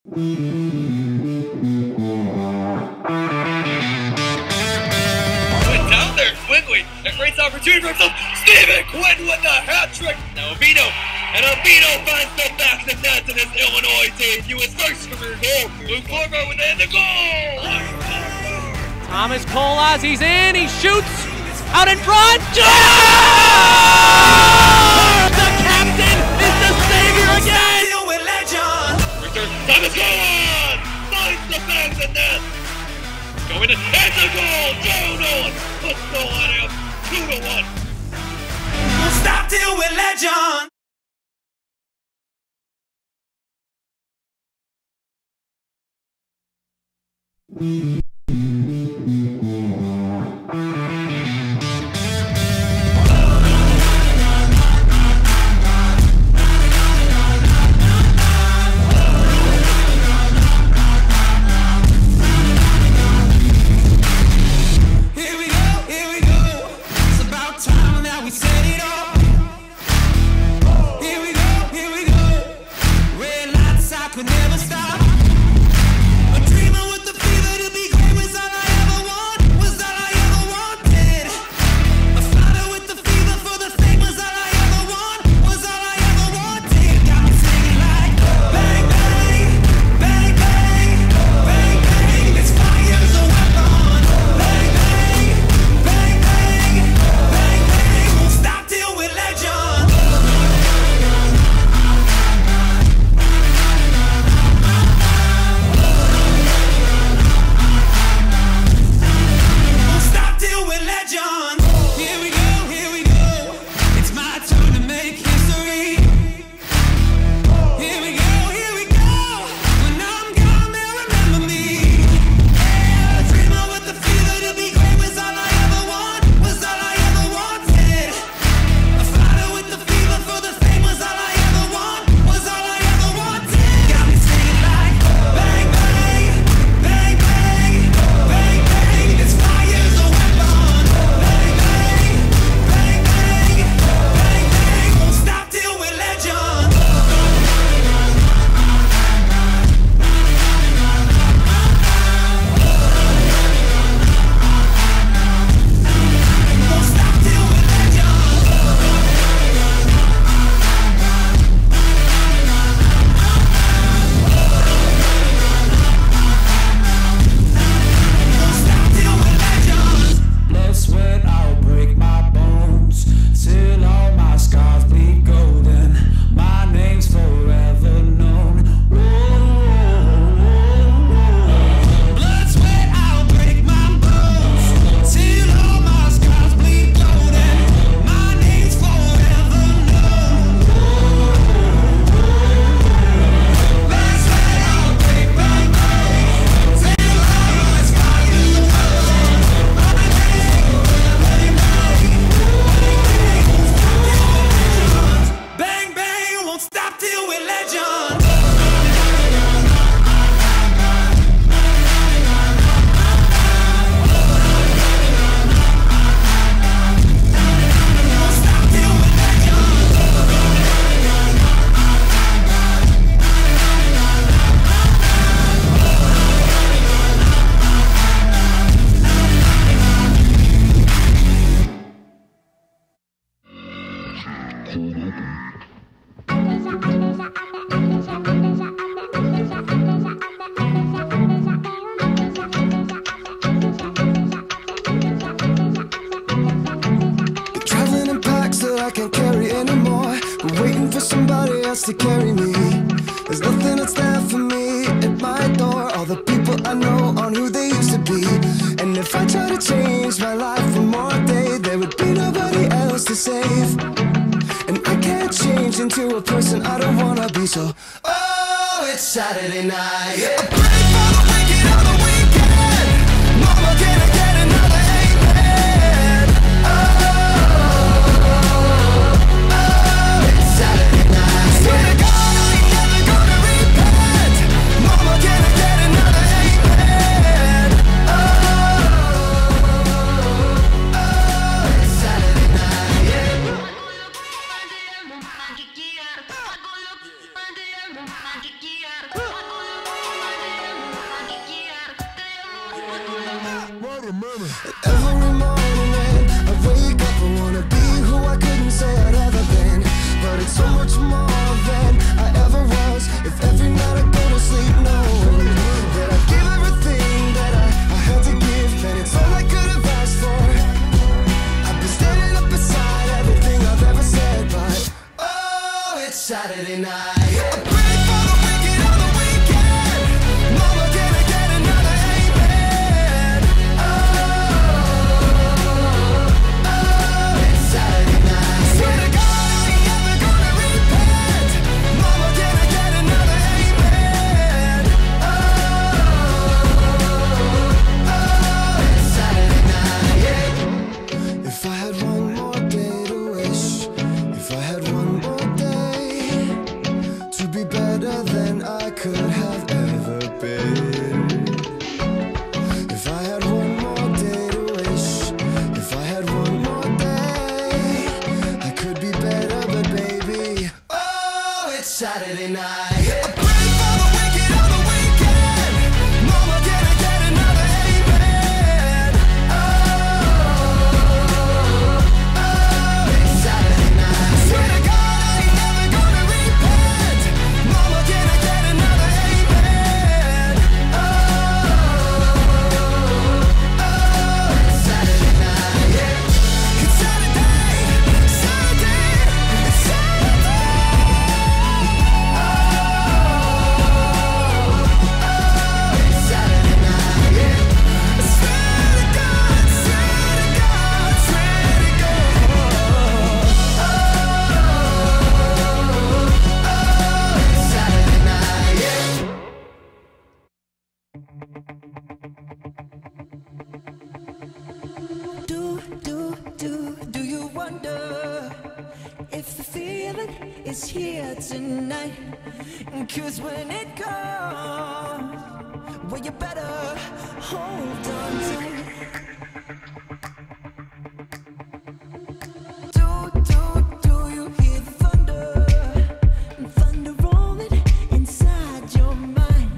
Down there quickly. A great opportunity for himself. Stephen Quinn with the hat trick. Now Amino. And Amino finds the back of the net in his Illinois debut. His first career goal. Luke Corver with the goal. Thomas Colas, he's in. He shoots. Out in front. The captain is the savior again. Thomas Colas finds the back of the net. Going in. It's a goal. Joe Nolan puts the line up 2-1. Won't stop till we're legend. To carry me, there's nothing that's there for me at my door. All the people I know aren't who they used to be, and if I try to change my life one more day, there would be nobody else to save. And I can't change into a person I don't wanna be, so oh, it's Saturday night. Yeah. I pray for the wicked on the weekend. Mama, can I get another amen? Oh. so much more than I ever was. If every night I go to sleep knowing that I give everything that I had to give, and it's all I could have asked for. I've been standing up beside everything I've ever said, but oh, it's Saturday night. I'm ready for the wicked on the weekend. Mama, can I get another amen? Oh, it's Saturday night. Swear to God, I ain't never gonna repent. Mama, can I get another amen? Oh, it's Saturday night. Yeah. If I had one more day to wish, if I had one more day to be better than I could have ever been. If I had one more day to wish, if I had one more day, I could be better, but baby, oh, it's Saturday night. I'm ready for the wicked on the weekend. Mama, can I get another amen? Oh, it's Saturday night. Swear to God, I ain't never gonna repent. Mama, can I get another amen? Oh, it's Saturday night. Yeah. It's Saturday, Saturday, it's Saturday. It's Saturday night. Yeah. It's ready to go, it's ready to go, it's ready to go. It's Saturday night. Yeah. Do you wonder if the feeling is here tonight? 'Cause when it comes, well, you better hold on tight. Do you hear the thunder? Thunder rolling inside your mind.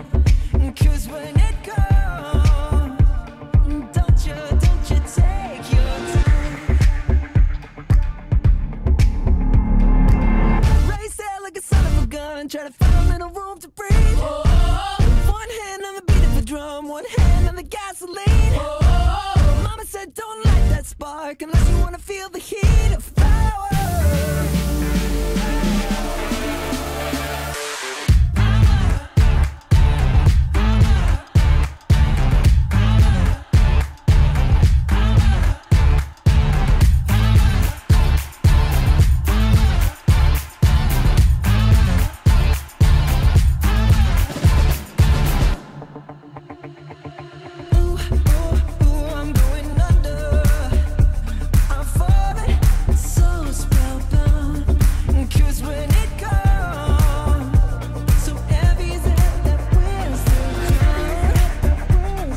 'Cause when it comes, don't you take your time. Race there like a son of a gun, try to find a little room to breathe. One hand on the beat of the drum, one hand on the gasoline. Mama said don't light that spark unless you wanna feel the heat of power. Ooh, I'm going under. I'm falling so spellbound. 'Cause when it comes, so heavy is it that wears the crown.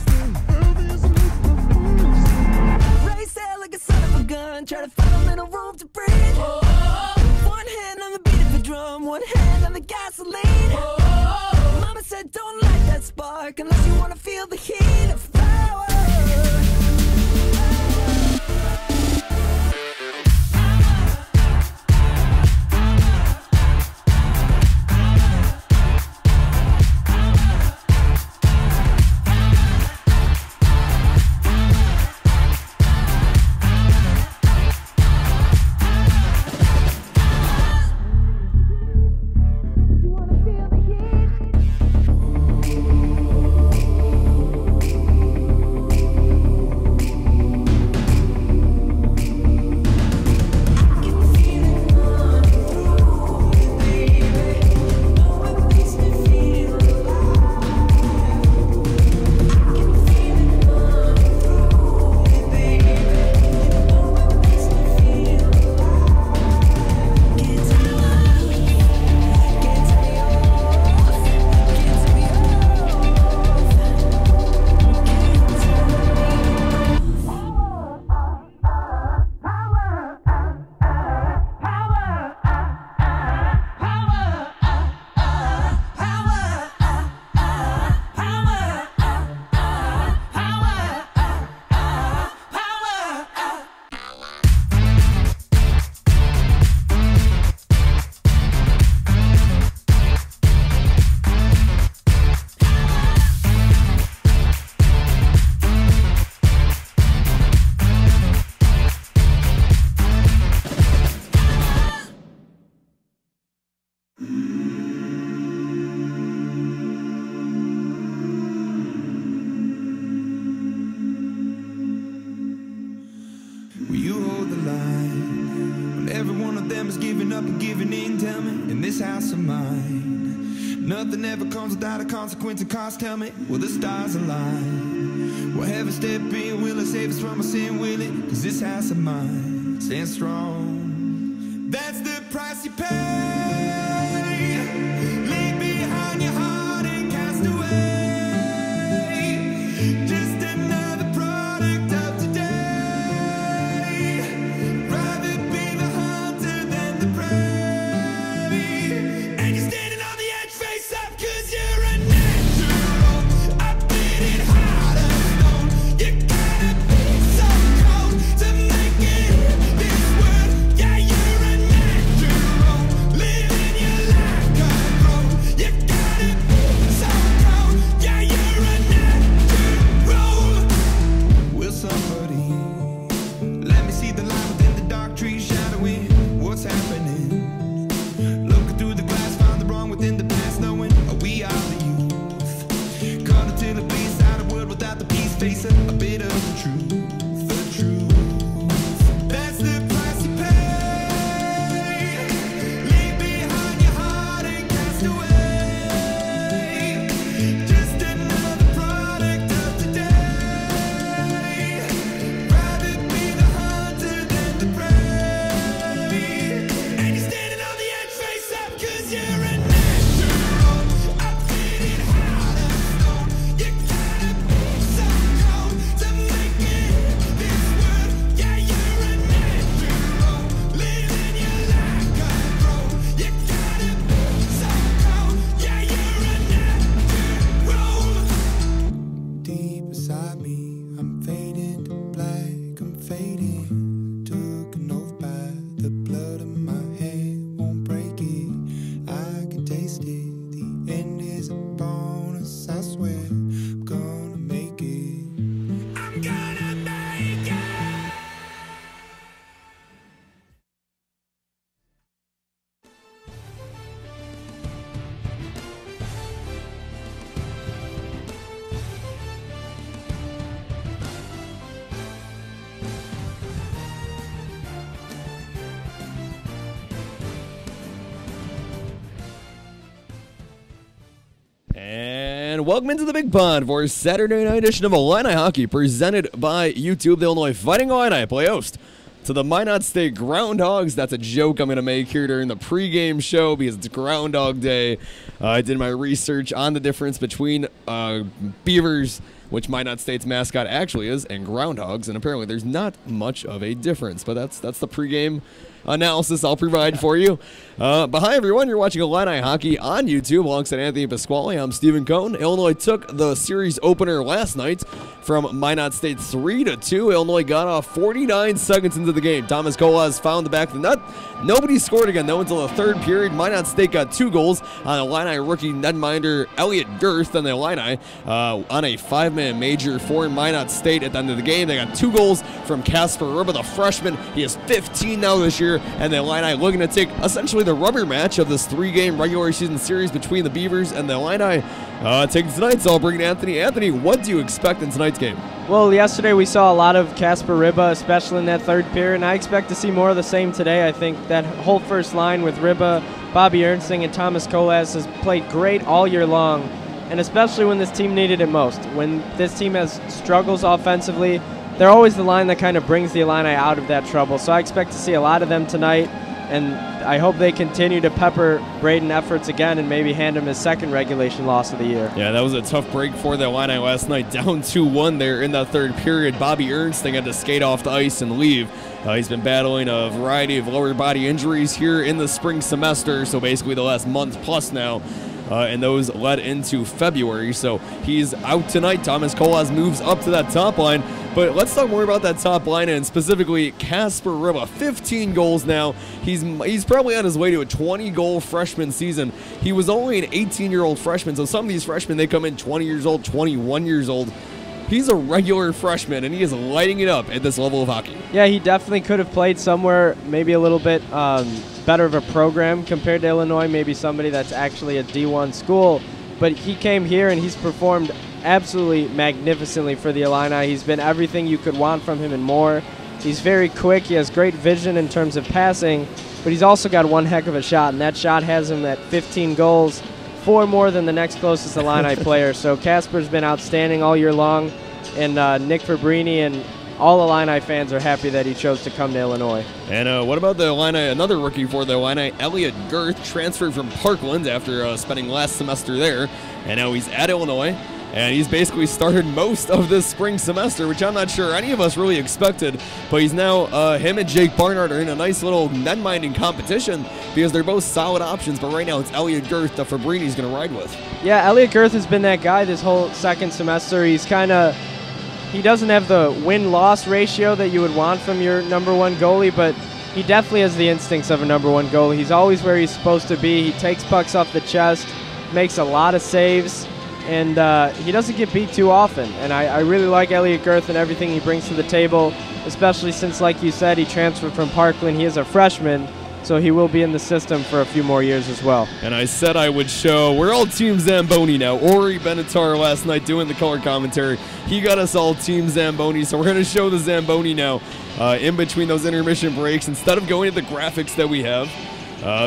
Race there like a son of a gun, try to find a little room to breathe. One hand on the beat of the drum, one hand on the gasoline. Mama said don't light that spark unless you wanna feel the heat of power. You wanna feel the heat? Will you hold the line? When every one of them is giving up and giving in, tell me, in this house of mine, nothing ever comes without a consequence and cost, tell me, will the stars align? Will heaven step in, will it save us from our sin, will it? Cause this house of mine stands strong. That's the price you pay. Leave behind your heart and cast away. Just another product of today. Rather be the hunter than the prey. And you're standing on the edge, face up, cause you're a natural. I've been it hard as stone. You gotta be so cold to make it in this world. Yeah, you're a natural. Living your life control. You gotta be so cold. Yeah, you're a natural. Will somebody let me see the light within the dark trees shadowing what's happening? Looking through the glass, find the wrong within the past, knowing we are the youth. Caught until it bleeds out of world without the peace, facing a bit of the truth. The truth. That's the price you pay. Leave behind your heart and cast away. Just another product of today. Rather be the hunter than the prey. And you're standing on the edge, face up, cause you're a natural. I've been it hard as stone. You gotta be so cold to make it in this world. Yeah, you're a natural. Living your life control. You gotta be so cold. Yeah, you're a natural. Deep inside me, I'm fading to black, I'm fading. Took an oath by the blood in my head, won't break it. I can taste it. The end is a bonus, I swear. I'm gonna make it. I'm gonna make it. And welcome into the Big Pond for Saturday night edition of Illini Hockey, presented by YouTube. The Illinois Fighting Illini play host to the Minot State Groundhogs. That's a joke I'm going to make here during the pregame show because it's Groundhog Day. I did my research on the difference between Beavers, which Minot State's mascot actually is, and groundhogs, and apparently there's not much of a difference. But that's the pregame analysis I'll provide for you. But hi everyone, you're watching Illini Hockey on YouTube alongside Anthony Pasquale. I'm Stephen Cohn. Illinois took the series opener last night from Minot State 3-2. Illinois got off 49 seconds into the game. Thomas Colas found the back of the net. Nobody scored again though until the third period. Minot State got 2 goals on Illini rookie netminder Elliot Girth, and the Illini on a 5-man major for Minot State at the end of the game. They got 2 goals from Kacper Ryba, the freshman. He has 15 now this year, and the Illini looking to take essentially the rubber match of this 3-game regular season series between the Beavers and the Illini taking tonight. So I'll bring in Anthony. Anthony, what do you expect in tonight's game? Well, yesterday we saw a lot of Kacper Ryba, especially in that third period, and I expect to see more of the same today. I think that whole first line with Ryba, Bobby Ernsting, and Thomas Colas has played great all year long, and especially when this team needed it most. When this team has struggles offensively, they're always the line that kind of brings the Illini out of that trouble. So I expect to see a lot of them tonight, and I hope they continue to pepper Braden efforts again and maybe hand him his second regulation loss of the year. Yeah, that was a tough break for the Illini last night, down 2-1 there in that third period. Bobby Ernsting had to skate off the ice and leave. He's been battling a variety of lower body injuries here in the spring semester, so basically the last month plus now. And those led into February, so he's out tonight. Thomas Colas moves up to that top line. But let's talk more about that top line, and specifically Kacper Ryba. 15 goals now. He's probably on his way to a 20-goal freshman season. He was only an 18-year-old freshman, so some of these freshmen, they come in 20 years old, 21 years old. He's a regular freshman, and he is lighting it up at this level of hockey. Yeah, he definitely could have played somewhere maybe a little bit better of a program compared to Illinois, maybe somebody that's actually a D1 school. But he came here, and he's performed absolutely magnificently for the Illini. He's been everything you could want from him and more. He's very quick. He has great vision in terms of passing, but he's also got one heck of a shot, and that shot has him at 15 goals, 4 more than the next closest Illini player. So Kacper's been outstanding all year long, and Nick Fabrini and all Illini fans are happy that he chose to come to Illinois. And what about the Illini, another rookie for the Illini, Elliot Girth, transferred from Parkland after spending last semester there, and now he's at Illinois. And he's basically started most of this spring semester, which I'm not sure any of us really expected. But he's now, him and Jake Barnard are in a nice little net-minding competition because they're both solid options. But right now it's Elliot Girth that Fabrini's going to ride with. Yeah, Elliot Girth has been that guy this whole second semester. He's he doesn't have the win-loss ratio that you would want from your number one goalie, but he definitely has the instincts of a number one goalie. He's always where he's supposed to be. He takes pucks off the chest, makes a lot of saves. And he doesn't get beat too often. And I really like Elliot Girth and everything he brings to the table, especially since, like you said, he transferred from Parkland. He is a freshman, so he will be in the system for a few more years as well. And I said I would show. We're all Team Zamboni now. Ori Benatar last night doing the color commentary. He got us all Team Zamboni, so we're going to show the Zamboni now in between those intermission breaks instead of going to the graphics that we have.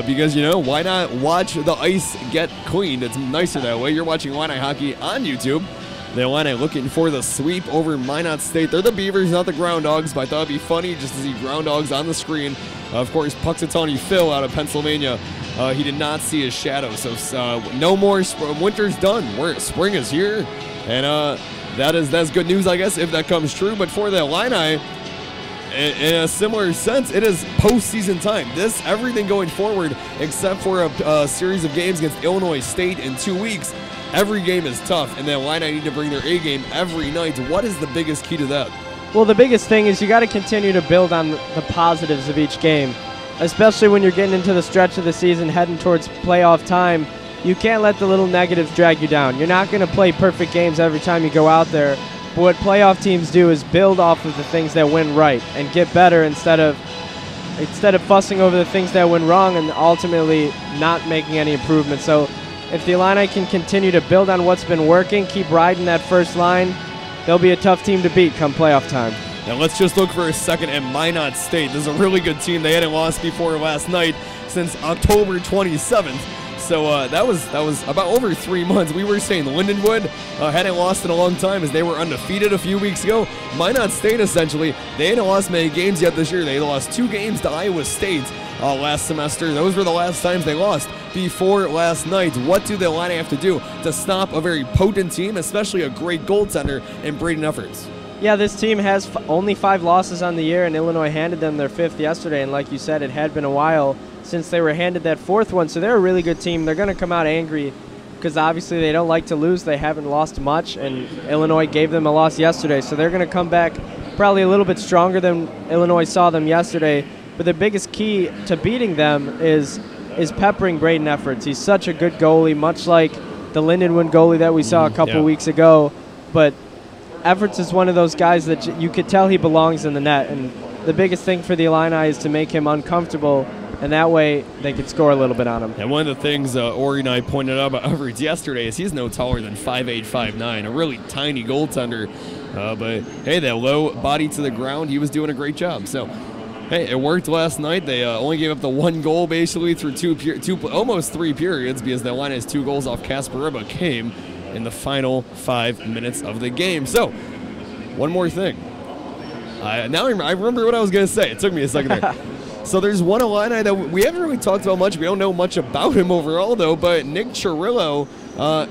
Because, you know, why not watch the ice get cleaned? It's nicer that way. You're watching Illini hockey on YouTube. The Illini looking for the sweep over Minot State. They're the Beavers, not the Ground Dogs, but I thought it'd be funny just to see Ground Dogs on the screen. Of course, Puxatawny Phil out of Pennsylvania, he did not see his shadow. So no more winter's done. Spring is here, and that's good news, I guess, if that comes true. But for the Illini, in a similar sense, it is postseason time. Everything going forward, except for a series of games against Illinois State in 2 weeks, every game is tough, and the Illini need to bring their A game every night. What is the biggest key to that? Well, the biggest thing is you got to continue to build on the positives of each game, especially when you're getting into the stretch of the season, heading towards playoff time. You can't let the little negatives drag you down. You're not going to play perfect games every time you go out there. But what playoff teams do is build off of the things that went right and get better instead of fussing over the things that went wrong and ultimately not making any improvements. So if the Illini can continue to build on what's been working, keep riding that first line, they'll be a tough team to beat come playoff time. Now let's just look for a second at Minot State. This is a really good team. They hadn't lost before last night since October 27th. So that was about over 3 months. We were saying Lindenwood hadn't lost in a long time as they were undefeated a few weeks ago. Minot State, essentially, they hadn't lost many games yet this year. They lost 2 games to Iowa State last semester. Those were the last times they lost before last night. What do the Illini have to do to stop a very potent team, especially a great goaltender in Braden Efforts? Yeah, this team has only 5 losses on the year, and Illinois handed them their 5th yesterday. And like you said, it had been a while since they were handed that 4th one. So they're a really good team. They're going to come out angry because obviously they don't like to lose. They haven't lost much, and Illinois gave them a loss yesterday. So they're going to come back probably a little bit stronger than Illinois saw them yesterday. But the biggest key to beating them is peppering Braden Efforts. He's such a good goalie, much like the Lindenwood goalie that we saw a couple weeks ago. But Efforts is one of those guys that you could tell he belongs in the net. And the biggest thing for the Illini is to make him uncomfortable, and that way they could score a little bit on him. And one of the things Ori and I pointed out about Efforts yesterday is he's no taller than 5'8", 5'9", a really tiny goaltender. But, hey, that low body to the ground, he was doing a great job. So, hey, it worked last night. They only gave up the 1 goal basically through almost 3 periods because the Illini's 2 goals off Kacper Ryba came in the final 5 minutes of the game. So, one more thing. I remember what I was going to say. It took me a second there. So there's one Illini that we haven't really talked about much. We don't know much about him overall, though, but Nick Chirillo,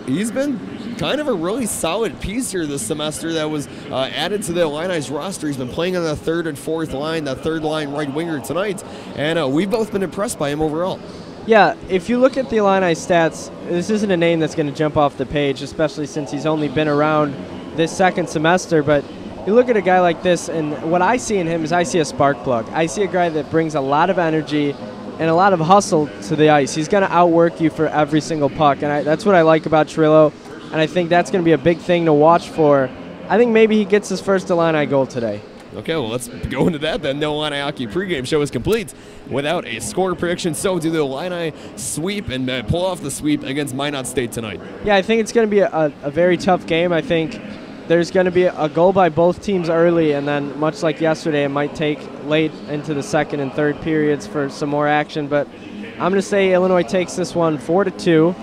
he's been kind of a really solid piece here this semester that was added to the Illini's roster. He's been playing on the 3rd and 4th line, that 3rd line right winger tonight, and we've both been impressed by him overall. Yeah, if you look at the Illini stats, this isn't a name that's going to jump off the page, especially since he's only been around this second semester, but you look at a guy like this, and what I see in him is I see a spark plug. I see a guy that brings a lot of energy and a lot of hustle to the ice. He's going to outwork you for every single puck, and that's what I like about Chirillo, and I think that's going to be a big thing to watch for. I think maybe he gets his first Illini goal today. Okay, well, let's go into that then. No Illini Hockey pregame show is complete without a score prediction. So do the Illini sweep and pull off the sweep against Minot State tonight? Yeah, I think it's going to be a very tough game. I think there's going to be a goal by both teams early, and then much like yesterday, it might take late into the second and third periods for some more action. But I'm going to say Illinois takes this one 4-2.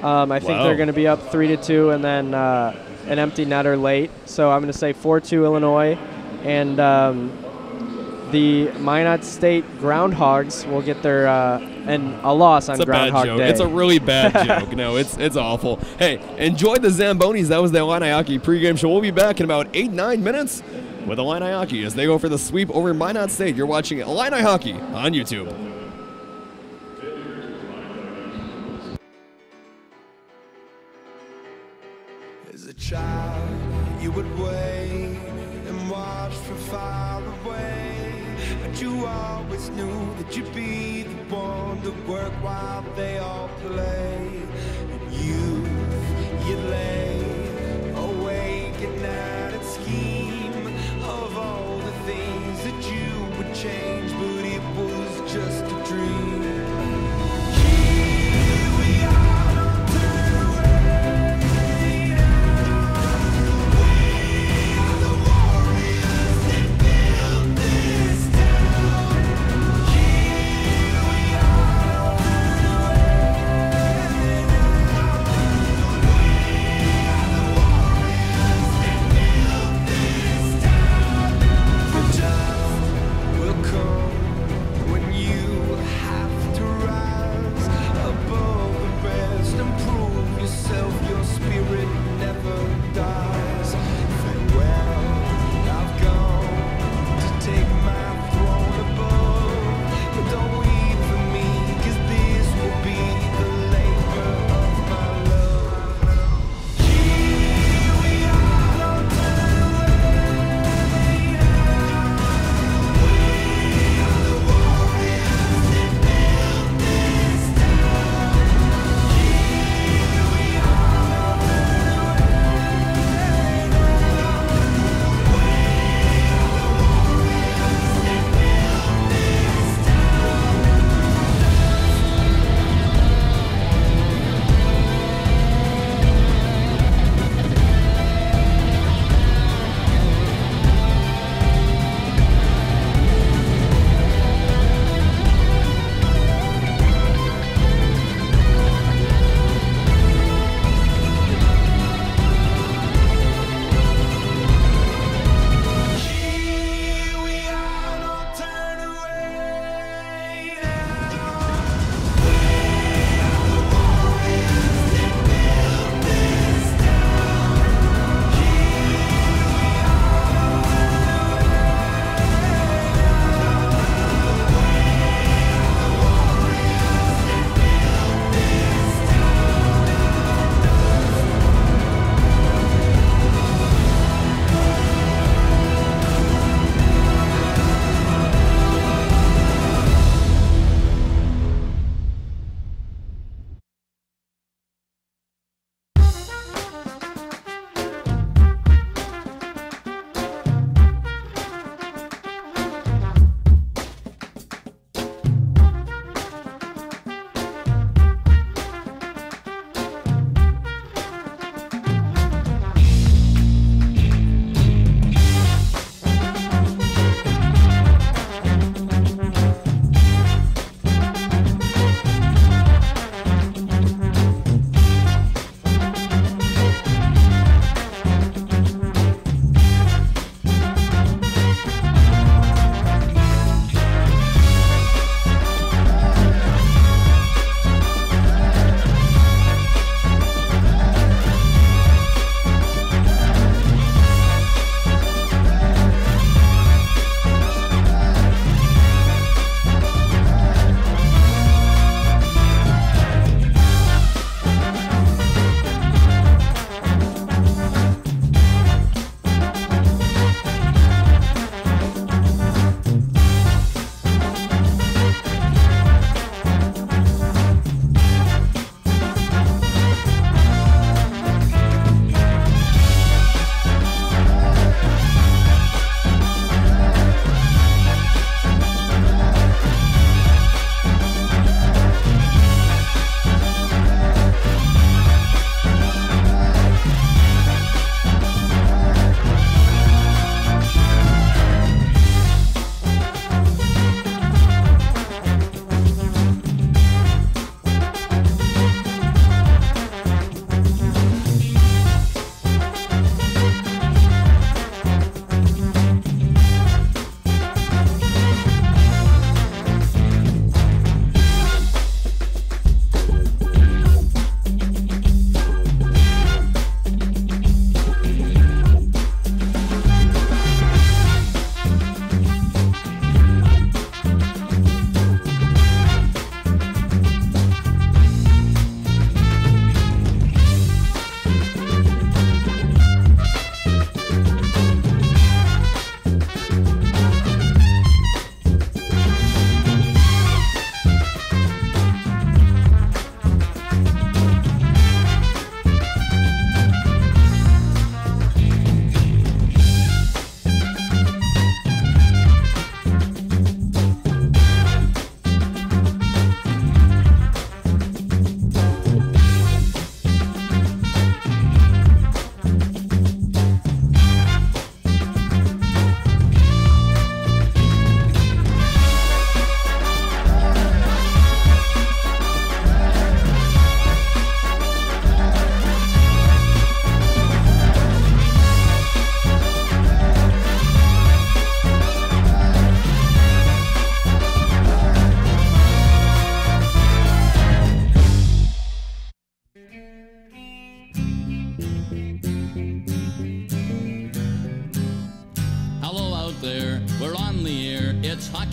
I think they're going to be up 3-2, and then an empty netter late. So I'm going to say 4-2 Illinois, and the Minot State Groundhogs will get their and a loss on Groundhog Day. It's a really bad joke. No, it's awful. Hey, enjoy the Zambonis. That was the Illini Hockey pregame show. We'll be back in about 8-9 minutes with Illini Hockey as they go for the sweep over Minot State. You're watching Illini Hockey on YouTube. As a child, you would wait and watch from far away, but you always knew that you'd be the one to work while they all play. And you lay awake at night and scheme of all the things that you would change, but it was just a dream. Here we are, don't turn away. We are the warriors that built this town. Here we are, don't turn away now. We are the warriors that built this town. The time will come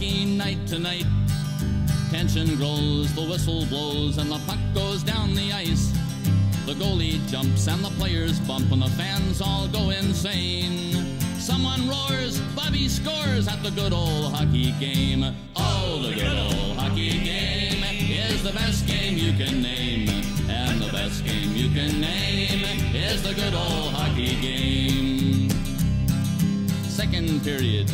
hockey night to night. Tension grows, the whistle blows, and the puck goes down the ice. The goalie jumps and the players bump and the fans all go insane. Someone roars, Bobby scores at the good old hockey game. Oh, the good old hockey game is the best game you can name. And the best game you can name is the good old hockey game. Second period,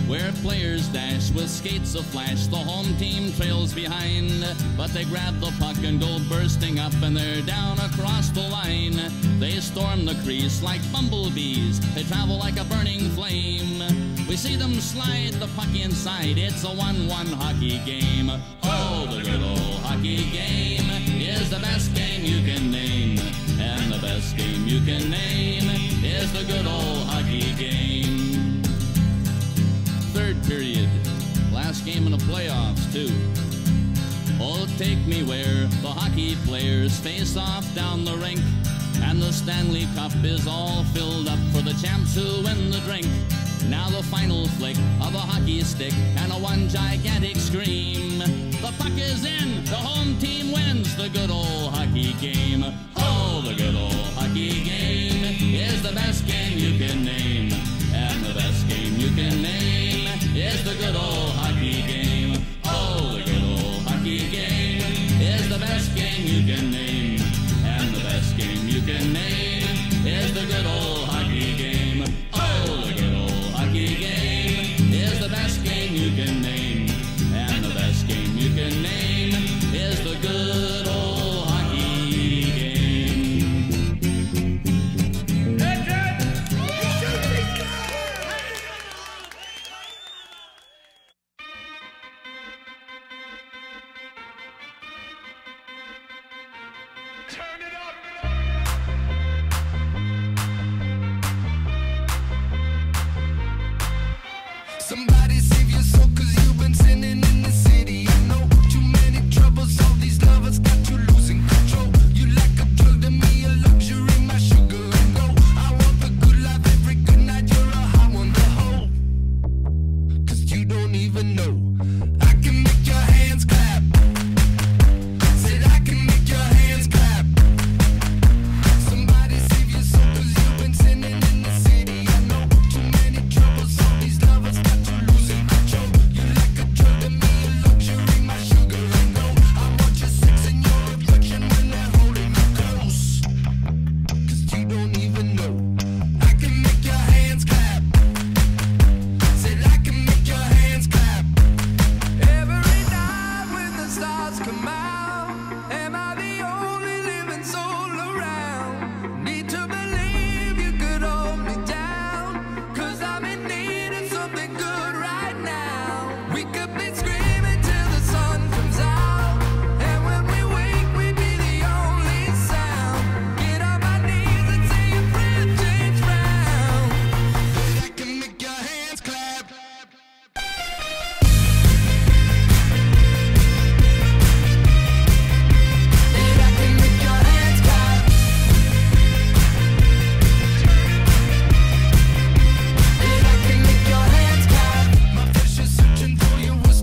where players dash with skates aflash. The home team trails behind, but they grab the puck and go bursting up, and they're down across the line. They storm the crease like bumblebees. They travel like a burning flame. We see them slide the puck inside. It's a 1-1 hockey game. Oh, the good old hockey game is the best game you can name. And the best game you can name is the good old hockey game. Third period, last game in the playoffs too. Oh, take me where the hockey players face off down the rink, and the Stanley Cup is all filled up for the champs who win the drink. Now the final flick of a hockey stick and a one gigantic scream. The puck is in, the home team wins the good old hockey game. Oh, the good old hockey game is the best game you can name. And the best game you can name is the good old hockey game. Oh, the good old hockey game is the best game you can name. And the best game you can name is the good old hockey game. Oh, the good old hockey game is the best game you can name. And the best game you can name is the good old hockey game. Turn it up! Somebody save your soul, 'cause you've been sinning in the city. I know too many troubles, all these lovers got you losing control. You like a drug to me, a luxury, my sugar and gold. I want the good life every good night, you're a hot one to hold. 'Cause you don't even know I can make your hands clap. Said I can make your hands clap. Somebody save your soul, 'cause you've been sinning in the city. I know too many troubles, all these lovers got you losing control. You like a drug to me, a luxury, my sugar and gold. I want your sex and your affection when they're holding you close. 'Cause you don't even know I can make your hands clap. Said I can make your hands clap. Every night when the stars come out, am I the only living soul around? Need to believe you could hold me down, 'cause I'm in need of something good right now. We could be screaming till the sun comes out, and when we wake we be the only sound. Get on my knees and say your friend change round. I can make your hands clap. I can make your hands clap. I can make your hands clap. My fish is searching for you, was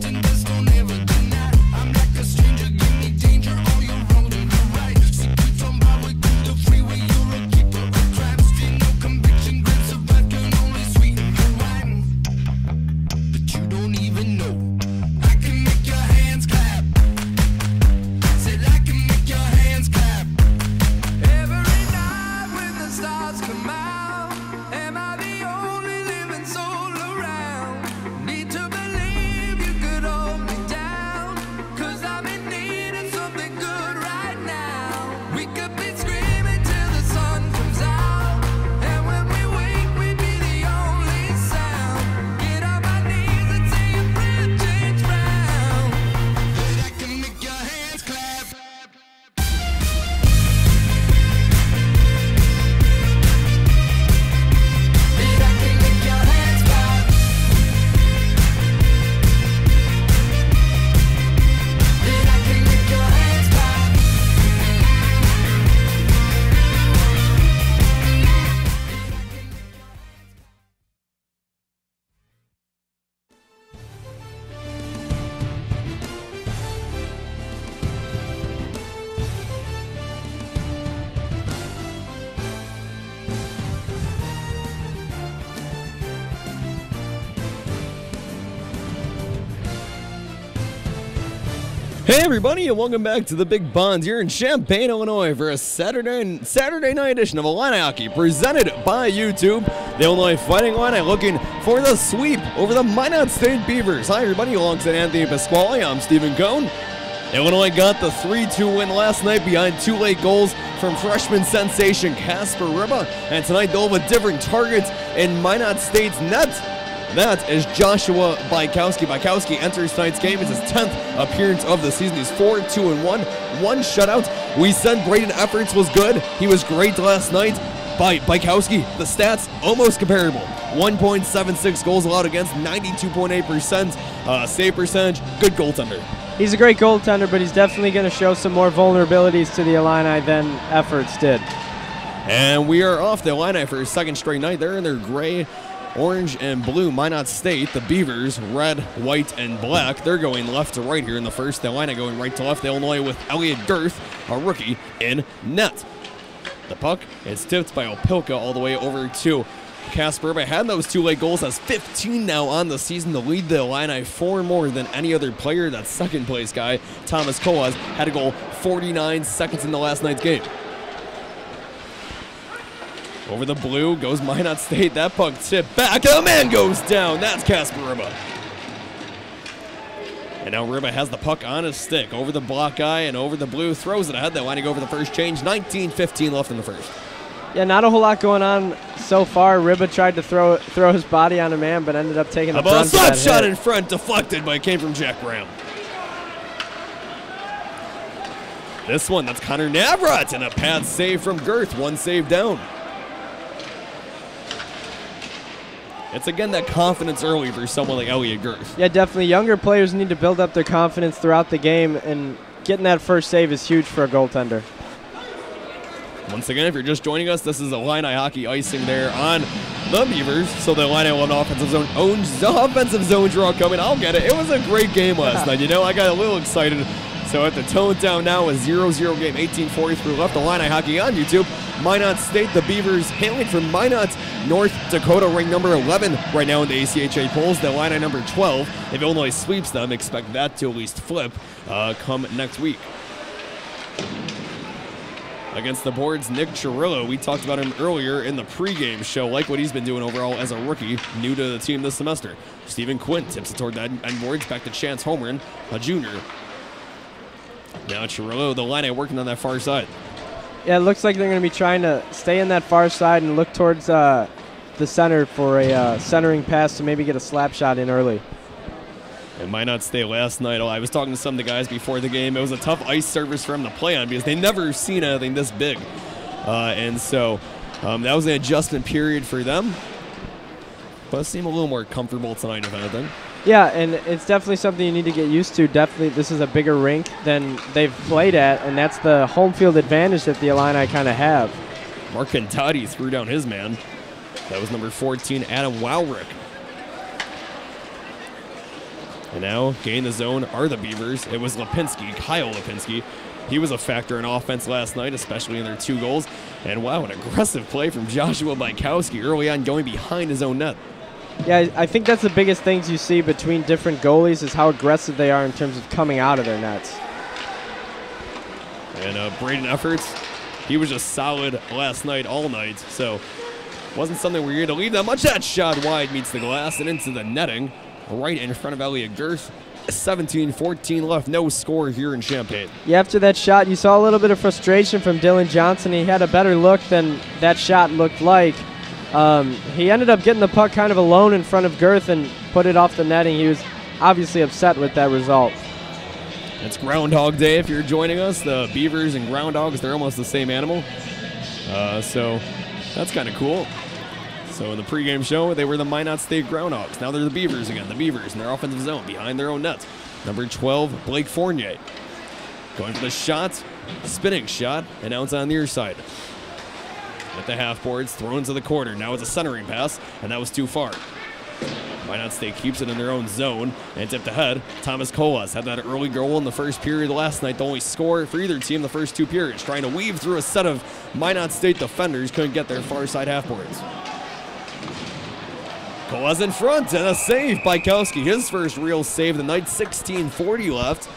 Hey everybody, and welcome back to the Big Bonds here in Champaign, Illinois for a Saturday night edition of Illini Hockey presented by YouTube. The Illinois Fighting Illini looking for the sweep over the Minot State Beavers. Hi everybody, alongside Anthony Pasquale, I'm Stephen Cohn. Illinois got the 3-2 win last night behind 2 late goals from freshman sensation Kacper Ryba, and tonight they'll have a different target in Minot State's net. That is Joshua Bykowski. Bykowski enters tonight's game. It's his 10th appearance of the season. He's 4-2-1, 1 shutout. We said Braden Efforts was good. He was great last night. Bykowski, the stats almost comparable. 1.76 goals allowed against, 92.8% save percentage. Good goaltender. He's a great goaltender, but he's definitely going to show some more vulnerabilities to the Illini than Efforts did. And we are off the Illini for a second straight night. They're in their gray, orange, and blue. Minot State, the Beavers, red, white, and black. They're going left to right here in the first. The Illini going right to left. The Illinois with Elliot Girth, a rookie, in net. The puck is tipped by Opilka all the way over to Kacper Ryba. Had those 2 late goals, has 15 now on the season to lead the Illini, 4 more than any other player. That second place guy, Thomas Kolas, had a goal 49 seconds into last night's game. Over the blue goes Minot State. That puck tipped back. The man goes down. That's Kacper Ryba. And now Ryba has the puck on his stick. Over the block guy and over the blue. Throws it ahead. They're lining over the first change. 19:15 left in the first. Yeah, not a whole lot going on so far. Ryba tried to throw his body on a man, but ended up taking the brunt. A slap shot in front, deflected, but it came from Jack Graham. This one, that's Connor Navrat, and a pad save from Girth. 1 save down. It's again that confidence early for someone like Elliot Girth. Yeah, definitely. Younger players need to build up their confidence throughout the game, and getting that first save is huge for a goaltender. Once again, if you're just joining us, this is Illini hockey icing there on the Beavers. So the Illini will have an offensive zone draw coming. I'll get it. It was a great game last night. You know, I got a little excited. So I have to tone it down now. A 0-0 game, 18:43 left. Illini hockey on YouTube. Minot State, the Beavers hailing from Minot, North Dakota, ranked number 11 right now in the ACHA polls. The Illini number 12. If Illinois sweeps them, expect that to at least flip come next week. Against the boards, Nick Chirillo. We talked about him earlier in the pregame show. Like what he's been doing overall as a rookie, new to the team this semester. Stephen Quinn tips it toward the end boards, back to Chance Holmgren, a junior. Now Chirillo, the line working on that far side. Yeah, it looks like they're going to be trying to stay in that far side and look towards the center for a centering pass to maybe get a slap shot in early. It might not stay last night. I was talking to some of the guys before the game. It was a tough ice surface for them to play on because they never seen anything this big. And so that was an adjustment period for them. But it seemed a little more comfortable tonight, if anything. Yeah, and it's definitely something you need to get used to. Definitely, this is a bigger rink than they've played at, and that's the home field advantage that the Illini kind of have. Mark Cantati threw down his man. That was number 14, Adam Wowrick. And now, gain the zone are the Beavers. It was Lipinski, Kyle Lipinski. He was a factor in offense last night, especially in their 2 goals. And wow, an aggressive play from Joshua Bykowski early on, going behind his own net. Yeah, I think that's the biggest things you see between different goalies is how aggressive they are in terms of coming out of their nets. And Braden Efforts, he was just solid last night, all night. So wasn't something we're going to leave that much. That shot wide meets the glass and into the netting, right in front of Elliot Girth. 17-14 left, no score here in Champaign. Yeah, after that shot, you saw a little bit of frustration from Dylan Johnson. He had a better look than that shot looked like. He ended up getting the puck kind of alone in front of Girth and put it off the netting. He was obviously upset with that result. It's Groundhog Day if you're joining us. The Beavers and Groundhogs, they're almost the same animal. So that's kind of cool. So in the pregame show, they were the Minot State Groundhogs. Now they're the Beavers again. The Beavers in their offensive zone behind their own net. Number 12, Blake Fournier. Going for the shot, spinning shot, and now it's on the near side. At the half boards, thrown to the corner. Now it's a centering pass, and that was too far. Minot State keeps it in their own zone and tipped ahead. Thomas Kolas had that early goal in the first period last night. The only score for either team the first 2 periods. Trying to weave through a set of Minot State defenders. Couldn't get their far side half boards. Kolas in front and a save by Bykowski. His first real save of the night. 16:40 left.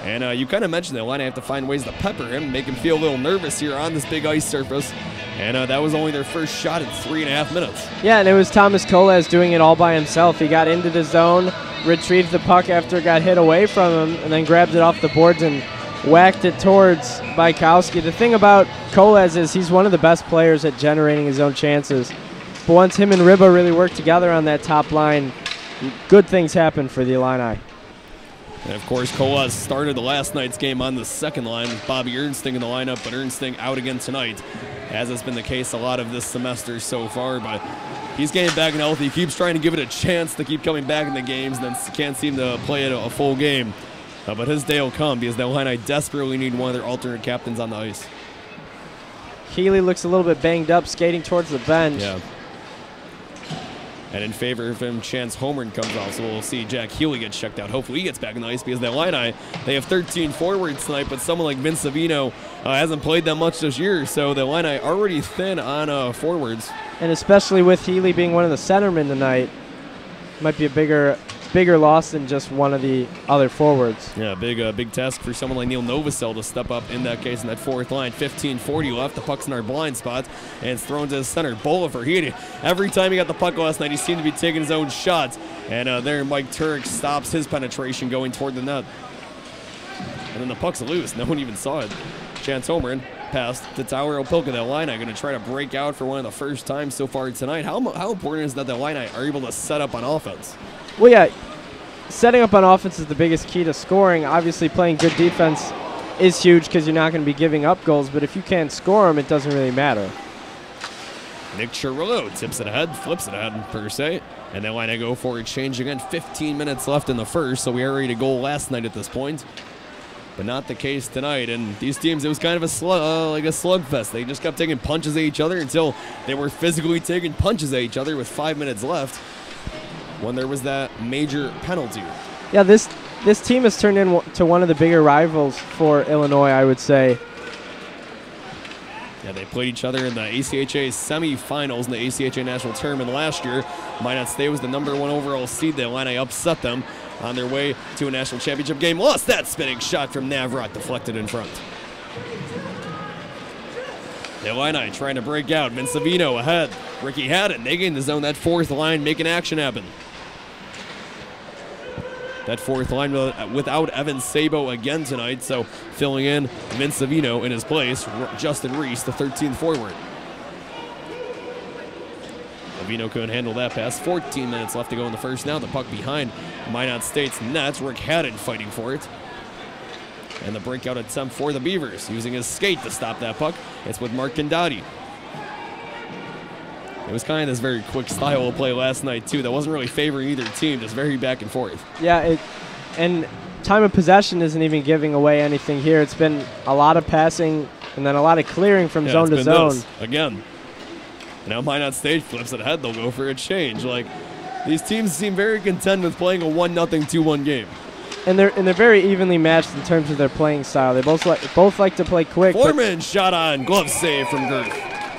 And you kind of mentioned that Illini have to find ways to pepper him, make him feel a little nervous here on this big ice surface. And that was only their first shot in 3.5 minutes. Yeah, and it was Thomas Kolas doing it all by himself. He got into the zone, retrieved the puck after it got hit away from him, and then grabbed it off the boards and whacked it towards Bykowski. The thing about Kolas is he's one of the best players at generating his own chances. But once him and Ryba really work together on that top line, good things happen for the Illini. And of course, Kolas started the last night's game on the second line with Bobby Ernsting in the lineup, but Ernsting out again tonight, as has been the case a lot of this semester so far. But he's getting back and healthy. He keeps trying to give it a chance to keep coming back in the games, and then can't seem to play it a full game. But his day will come because the Illini desperately need one of their alternate captains on the ice. Healy looks a little bit banged up, skating towards the bench. Yeah. And in favor of him, Chance Holmgren comes off, so we'll see Jack Healy get checked out. Hopefully he gets back in the ice because the Illini, they have 13 forwards tonight, but someone like Vince Savino hasn't played that much this year, so the Illini already thin on forwards. And especially with Healy being one of the centermen tonight, might be a bigger loss than just one of the other forwards. Yeah, big task for someone like Neil Novosel to step up in that case in that fourth line. 15:40 left. The puck's in our blind spot, and it's thrown to the center. Bola for Healy. Every time he got the puck last night, he seemed to be taking his own shots. And there, Mike Turek stops his penetration going toward the net. And then the puck's loose. No one even saw it. Chance Holmgren passed to Tyler Opilka. The Illini going to try to break out for one of the first times so far tonight. How important is that the Illini are able to set up on offense? Well, yeah, setting up on offense is the biggest key to scoring. Obviously, playing good defense is huge because you're not going to be giving up goals, but if you can't score them, it doesn't really matter. Nick Chirillo tips it ahead, flips it ahead, per se. And the Illini go for a change again. 15 minutes left in the first, so we are ready to goal last night at this point. But not the case tonight. And these teams, it was kind of a slugfest. They just kept taking punches at each other until they were physically taking punches at each other with 5 minutes left, when there was that major penalty. Yeah, this team has turned into one of the bigger rivals for Illinois, I would say. Yeah, they played each other in the ACHA semifinals in the ACHA National Tournament last year. Minot State was the #1 overall seed. The Illini upset them on their way to a national championship game. Lost that spinning shot from Navrat, deflected in front. The Illini trying to break out. Vincevino ahead. Ricky Haddon, they gain the zone. That fourth line making action happen. That fourth line without Evan Sabo again tonight, so filling in Vincevino in his place, Justin Reese, the 13th forward. Savino couldn't handle that pass. 14 minutes left to go in the first. Now the puck behind Minot State's nets. Rick Haddon fighting for it. And the breakout attempt for the Beavers, using his skate to stop that puck. It's with Mark Gandati. It was kind of this very quick style of play last night, too. That wasn't really favoring either team, just very back and forth. Yeah, and time of possession isn't even giving away anything here. It's been a lot of passing and then a lot of clearing from zone to zone. Again. Now Minot State flips it ahead. They'll go for a change. Like, these teams seem very content with playing a 1-0, 2-1 game. And they're very evenly matched in terms of their playing style. They both like to play quick. Foreman shot on, glove save from Girth.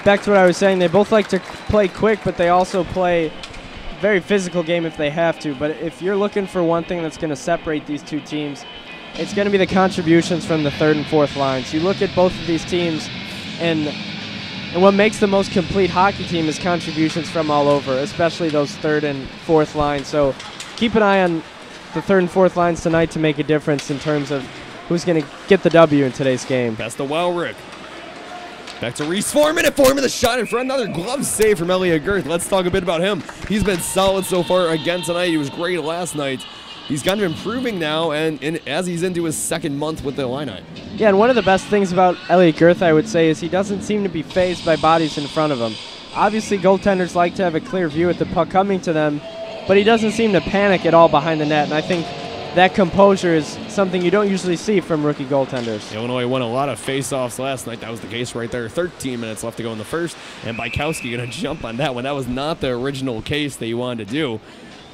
Back to what I was saying, they both like to play quick, but they also play a very physical game if they have to. But if you're looking for one thing that's going to separate these two teams, it's going to be the contributions from the third and fourth lines. You look at both of these teams, and what makes the most complete hockey team is contributions from all over, especially those third and fourth lines. So keep an eye on the third and fourth lines tonight to make a difference in terms of who's going to get the W in today's game. Pass to Wowrick. Back to Reese Foreman, and Foreman the shot in front. Another glove save from Elliot Girth. Let's talk a bit about him. He's been solid so far again tonight. He was great last night. He's kind of improving now, and as he's into his second month with the Illini. Yeah, and one of the best things about Elliot Girth, I would say, is he doesn't seem to be fazed by bodies in front of him. Obviously, goaltenders like to have a clear view at the puck coming to them, but he doesn't seem to panic at all behind the net, and I think that composure is something you don't usually see from rookie goaltenders. Illinois won a lot of face-offs last night. That was the case right there. 13 minutes left to go in the first, and Bykowski going to jump on that one. That was not the original case that he wanted to do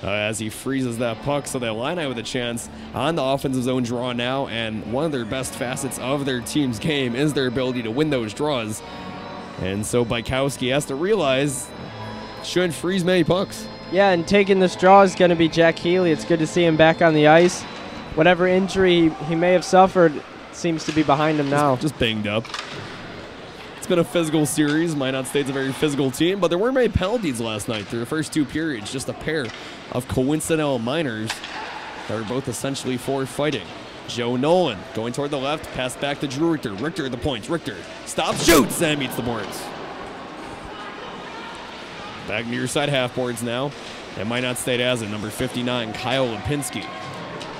as he freezes that puck. So the Illini with a chance on the offensive zone draw now, and one of their best facets of their team's game is their ability to win those draws. And so Bykowski has to realize shouldn't freeze many pucks. Yeah, and taking this draw is going to be Jack Healy. It's good to see him back on the ice. whatever injury he may have suffered seems to be behind him now. Just banged up. It's been a physical series. Minot State's a very physical team, but there weren't many penalties last night through the first 2 periods. Just a pair of coincidental minors that were both essentially for fighting. Joe Nolan going toward the left, pass back to Drew Richter. Richter at the points. Richter stops, shoots, and meets the boards. Back near side half boards now. And Minot State has it, number 59, Kyle Lipinski.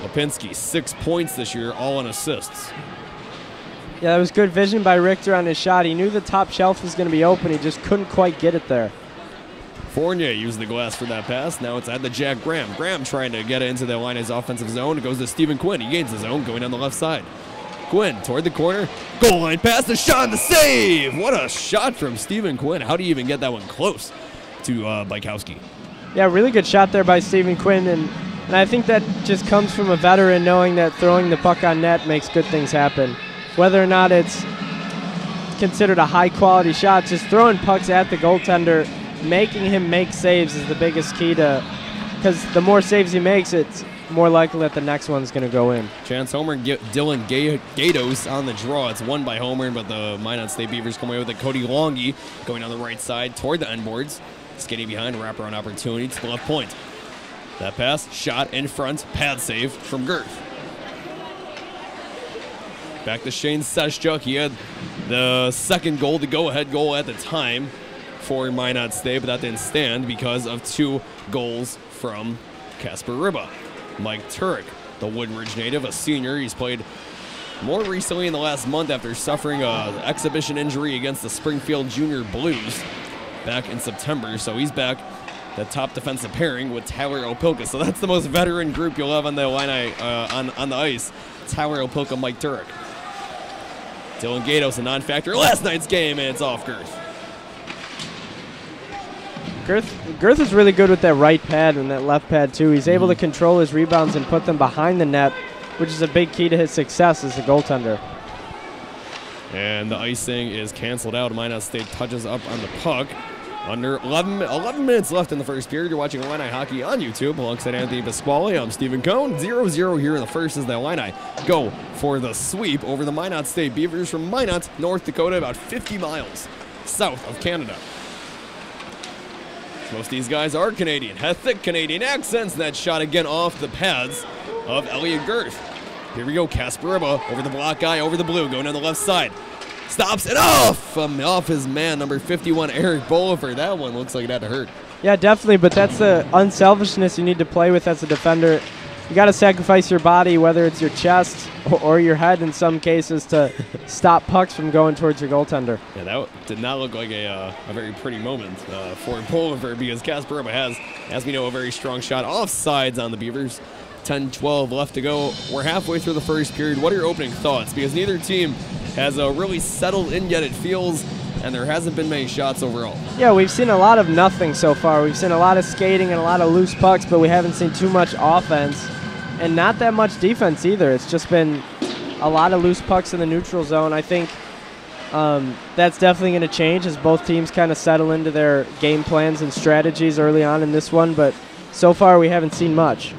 Lipinski, 6 points this year, all on assists. Yeah, that was good vision by Richter on his shot. He knew the top shelf was going to be open. He just couldn't quite get it there. Fournier used the glass for that pass. Now it's at the Jack Graham. Graham trying to get it into the Illini's offensive zone. It goes to Stephen Quinn. He gains the zone, going down the left side. Quinn toward the corner. Goal line pass, the shot, and the save. What a shot from Stephen Quinn. How do you even get that one close to Bykowski? Yeah, really good shot there by Stephen Quinn. And I think that just comes from a veteran knowing that throwing the puck on net makes good things happen. Whether or not it's considered a high-quality shot, just throwing pucks at the goaltender, making him make saves is the biggest key to, because the more saves he makes, it's more likely that the next one's going to go in. Chance Homer, Dylan Gatos on the draw. It's won by Homer, but the Minot State Beavers come away with it. Cody Longy going on the right side toward the end boards. Skating behind, wraparound opportunity to the left point. That pass, shot in front, pad save from Girth. Back to Shane Seshchuk. He had the second goal, the go-ahead goal at the time for Minot State, but that didn't stand because of 2 goals from Kacper Ryba. Mike Turek, the Woodbridge native, a senior. He's played more recently in the last month after suffering an exhibition injury against the Springfield Junior Blues back in September. So he's back, the top defensive pairing with Tyler Opilka. So that's the most veteran group you'll have on the Illini on the ice. Tyler Opilka, Mike Turek. Dylan Gatos, a non-factor last night's game, and it's off Girth. Girth is really good with that right pad and that left pad too. He's able to control his rebounds and put them behind the net, which is a big key to his success as a goaltender. And the icing is canceled out. Minot State touches up on the puck. Under 11 minutes left in the first period. You're watching Illini Hockey on YouTube alongside Anthony Pasquale. I'm Stephen Cohn. 0-0 here in the first as the Illini go for the sweep over the Minot State Beavers from Minot, North Dakota, about 50 miles south of Canada. Most of these guys are Canadian, have thick Canadian accents. That shot again off the pads of Elliot Girth. Here we go, Kacper Ryba over the block guy, over the blue, going down the left side. Stops it off his man, number 51, Eric Bollifer. That one looks like it had to hurt. Yeah, definitely, but that's the unselfishness you need to play with as a defender. You got to sacrifice your body, whether it's your chest or your head in some cases, to stop pucks from going towards your goaltender. Yeah, that did not look like a very pretty moment for Bollifer, because Kacper Ryba has, as we know, a very strong shot off sides on the Beavers. 10-12 left to go. We're halfway through the first period. What are your opening thoughts? Because neither team has really settled in yet, it feels, and there hasn't been many shots overall. Yeah, we've seen a lot of nothing so far. We've seen a lot of skating and a lot of loose pucks, but we haven't seen too much offense and not that much defense either. It's just been a lot of loose pucks in the neutral zone. I think that's definitely going to change as both teams kind of settle into their game plans and strategies early on in this one, but so far we haven't seen much.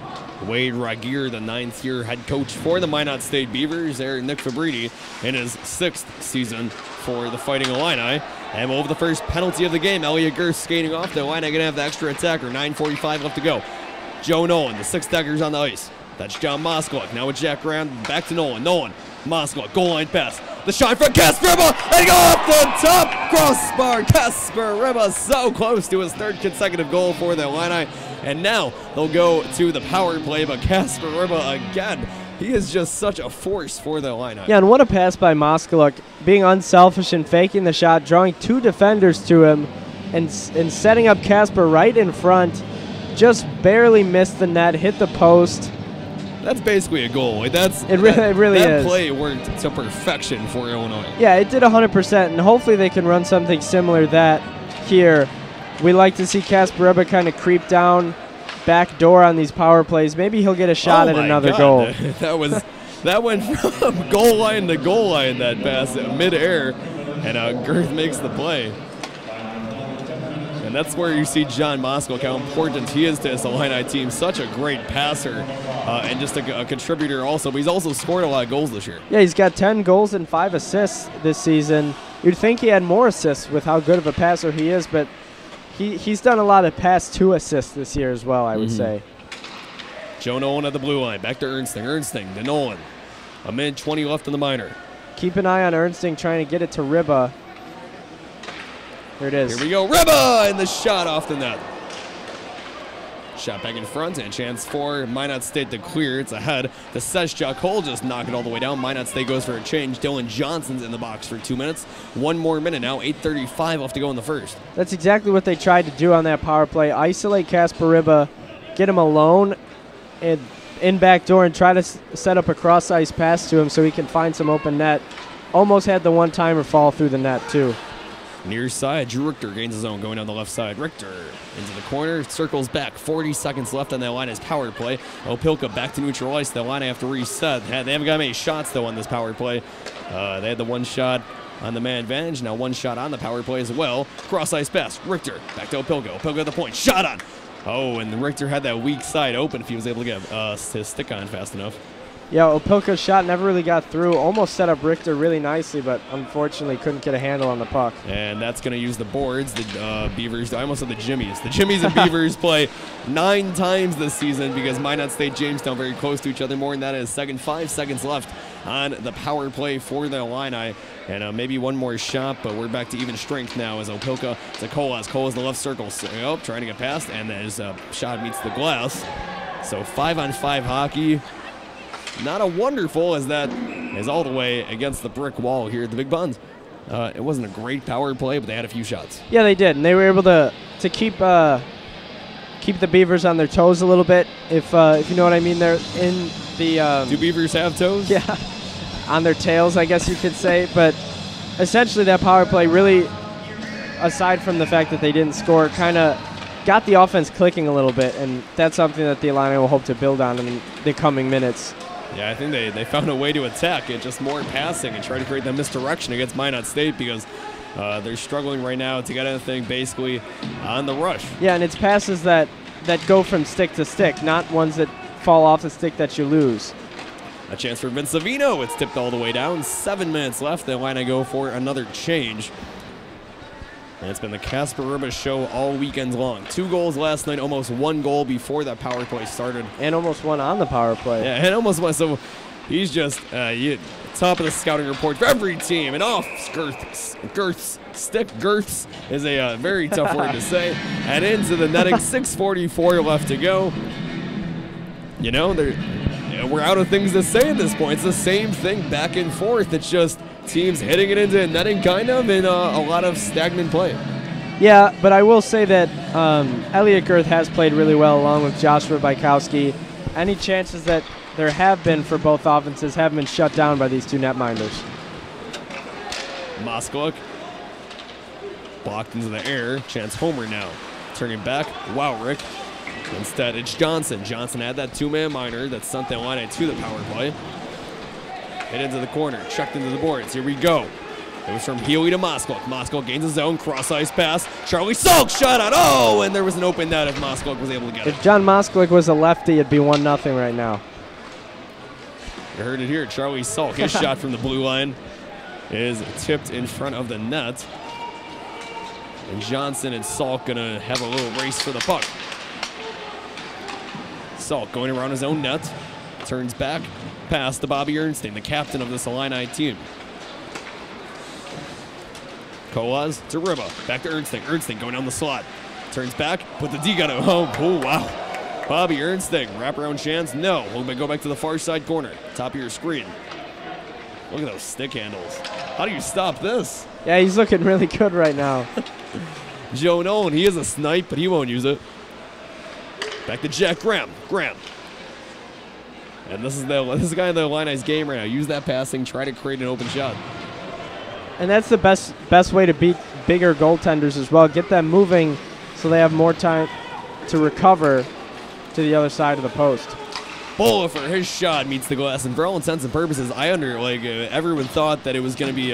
Wade Ragier, the 9th-year head coach for the Minot State Beavers. There, Nick Fabrini in his 6th season for the Fighting Illini. And over the first penalty of the game, Elliot Girth skating off. The Illini going to have the extra attacker. 9:45 left to go. Joe Nolan, the 6th-deckers on the ice. That's John Moskalik. Now with Jack Graham, back to Nolan. Moskalik, goal line pass. The shot from Kacper Ryba, and go off the top crossbar. Kacper Ryba so close to his 3rd consecutive goal for the Illini. And now they'll go to the power play, but Kacper Ryba again, he is just such a force for the Illini. Yeah, and what a pass by Moskalik, being unselfish and faking the shot, drawing 2 defenders to him, and setting up Kacper right in front. Just barely missed the net, hit the post. That's basically a goal. It really is. That play worked to perfection for Illinois. Yeah, it did 100%, and hopefully they can run something similar that here. We like to see Kacper Ryba kind of creep down back door on these power plays. Maybe he'll get a shot at another goal. That went from goal line to goal line, that pass, midair, and Girth makes the play. And And that's where you see John Moskowik, how important he is to this Illini team. Such a great passer and just a contributor also. But he's also scored a lot of goals this year. Yeah, he's got 10 goals and 5 assists this season. You'd think he had more assists with how good of a passer he is, but he's done a lot of pass to assists this year as well, I would say. Joe Nolan at the blue line. Back to Ernsting. Ernsting to Nolan. A minute 20 left in the minor. Keep an eye on Ernsting trying to get it to Ryba. Here it is. Here we go. Ryba! And the shot off the net. Shot back in front and chance for Minot State to clear. It's ahead. The Seshchuk Cole just knock it all the way down. Minot State goes for a change. Dylan Johnson's in the box for 2 minutes. One more minute now. 8:35 left to go in the first. That's exactly what they tried to do on that power play. Isolate Kacper Ryba, get him alone in back door and try to set up a cross-ice pass to him so he can find some open net. Almost had the one-timer fall through the net, too. Near side, Drew Richter gains his own going down the left side. Richter into the corner, circles back. 40 seconds left on that line as power play. Opilka back to neutral ice. The line have to reset. They haven't got many shots, though, on this power play. They had the one shot on the man advantage. Now one shot on the power play as well. Cross-ice pass. Richter back to Opilka. Opilka at the point. Shot on. Oh, and Richter had that weak side open if he was able to get his stick on fast enough. Yeah, Opilka's shot never really got through. Almost set up Richter really nicely, but unfortunately couldn't get a handle on the puck. And that's going to use the boards. The Beavers, I almost said the Jimmies. The Jimmies and Beavers play 9 times this season because Minot State, Jamestown very close to each other. More than that is 5 seconds left on the power play for the Illini. And maybe one more shot, but we're back to even strength now as Opilka to Colas. Colas the left circle. So, trying to get past, and his shot meets the glass. So 5-on-5 hockey. Not a wonderful as that is all the way against the brick wall here at the Big Buns. It wasn't a great power play, but they had a few shots. Yeah, they did, and they were able to keep the Beavers on their toes a little bit. If you know what I mean, they're in the. Do Beavers have toes? Yeah, on their tails, I guess you could say. But essentially, that power play really, aside from the fact that they didn't score, kind of got the offense clicking a little bit, and that's something that the Illini will hope to build on in the coming minutes. Yeah, I think they found a way to attack it, just more passing and try to create that misdirection against Minot State because they're struggling right now to get anything basically on the rush. Yeah, and it's passes that go from stick to stick, not ones that fall off the stick that you lose. A chance for Vince Savino. It's tipped all the way down. 7 minutes left. The Illini go for another change. And it's been the Kacper Ryba show all weekend long. 2 goals last night, almost 1 goal before that power play started. And almost 1 on the power play. Yeah, and almost 1. So he's just top of the scouting report for every team. And off stick girths is a very tough word to say. And into the netting, 6:44 left to go. You know, we're out of things to say at this point. It's the same thing back and forth. It's just teams hitting it into netting kind of and a lot of stagnant play. Yeah, but I will say that Elliot Girth has played really well along with Joshua Bykowski. Any chances that there have been for both offenses have been shut down by these 2 netminders. Moskowik blocked into the air. Chance homer now. Turning back. Wowrick. Instead, it's Johnson. Johnson had that 2-man minor that sent the Illini to the power play. Hit into the corner, checked into the boards. Here we go. It was from Healy to Moskowik. Moskowik gains his own cross-ice pass. Charlie Salk shot on. Oh, and there was an open net if Moskowik was able to get it. If John Moskowik was a lefty, it'd be 1-0 right now. You heard it here. Charlie Salk, his shot from the blue line is tipped in front of the net. And Johnson and Salk going to have a little race for the puck. Salk going around his own net. Turns back. Pass to Bobby Ernstein, the captain of this Illini team. Colas to Ryba. Back to Ernstein. Ernstein going down the slot. Turns back. Put the D gun at home. Oh, wow. Bobby Ernstein. Wraparound chance. No. We'll go back to the far side corner. Top of your screen. Look at those stick handles. How do you stop this? Yeah, he's looking really good right now. Joe Nolan, he is a snipe, but he won't use it. Back to Jack Graham. Graham. And this is the guy in the Illini's game right now. Use that passing, try to create an open shot. And that's the best way to beat bigger goaltenders as well. Get them moving so they have more time to recover to the other side of the post. Bolifer, his shot meets the glass, and for all intents and purposes, everyone thought that it was going to be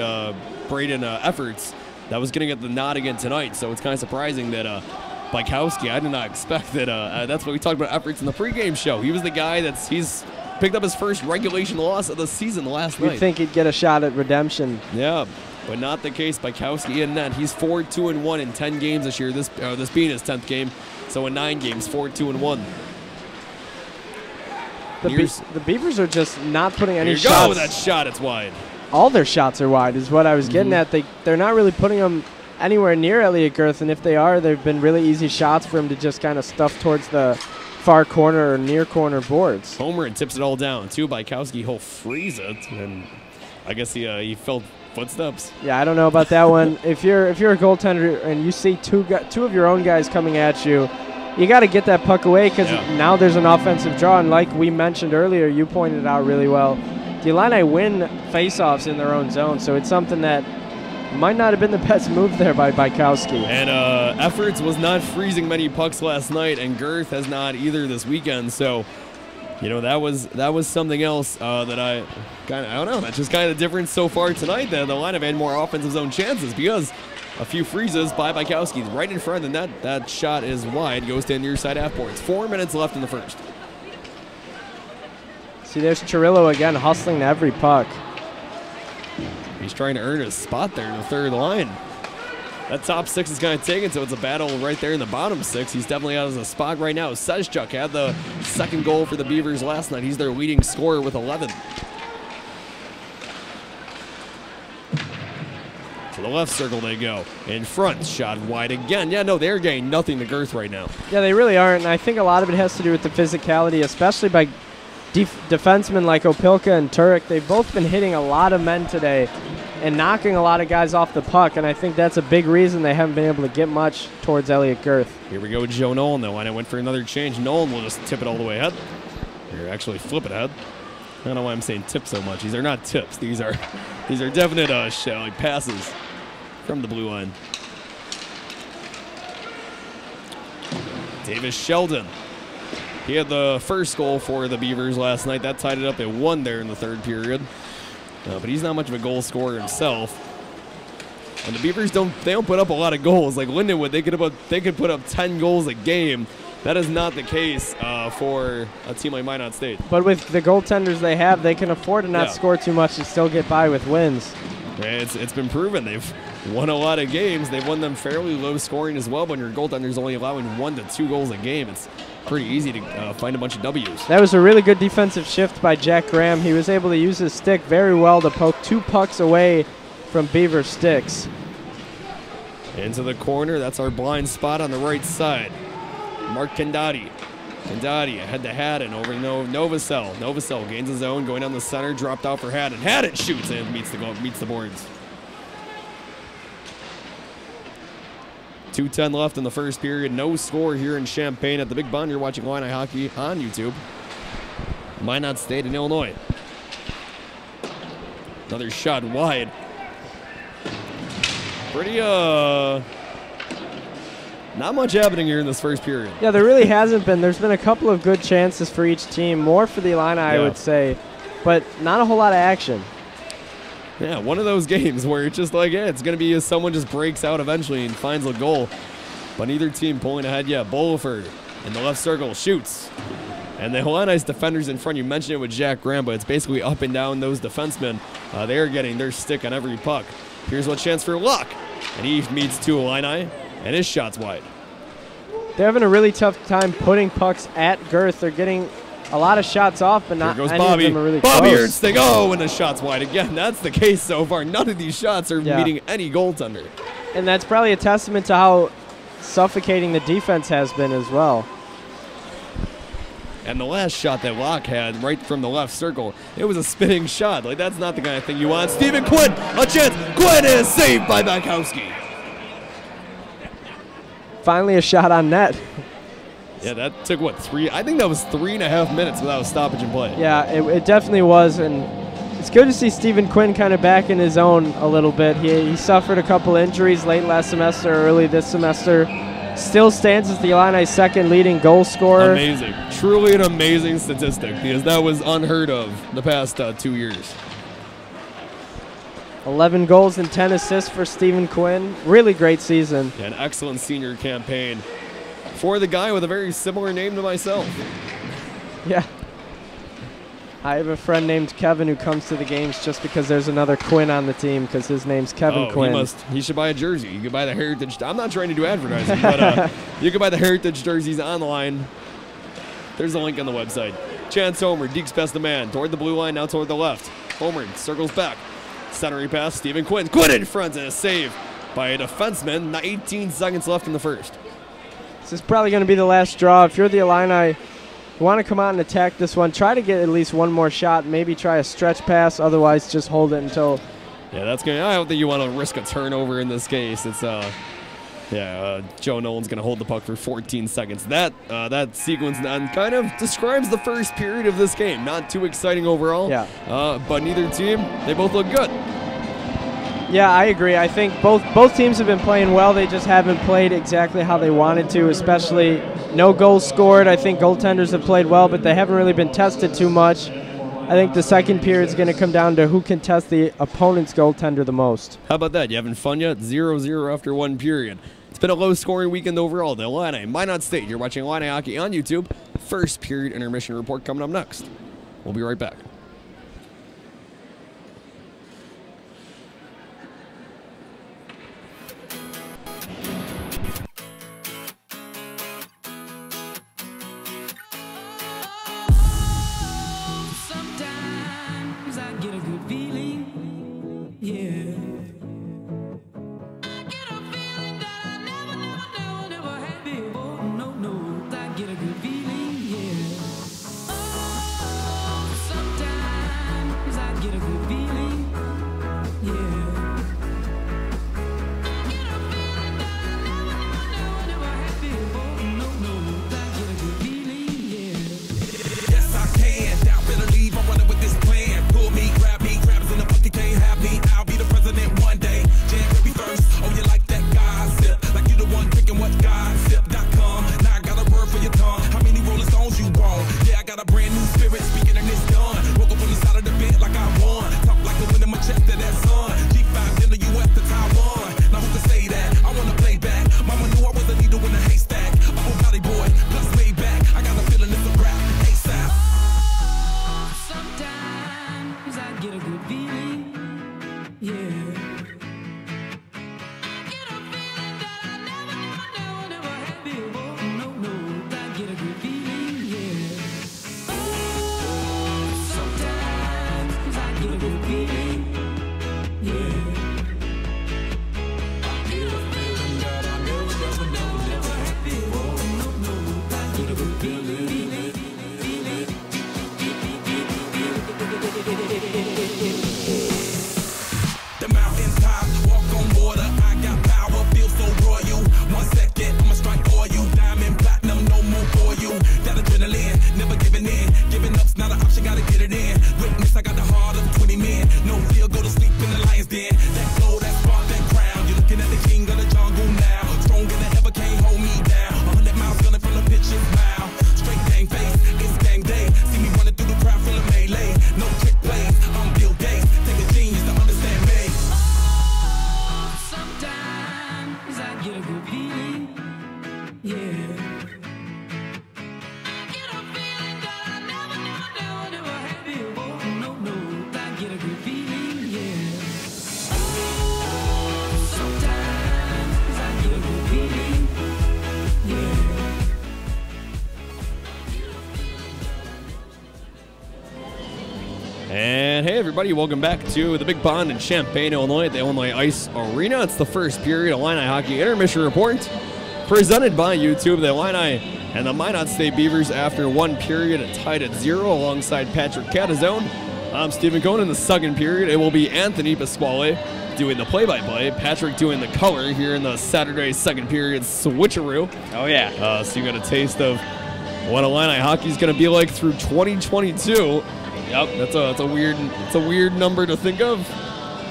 Braden Efforts that was going to get the nod again tonight. So it's kind of surprising that Bykowski, I did not expect that. That's what we talked about efforts in the pregame show. He was the guy he's picked up his first regulation loss of the season last night. You'd think he'd get a shot at redemption. Yeah, but not the case. Bykowski in net. He's 4-2-1 in 10 games this year. This being his 10th game. So in 9 games, 4-2-1. The Beavers are just not putting any shots. Here you go with that shot. It's wide. All their shots are wide is what I was getting at. They're not really putting them anywhere near Elliott Girth, and if they are, they've been really easy shots for him to just kind of stuff towards the far corner or near corner boards. Homer and tips it all down, too. Bykowski, he'll freeze it, and I guess he felt footsteps. Yeah, I don't know about that one. If you're a goaltender and you see two of your own guys coming at you, you got to get that puck away because now there's an offensive draw, and like we mentioned earlier, you pointed out really well, the Illini win faceoffs in their own zone, so it's something that might not have been the best move there by Bykowski. And Efforts was not freezing many pucks last night, and Girth has not either this weekend. So, that was something else that I don't know. That's just kind of the difference so far tonight. That the line have had more offensive zone chances because a few freezes by Bykowski right in front of the net. That shot is wide, goes to near side half boards. 4 minutes left in the first. See, there's Chirillo again hustling every puck. He's trying to earn his spot there in the third line. That top 6 is kind of taken, so it's a battle right there in the bottom 6. He's definitely out of a spot right now. Sezchuk had the second goal for the Beavers last night. He's their leading scorer with 11. To the left circle they go. In front, shot wide again. Yeah, no, they're getting nothing to Girth right now. Yeah, they really aren't, and I think a lot of it has to do with the physicality, especially by defensemen like Opilka and Turek. They've both been hitting a lot of men today and knocking a lot of guys off the puck, and I think that's a big reason they haven't been able to get much towards Elliott Girth. Here we go with Joe Nolan, though, and I went for another change. Nolan will just tip it all the way ahead. Or actually flip it ahead. I don't know why I'm saying tip so much. These are not tips. These are definite passes from the blue line. Davis Sheldon. He had the first goal for the Beavers last night. That tied it up at 1 there in the third period. But he's not much of a goal scorer himself. And the Beavers don't put up a lot of goals. Like Lindenwood, they could put up 10 goals a game. That is not the case for a team like Minot State. But with the goaltenders they have, they can afford to not score too much and still get by with wins. It's been proven. They've won a lot of games. They've won them fairly low scoring as well. But when your goaltender's only allowing 1 to 2 goals a game, it's pretty easy to find a bunch of W's. That was a really good defensive shift by Jack Graham. He was able to use his stick very well to poke 2 pucks away from Beaver sticks. Into the corner. That's our blind spot on the right side. Mark Kendati. Kendati ahead to Haddon over to Novacell. Novacell gains his own, going down the center, dropped out for Haddon. Haddon shoots and meets the boards. 2:10 left in the first period. No score here in Champaign at the Big Bond. You're watching Illini Hockey on YouTube. Minot State in Illinois. Another shot wide. Pretty, not much happening here in this first period. Yeah, there really hasn't been. There's been a couple of good chances for each team. More for the Illini, I would say. But not a whole lot of action. Yeah, one of those games where it's just like, it's going to be someone just breaks out eventually and finds a goal. But neither team pulling ahead yet. Boliford in the left circle shoots. And the Illini's defenders in front, you mentioned it with Jack Graham, but it's basically up and down those defensemen. They are getting their stick on every puck. Here's one chance for Luck. And he meets 2 Illini, and his shot's wide. They're having a really tough time putting pucks at Girth. They're getting a lot of shots off, but not any of them are really close. Bobby Ernst, and the shot's wide again. That's the case so far. None of these shots are meeting any goaltender. And that's probably a testament to how suffocating the defense has been as well. And the last shot that Locke had right from the left circle, it was a spinning shot. Like, that's not the kind of thing you want. Stephen Quinn, a chance. Quinn is saved by Bykowski. Finally a shot on net. Yeah, that took, what, 3? I think that was 3.5 minutes without a stoppage in play. Yeah, it definitely was, and it's good to see Stephen Quinn kind of back in his own a little bit. He suffered a couple injuries late last semester, early this semester. Still stands as the Illini's second leading goal scorer. Amazing. Truly an amazing statistic because that was unheard of the past 2 years. 11 goals and 10 assists for Stephen Quinn. Really great season. Yeah, an excellent senior campaign for the guy with a very similar name to myself. Yeah. I have a friend named Kevin who comes to the games just because there's another Quinn on the team because his name's Kevin Quinn. He should buy a jersey. You can buy the Heritage. I'm not trying to do advertising, but you can buy the Heritage jerseys online. There's a link on the website. Chance Homer, Deeks past the man. Toward the blue line, now toward the left. Homer circles back. Centering pass, Stephen Quinn. Quinn in front and a save by a defenseman. 18 seconds left in the first. This is probably going to be the last draw. If you're the Illini, you want to come out and attack this one. Try to get at least one more shot. Maybe try a stretch pass. Otherwise, just hold it until. Yeah, that's going. I don't think you want to risk a turnover in this case. It's Joe Nolan's going to hold the puck for 14 seconds. That sequence kind of describes the first period of this game. Not too exciting overall. Yeah. But neither team, they both look good. Yeah, I agree. I think both teams have been playing well. They just haven't played exactly how they wanted to, especially no goals scored. I think goaltenders have played well, but they haven't really been tested too much. I think the second period is going to come down to who can test the opponent's goaltender the most. How about that? You having fun yet? 0-0 after one period. It's been a low-scoring weekend overall. The Illini, Minot State. You're watching Illini Hockey on YouTube. First period intermission report coming up next. We'll be right back. Sometimes I get a good feeling, yeah. I get a feeling that I never had before. No, I get a good feeling, yeah. Oh, sometimes I get a good feeling, yeah. I get a feeling that I never had before. No, I get a good feeling, yeah. Yes, I can. Doubt better leave. I'm running with this plan. Pull me, grab us in the bucket, can't have me. I'll be the president one day. January 1st. Oh, you like that gossip? Like you the one drinking what gossip.com. Now I got a word for your tongue. How many Rolling Stones you want? Yeah, I got a brand new spirit speaking and it's done. Woke up on the side of the bed like I won. Talk like the wind in my chest to that sun. G5 in the US to Taiwan. Now who can say that? I wanna play back. Mama knew I was a needle in a haystack. A whole body boy, plus way back. I got a feeling it's a rap. ASAP. Sometimes I get a good feeling, yeah. I get a feeling that I never had before. No, I get a good feeling, yeah. Oh, sometimes I get a good feeling, yeah. I get a feeling that I never had before. No, I get a good feeling. The mountain top, walk on water. I got power, feel so royal. 1 second, I'ma strike for you. Diamond, platinum, no more for you. That adrenaline, never giving in. Giving up's not an option, gotta get it in. Witness, I got the heart of 20 men. No fear, go to sleep in the lion's den. That glow, that spark, that crown. You're looking at the king of the jungle now. Stronger than ever, can't hold me down. 100 miles gunning from the pitcher's mouth. Straight gang face, it's gang day. See me running through the crowd full of melee. No trick plays, I'm Bill Gates. Take a genius to understand me. Sometimes I get a good feeling, yeah. I get a feeling that I never had before. No, I get a good feeling, yeah. Oh, sometimes I get a good feeling, yeah. And hey, everybody, welcome back to the Big Pond in Champaign, Illinois, at the Illinois Ice Arena. It's the first period Illini Hockey Intermission Report, presented by YouTube. The Illini and the Minot State Beavers, after one period, tied at 0 alongside Patrick Catazone. I'm Stephen Cohn. In the second period, it will be Anthony Pasquale doing the play-by-play, Patrick doing the color here in the Saturday second period switcheroo. Oh, yeah. So you got a taste of what Illini hockey is going to be like through 2022. Yep, that's a weird number to think of.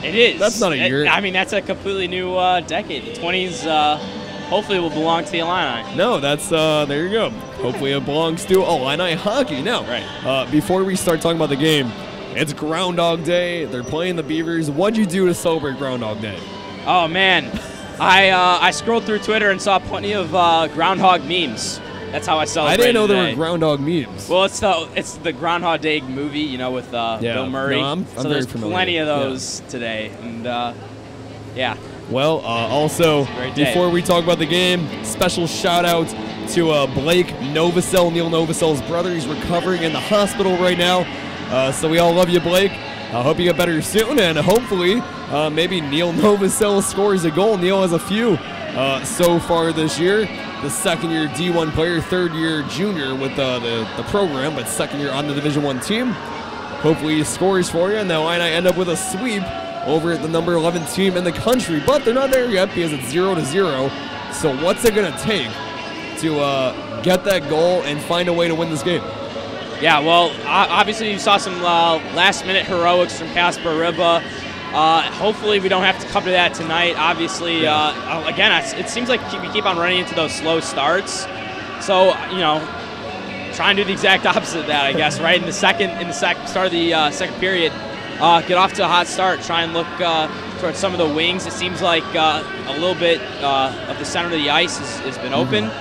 It is. That's not a year. I mean, that's a completely new decade. The 20s hopefully will belong to the Illini. No, that's there you go. Hopefully it belongs to Illini hockey. Now, right. Before we start talking about the game, It's Groundhog Day. They're playing the Beavers. What'd you do to celebrate Groundhog Day? Oh man, I scrolled through Twitter and saw plenty of groundhog memes. That's how I celebrated. I didn't know today. there were groundhog memes. Well, it's the Groundhog Day movie, you know, with Bill Murray. No, I'm so very there's familiar. plenty of those today, and yeah. Well, also, Great day. before we talk about the game, special shout out to Blake Novosel, Neil Novosel's brother. He's recovering in the hospital right now. So we all love you, Blake. I hope you get better soon, and hopefully maybe Neil Novosel scores a goal. Neil has a few so far this year. The second-year D1 player, third-year junior with the program, but second year on the Division I team. Hopefully he scores for you, and the Illini end up with a sweep over at the number 11 team in the country, but they're not there yet because it's 0-0. So what's it going to take to get that goal and find a way to win this game? Yeah, well, obviously you saw some last-minute heroics from Kacper Ryba. Hopefully we don't have to come to that tonight. Obviously, again, it seems like we keep on running into those slow starts. So, you know, try and do the exact opposite of that, I guess, right? In the start of the second period, get off to a hot start. Try and look towards some of the wings. It seems like a little bit of the center of the ice has been open.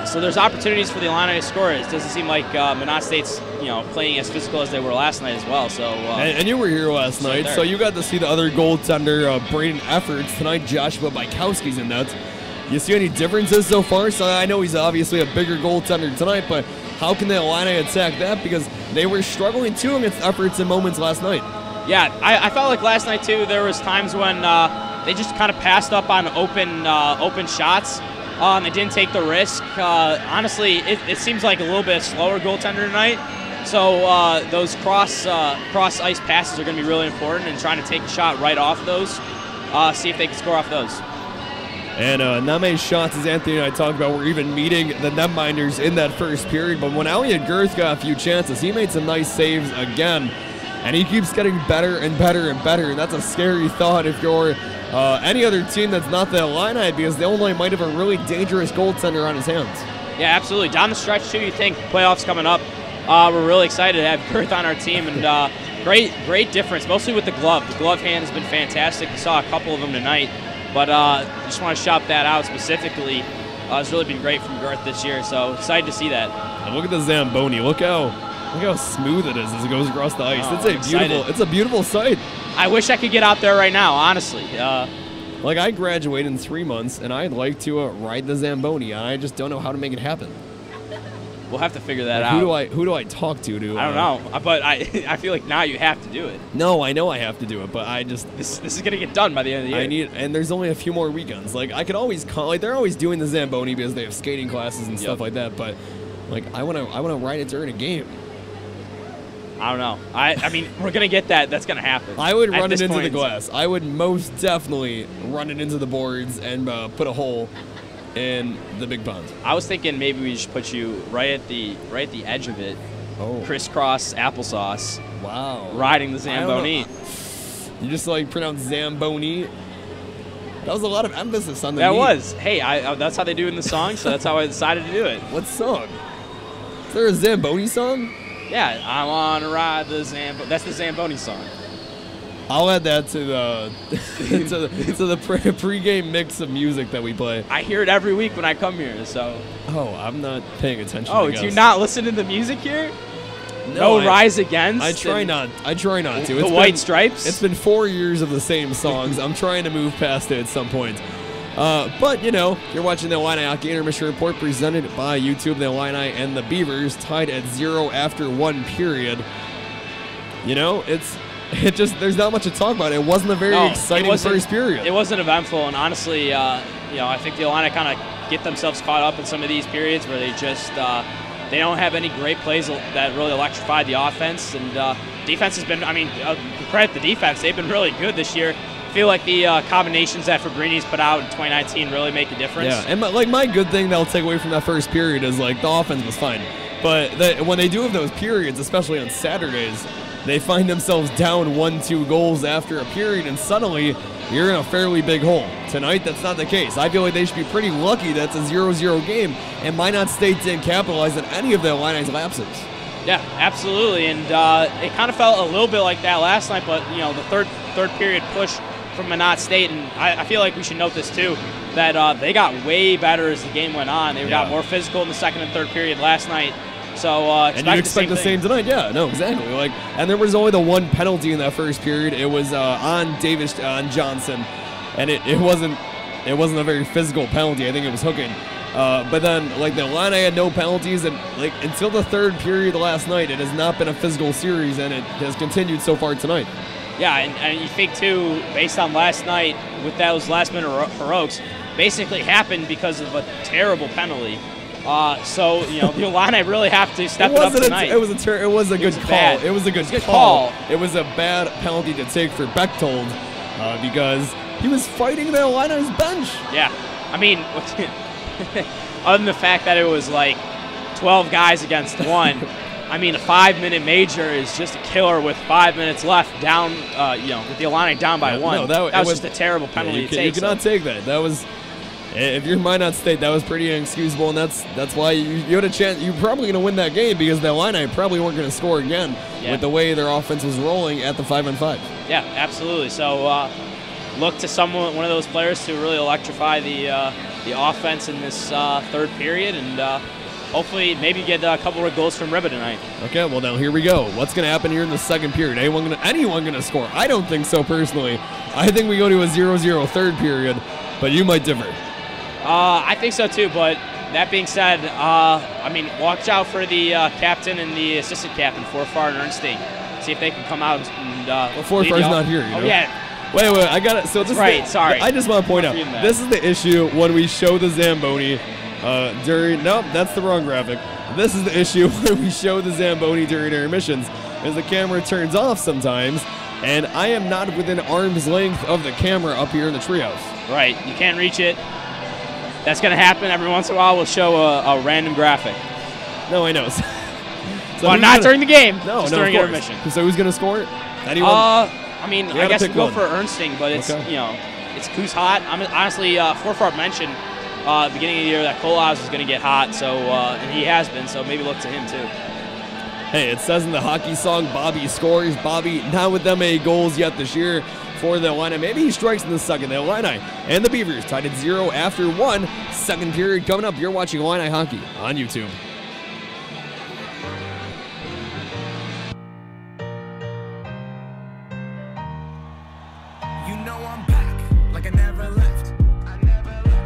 So there's opportunities for the Illini to score. It doesn't seem like Minot State's playing as physical as they were last night as well. So and you were here last night, so you got to see the other goaltender, Braden Efforts. Tonight, Joshua Bykowski's in net. You see any differences so far? So I know he's obviously a bigger goaltender tonight, but how can the Illini attack that? Because they were struggling too against Efforts in moments last night. Yeah, I felt like last night too. There was times when they just kind of passed up on open shots. They didn't take the risk. Honestly, it seems like a little bit slower goaltender tonight. So those cross ice passes are going to be really important, and trying to take a shot right off those, see if they can score off those. And not many shots, as Anthony and I talked about, were even meeting the netminders in that first period. But when Elliot Girth got a few chances, he made some nice saves again. And he keeps getting better and better and better. And that's a scary thought if you're any other team that's not the Illini, because the Illinois might have a really dangerous goaltender on his hands. Yeah, absolutely. Down the stretch, too, you think playoffs coming up. We're really excited to have Girth on our team. And great difference, mostly with the glove. The glove hand has been fantastic. We saw a couple of them tonight. But just want to shout that out specifically. It's really been great from Girth this year, so excited to see that. And look at the Zamboni. Look how smooth it is as it goes across the ice. Oh, it's a beautiful sight. I wish I could get out there right now, honestly. Like, I graduate in 3 months, and I'd like to ride the Zamboni. I just don't know how to make it happen. We'll have to figure that Like, out. Who do I talk to? I don't know, but I feel like now you have to do it. No, I know I have to do it, but I just this is gonna get done by the end of the year. And there's only a few more weekends. Like, I could always call. Like, they're always doing the Zamboni because they have skating classes and stuff like that. But like, I wanna ride it during a game. I don't know. I mean, we're gonna get that. That's gonna happen. I would run it into the glass. I would most definitely run it into the boards and put a hole in the big pond. I was thinking maybe we should put you right at the edge of it. Oh. Crisscross applesauce. Wow. Riding the Zamboni. You just like pronounce Zamboni. That was a lot of emphasis on the That knee. was. Hey, that's how they do it in the song, so that's how I decided to do it. What song? Is there a Zamboni song? Yeah, I want to ride the Zamboni. That's the Zamboni song. I'll add that to the to the pregame mix of music that we play. I hear it every week when I come here, so. Oh, I'm not paying attention. Oh, do you not listen to the music here? No, Rise Against. I try not to. The White Stripes. It's been 4 years of the same songs. I'm trying to move past it at some point. But, you know, you're watching the Illini Hockey Intermission Report presented by YouTube. The Illini and the Beavers tied at 0 after 1 period. You know, there's not much to talk about. It wasn't a very exciting first period. It wasn't eventful, and honestly, I think the Illini kind of get themselves caught up in some of these periods where they just they don't have any great plays that really electrify the offense. And defense has been, credit the defense. They've been really good this year. I feel like the combinations that Fabrini's put out in 2019 really make a difference. Yeah, and my good thing that I'll take away from that first period is, like, the offense was fine. But when they do have those periods, especially on Saturdays, they find themselves down 1-2 goals after a period, and suddenly you're in a fairly big hole. Tonight, that's not the case. I feel like they should be pretty lucky that's a 0-0 game, and Minot State didn't capitalize on any of the Illini's lapses. Yeah, absolutely, and it kind of felt a little bit like that last night, but you know, the third period push from Minot State, and I feel like we should note this too, that they got way better as the game went on. They got more physical in the second and third period last night. So and you expect the same tonight? Yeah, no, exactly. Like, and there was only the one penalty in that first period. It was on Johnson, and it wasn't a very physical penalty. I think it was hooking. But then, like, the Illini had no penalties, and like until the third period last night, it has not been a physical series, and it has continued so far tonight. Yeah, and you think too, based on last night with those last-minute heroics, basically happened because of a terrible penalty. So you know, the Illini really have to step it up tonight. It was a good call. It was a good call. It was a bad penalty to take for Bechtold because he was fighting the Illini's bench. Yeah, I mean, other than the fact that it was like 12 guys against one. I mean, a 5-minute major is just a killer with 5 minutes left down, you know, with the Illini down by one. No, that was just a terrible penalty to take. You cannot take that. That was, if you're Minot State, that was pretty inexcusable, and that's why you had a chance. You're probably going to win that game because the Illini probably weren't going to score again with the way their offense was rolling at the 5-on-5. Yeah, absolutely. So look to one of those players to really electrify the offense in this third period, and hopefully maybe get a couple of goals from Ryba tonight. Okay, well now here we go. What's going to happen here in the second period? Anyone going to score? I don't think so personally. I think we go to a 0-0 third period, but you might differ. I think so too, but that being said, I mean, watch out for the captain and the assistant captain, Forfar and Ernstein. See if they can come out and well, Forfar's not here, you know? Oh, yeah. Wait, I got it. So this is sorry. I just want to point out, this is the issue when we show the Zamboni nope, that's the wrong graphic. This is the issue when we show the Zamboni during intermissions, is the camera turns off sometimes, and I am not within arm's length of the camera up here in the treehouse. Right, you can't reach it. That's going to happen every once in a while. We'll show a random graphic. No, I know. Well, not during the game. No, just no, during intermission. So who's going to score it? Anyone? I mean, I guess we'll go for Ernstein, but it's you know, it's who's hot. I mean, honestly, Forfar mentioned beginning of the year that Kolas was going to get hot, so and he has been. So maybe look to him too. Hey, it says in the hockey song, Bobby scores. Bobby not with them any goals yet this year for the Illini. Maybe he strikes in the second. The Illini and the Beavers tied at 0 after 1. Second period coming up. You're watching Illini hockey on YouTube. You know I'm back, like I never left.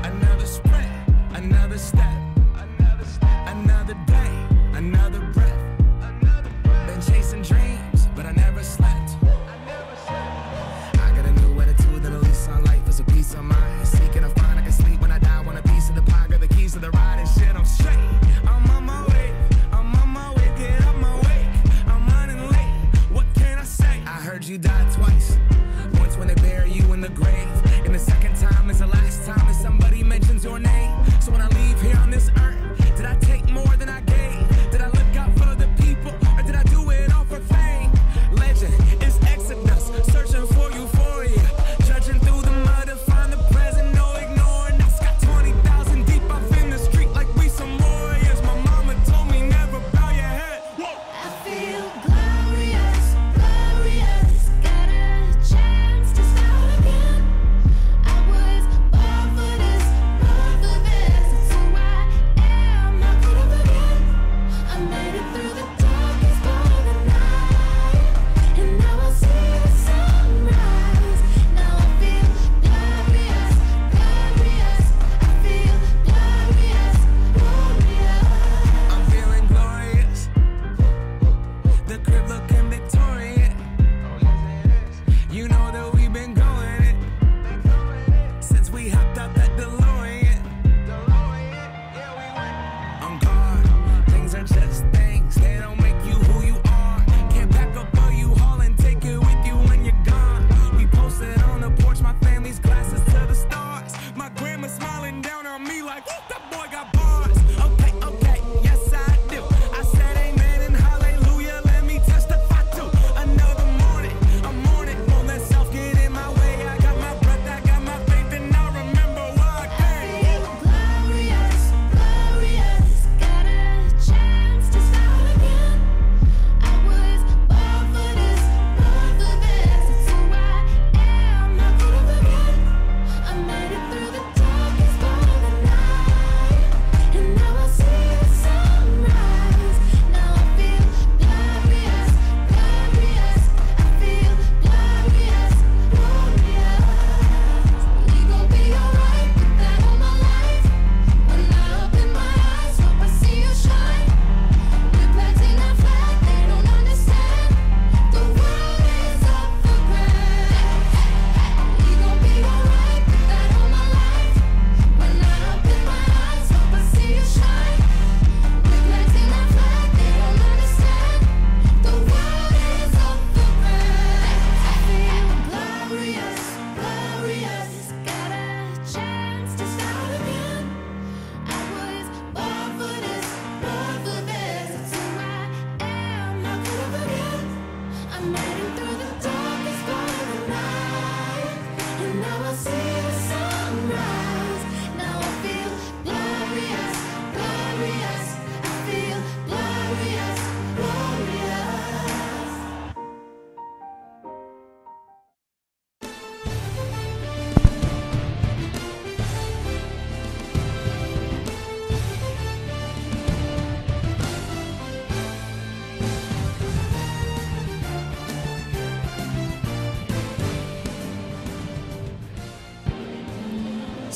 Another sprint, another step, another day, another breath. Been chasing dreams, but I never slept. I got a new attitude and a lease on life is a piece of mind. Seeking a find I can sleep when I die. Want a piece of the pie, got the keys to the ride and shit. I'm straight. I'm on my way, get up my way. I'm running late. What can I say? I heard you died twice. Once when they bury you in the grave, and the second time is the last time that somebody mentions your name. So when I leave here on this earth, did I take more than I gave? Did I look out for the people, or did I do it all for fame? Legend is Exodus, searching for euphoria, judging through the mud to find the present, no ignoring us. Got 20,000 deep up in the street like we some warriors. My mama told me never bow your head. Whoa. I feel glorious, glorious. Got a chance to start again. I was born for this, born for this. It's who I am, not gonna forget.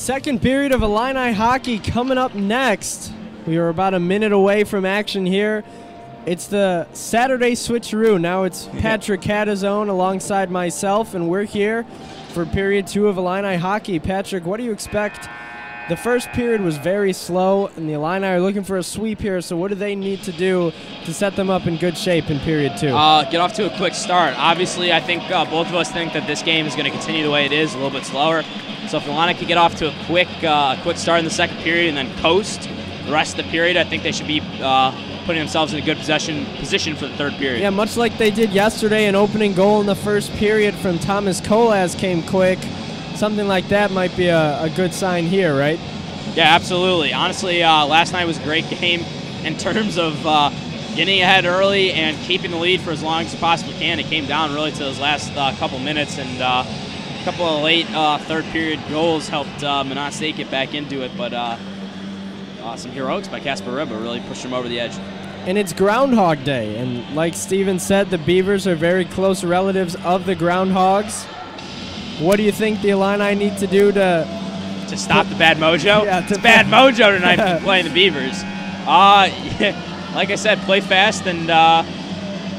Second period of Illini hockey coming up next. We are about a minute away from action here. It's the Saturday switcheroo. Now it's Patrick Catazone alongside myself, and we're here for period 2 of Illini hockey. Patrick, what do you expect? The first period was very slow, and the Illini are looking for a sweep here, so what do they need to do to set them up in good shape in period 2? Get off to a quick start. Obviously, I think both of us think that this game is going to continue the way it is, a little bit slower. So if the Illini could get off to a quick start in the second period and then coast the rest of the period, I think they should be putting themselves in a good position for the third period. Yeah, much like they did yesterday, an opening goal in the first period from Thomas Kolas came quick. Something like that might be a good sign here, right? Yeah, absolutely. Honestly, last night was a great game in terms of getting ahead early and keeping the lead for as long as you possibly can. It came down really to those last couple minutes, and a couple of late third period goals helped Minot State get back into it, but some heroics by Kacper Ryba really pushed them over the edge. And it's Groundhog Day, and like Steven said, the Beavers are very close relatives of the Groundhogs. What do you think the Illini need to do to stop the bad mojo? Yeah, it's bad mojo tonight playing the Beavers. Yeah, like I said, play fast and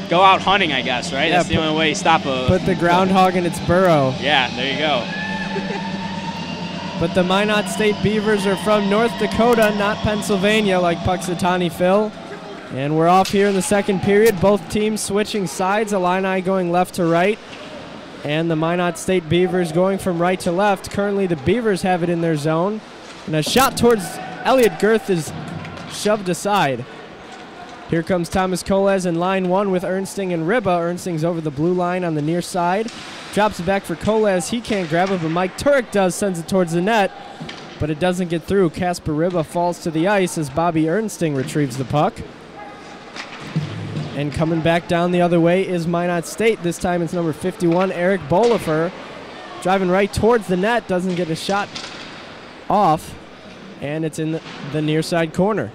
go out hunting, I guess, right? Yeah, that's the only way you stop a... Put the groundhog in its burrow. Yeah, there you go. But the Minot State Beavers are from North Dakota, not Pennsylvania, like Puxatawny Phil. And we're off here in the second period. Both teams switching sides, Illini going left to right, and the Minot State Beavers going from right to left. Currently, the Beavers have it in their zone. And a shot towards Elliot Girth is shoved aside. Here comes Thomas Kolas in line 1 with Ernsting and Ryba. Ernsting's over the blue line on the near side. Drops it back for Kolas. He can't grab it, but Mike Turek does, sends it towards the net. But it doesn't get through. Kacper Ryba falls to the ice as Bobby Ernsting retrieves the puck. And coming back down the other way is Minot State. This time it's number 51, Eric Bolifer. Driving right towards the net, doesn't get a shot off. And it's in the near side corner.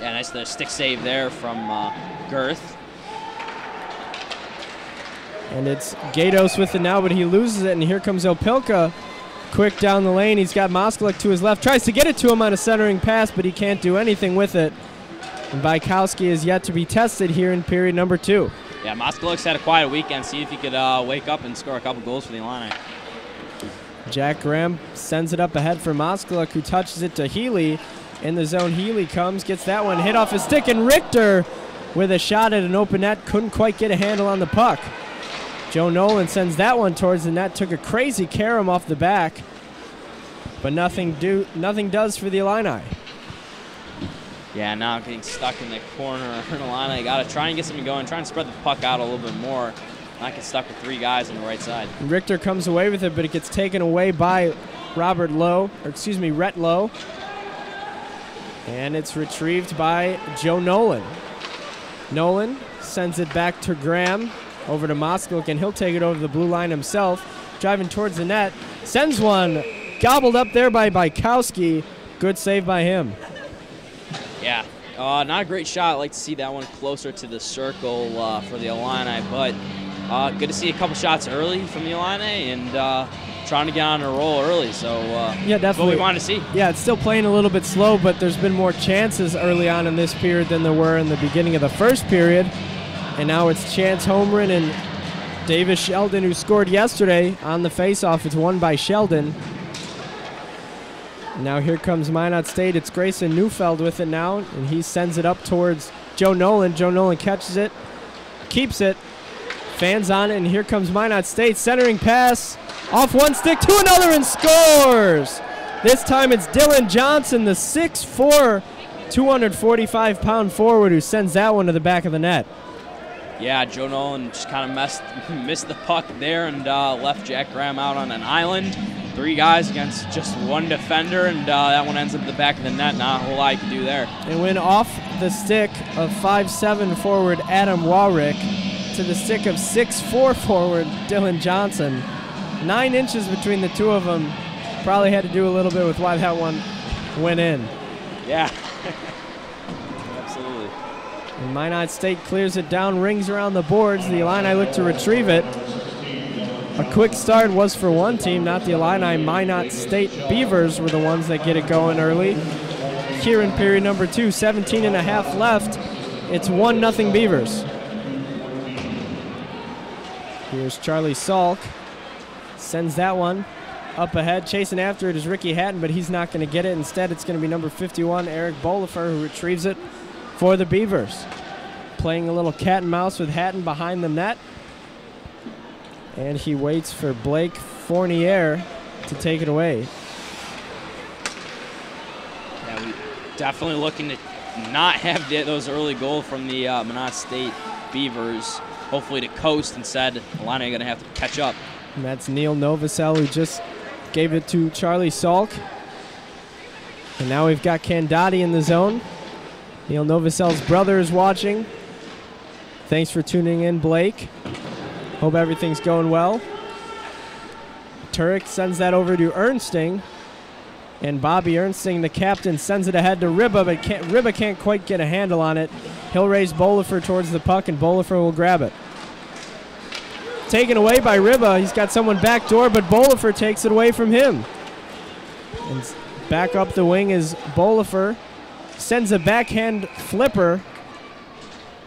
Yeah, nice the stick save there from Girth. And it's Gatos with it now, but he loses it. And here comes Opilka. Quick down the lane. He's got Moskalik to his left. Tries to get it to him on a centering pass, but he can't do anything with it. And Bykowski is yet to be tested here in period number 2. Yeah, Moskalik's had a quiet weekend. See if he could wake up and score a couple goals for the Illini. Jack Graham sends it up ahead for Moskalik, who touches it to Healy. In the zone, Healy comes, gets that one hit off his stick, and Richter with a shot at an open net. Couldn't quite get a handle on the puck. Joe Nolan sends that one towards the net. Took a crazy carom off the back. But nothing does for the Illini. Yeah, now getting stuck in the corner. Illini got to try and get something going, try and spread the puck out a little bit more. Not get stuck with 3 guys on the right side. Richter comes away with it, but it gets taken away by Rhett Lowe. And it's retrieved by Joe Nolan. Nolan sends it back to Graham, over to Moskalik, and he'll take it over the blue line himself. Driving towards the net, sends one, gobbled up there by Bykowski. Good save by him. Yeah, not a great shot. I'd like to see that one closer to the circle for the Illini, but good to see a couple shots early from the Illini and trying to get on a roll early. So yeah, definitely what we want to see. Yeah, it's still playing a little bit slow, but there's been more chances early on in this period than there were in the beginning of the first period. And now it's Chance Holmgren and Davis Sheldon, who scored yesterday on the faceoff. It's won by Sheldon. Now here comes Minot State. It's Grayson Neufeld with it now, and he sends it up towards Joe Nolan. Joe Nolan catches it, keeps it, fans on it, and here comes Minot State. Centering pass, off one stick to another, and scores! This time it's Dylan Johnson, the 6'4", 245-pound forward, who sends that one to the back of the net. Yeah, Joe Nolan just kind of missed the puck there and left Jack Graham out on an island. 3 guys against just 1 defender, and that one ends up at the back of the net. Not a whole lot you can do there. And went off the stick of 5'7" forward Adam Warwick to the stick of 6'4" forward Dylan Johnson. 9 inches between the two of them. Probably had to do a little bit with why that one went in. Yeah. Absolutely. And Minot State clears it down, rings around the boards. The Illini look to retrieve it. A quick start was for one team, not the Illini. Minot State Beavers were the ones that get it going early. Here in period number 2, 17 and a half left. It's 1-0 Beavers. Here's Charlie Salk. Sends that one up ahead. Chasing after it is Ricky Hatton, but he's not going to get it. Instead, it's going to be number 51, Eric Bolifer, who retrieves it for the Beavers. Playing a little cat and mouse with Hatton behind the net. And he waits for Blake Fournier to take it away. Yeah, we definitely looking to not have those early goals from the Minot State Beavers. Hopefully to coast instead. Illini are going to have to catch up. And that's Neil Novosel, who just gave it to Charlie Salk. And now we've got Candotti in the zone. Neil Novosel's brother is watching. Thanks for tuning in, Blake. Hope everything's going well. Turek sends that over to Ernsting. And Bobby Ernsting, the captain, sends it ahead to Ryba, but Ryba can't quite get a handle on it. He'll raise Bolifer towards the puck, and Bolifer will grab it. Taken away by Ryba. He's got someone backdoor, but Bolifer takes it away from him. And back up the wing is Bolifer. Sends a backhand flipper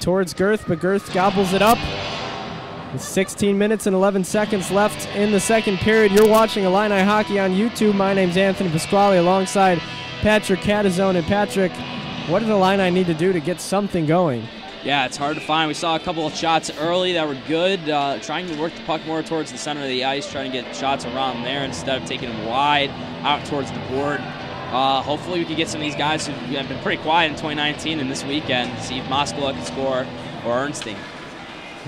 towards Girth, but Girth gobbles it up. 16 minutes and 11 seconds left in the second period. You're watching Illini Hockey on YouTube. My name's Anthony Pasquale alongside Patrick Catazone. And Patrick, what did Illini need to do to get something going? Yeah, it's hard to find. We saw a couple of shots early that were good, trying to work the puck more towards the center of the ice, trying to get shots around there instead of taking them wide out towards the board. Hopefully we can get some of these guys who have been pretty quiet in 2019 and this weekend, see if Moskala can score or Ernsting.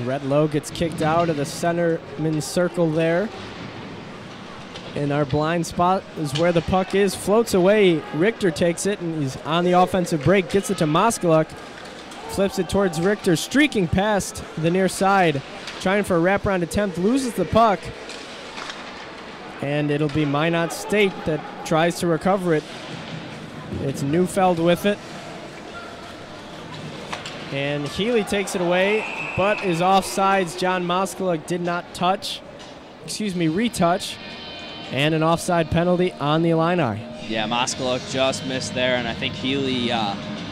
Rhett Lowe gets kicked out of the centerman circle there. And our blind spot is where the puck is. Floats away. Richter takes it, and he's on the offensive break. Gets it to Moskaluk. Flips it towards Richter, streaking past the near side. Trying for a wraparound attempt. Loses the puck. And it'll be Minot State that tries to recover it. It's Neufeld with it. And Healy takes it away, but is offsides. John Moskaluk did not retouch. And an offside penalty on the Illini. Yeah, Moskaluk just missed there, and I think Healy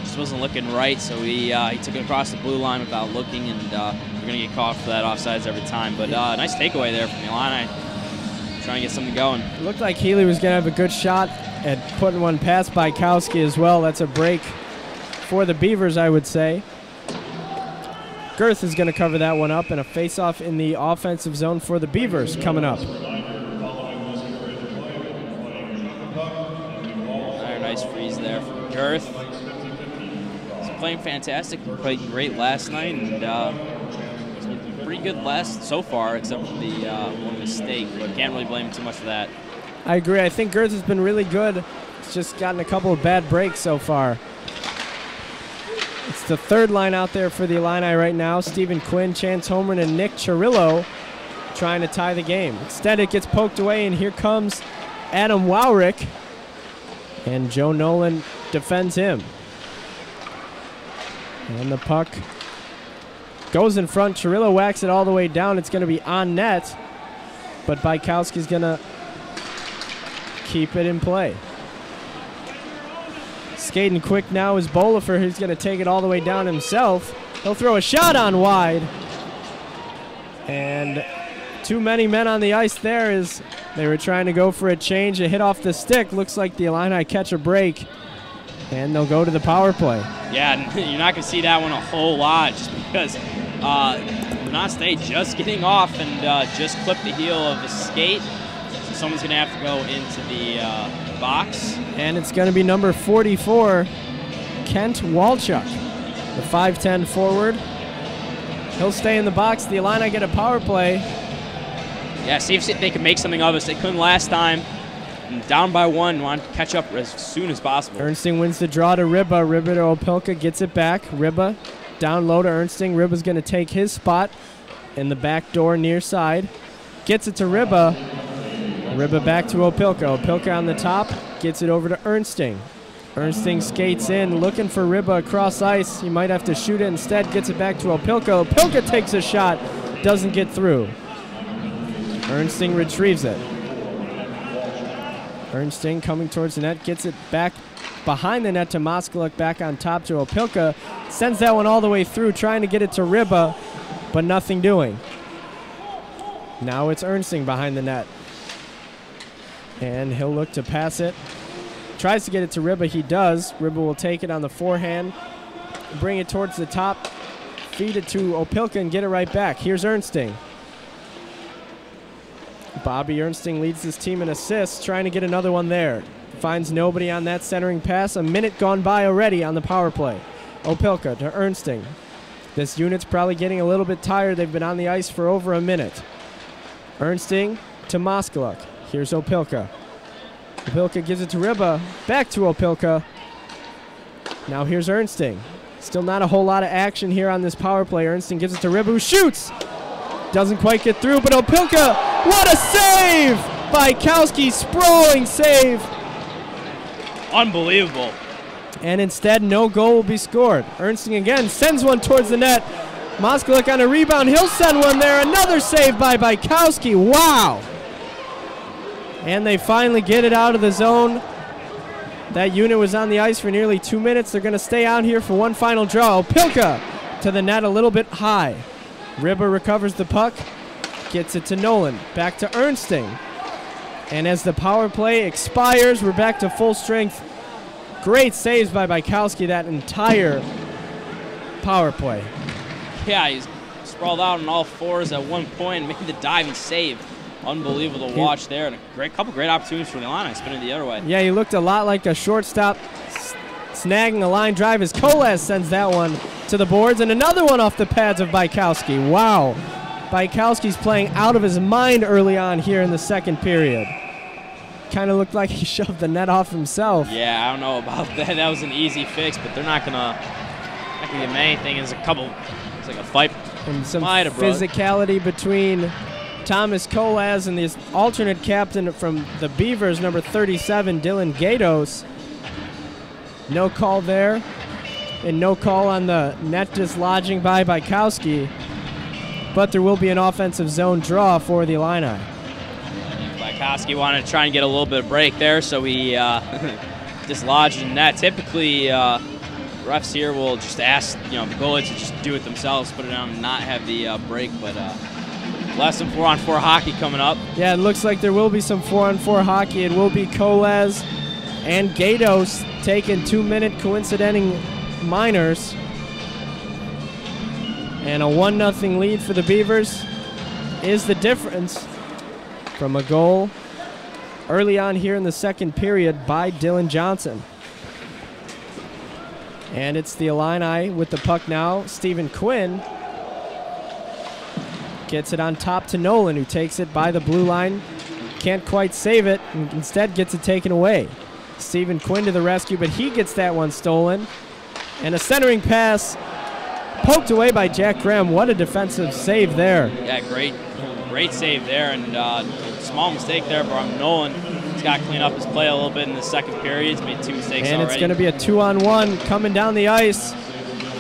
just wasn't looking right, so he took it across the blue line without looking, and we're going to get caught for that offsides every time. But nice takeaway there from the Illini, trying to get something going. It looked like Healy was going to have a good shot at putting one past Bykowski as well. That's a break for the Beavers, I would say. Girth is going to cover that one up, and a face-off in the offensive zone for the Beavers coming up. Nice freeze there from Girth. He's playing fantastic. He played great last night, and he's been pretty good so far, except for the one mistake. But can't really blame him too much for that. I agree. I think Girth has been really good. He's just gotten a couple of bad breaks so far. It's the third line out there for the Illini right now. Stephen Quinn, Chance Holmgren, and Nick Chirillo trying to tie the game. Instead, it gets poked away, and here comes Adam Wowrick. And Joe Nolan defends him. And the puck goes in front. Chirillo whacks it all the way down. It's going to be on net. But Bykowski's going to keep it in play. Skating quick now is Bolifer, who's going to take it all the way down himself. He'll throw a shot on wide. And too many men on the ice there as they were trying to go for a change. A hit off the stick. Looks like the Illini catch a break. And they'll go to the power play. Yeah, you're not going to see that one a whole lot just because Minot State just getting off and just clipped the heel of the skate. So someone's going to have to go into the box. And it's going to be number 44, Kent Walchuk, the 5'10 forward. He'll stay in the box. The Illini get a power play. Yeah, see if they can make something of us. They couldn't last time. And down by one, want to catch up as soon as possible. Ernsting wins the draw to Ryba. Ryba to Opilka, gets it back. Ryba down low to Ernsting. Ryba's going to take his spot in the back door near side. Gets it to Ryba. Ryba back to Opilka. Opilka on the top, gets it over to Ernsting. Ernsting skates in, looking for Ryba across ice. He might have to shoot it instead. Gets it back to Opilka. Opilka takes a shot, doesn't get through. Ernsting retrieves it. Ernsting coming towards the net, gets it back behind the net to Moskaluk, back on top to Opilka. Sends that one all the way through, trying to get it to Ryba, but nothing doing. Now it's Ernsting behind the net. And he'll look to pass it. Tries to get it to Ryba, he does. Ryba will take it on the forehand, bring it towards the top, feed it to Opilka and get it right back. Here's Ernsting. Bobby Ernsting leads his team in assists, trying to get another one there. Finds nobody on that centering pass. A minute gone by already on the power play. Opilka to Ernsting. This unit's probably getting a little bit tired. They've been on the ice for over a minute. Ernsting to Moskaluk. Here's Opilka. Opilka gives it to Ryba. Back to Opilka. Now here's Ernsting. Still not a whole lot of action here on this power play. Ernsting gives it to Ryba, who shoots. Doesn't quite get through, but Opilka, what a save! Bykowski, sprawling save. Unbelievable. And instead, no goal will be scored. Ernsting again sends one towards the net. Moskaluk on a rebound. He'll send one there. Another save by Bykowski. Wow. And they finally get it out of the zone. That unit was on the ice for nearly 2 minutes. They're going to stay out here for one final draw. Opilka to the net a little bit high. Ryba recovers the puck. Gets it to Nolan. Back to Ernsting. And as the power play expires, we're back to full strength. Great saves by Bykowski that entire power play. Yeah, he's sprawled out on all fours at one point and made the diving save. Unbelievable to watch there, and a couple great opportunities for the Illini spinning the other way. Yeah, he looked a lot like a shortstop snagging a line drive as Kolas sends that one to the boards, and another one off the pads of Bykowski. Wow. Bykowski's playing out of his mind early on here in the second period. Kind of looked like he shoved the net off himself. Yeah, I don't know about that. That was an easy fix, but they're not gonna give him anything. It's like a fight. And some physicality between Thomas Kolas and this alternate captain from the Beavers, number 37, Dylan Gatos. No call there, and no call on the net dislodging by Bykowski. But there will be an offensive zone draw for the Illini. Bykowski wanted to try and get a little bit of break there, so he dislodged the net. Typically, refs here will just ask the goalies to just do it themselves, put it down, and not have the break. But less than 4-on-4 hockey coming up. Yeah, it looks like there will be some 4-on-4 hockey. It will be Kolas and Gatos taking 2-minute coinciding minors. And a 1-0 lead for the Beavers is the difference from a goal early on here in the second period by Dylan Johnson. And it's the Illini with the puck now. Stephen Quinn gets it on top to Nolan, who takes it by the blue line. Can't quite save it, and instead gets it taken away. Stephen Quinn to the rescue, but he gets that one stolen. And a centering pass poked away by Jack Graham. What a defensive save there. Yeah, great save there, and small mistake there from Nolan. He's got to clean up his play a little bit in the second period. He's made 2 mistakes and already. It's going to be a 2-on-1 coming down the ice.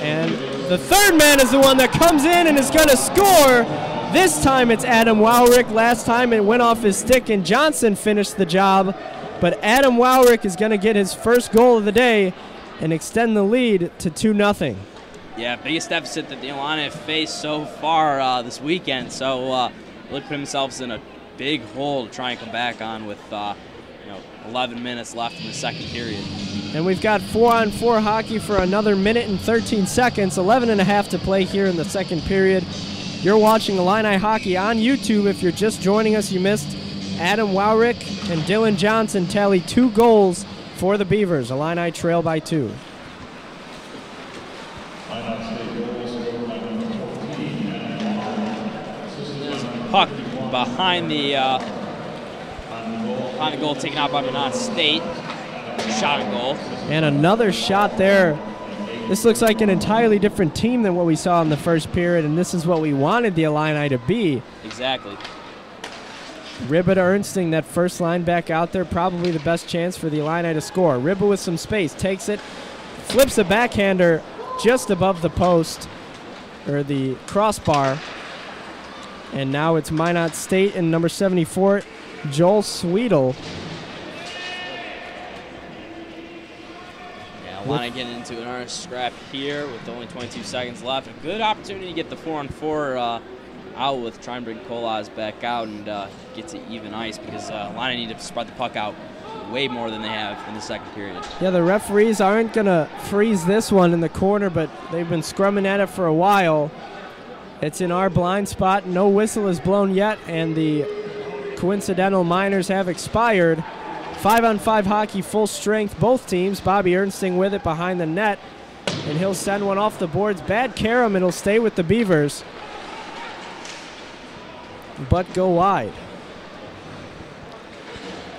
And the third man is the one that comes in and is going to score. This time it's Adam Wowrick. Last time it went off his stick and Johnson finished the job. But Adam Wowrick is going to get his first goal of the day and extend the lead to 2-0. Yeah, biggest deficit that the Illini have faced so far this weekend. So they put themselves in a big hole to try and come back on with 11 minutes left in the second period. And we've got 4-on-4 hockey for another minute and 13 seconds. 11.5 to play here in the second period. You're watching Illini Hockey on YouTube. If you're just joining us, you missed Adam Wowrick and Dylan Johnson tally 2 goals for the Beavers. Illini trail by 2. Puck behind the goal taken out by Minot State. Shot and goal. And another shot there. This looks like an entirely different team than what we saw in the first period, and this is what we wanted the Illini to be. Exactly. Ryba to Ernsting, that first line back out there, probably the best chance for the Illini to score. Ryba with some space, takes it, flips a backhander just above the post, or the crossbar. And now it's Minot State and number 74, Joel Sweedle. Yeah, Illini getting into an earnest scrap here with only 22 seconds left. A good opportunity to get the 4-on-4 out with trying to bring Kolas back out and get to even ice because Illini need to spread the puck out way more than they have in the second period. Yeah, the referees aren't going to freeze this one in the corner, but they've been scrumming at it for a while. It's in our blind spot. No whistle is blown yet, and the coincidental minors have expired. 5-on-5 hockey, full strength, both teams. Bobby Ernsting with it behind the net, and he'll send one off the boards. Bad carom, it'll stay with the Beavers, but go wide.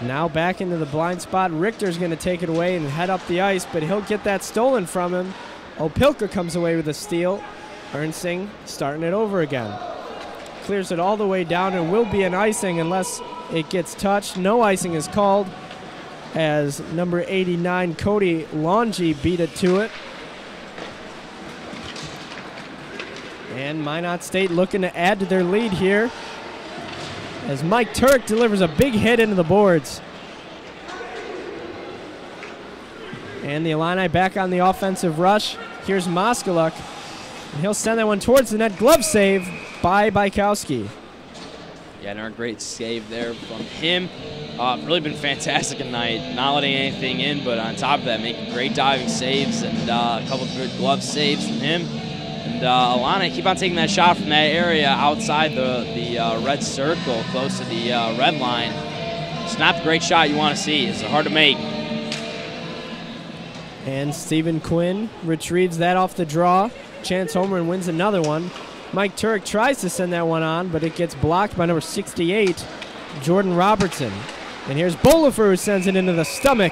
Now back into the blind spot. Richter's going to take it away and head up the ice, but he'll get that stolen from him. Opilka comes away with a steal. Ernsting starting it over again. Clears it all the way down and will be an icing unless it gets touched. No icing is called as number 89, Cody Longy, beat it to it. And Minot State looking to add to their lead here as Mike Turk delivers a big hit into the boards. And the Illini back on the offensive rush. Here's Moskaluk, and he'll send that one towards the net. Glove save by Bykowski. Yeah, another great save there from him. Really been fantastic tonight, not letting anything in, but on top of that, making great diving saves and a couple of good glove saves from him. And Illini keep on taking that shot from that area outside the red circle, close to the red line. It's not the great shot you want to see. It's hard to make. And Stephen Quinn retrieves that off the draw. Chance homer and wins another one. Mike Turk tries to send that one on, but it gets blocked by number 68, Jordan Robertson. And here's Bolifer, who sends it into the stomach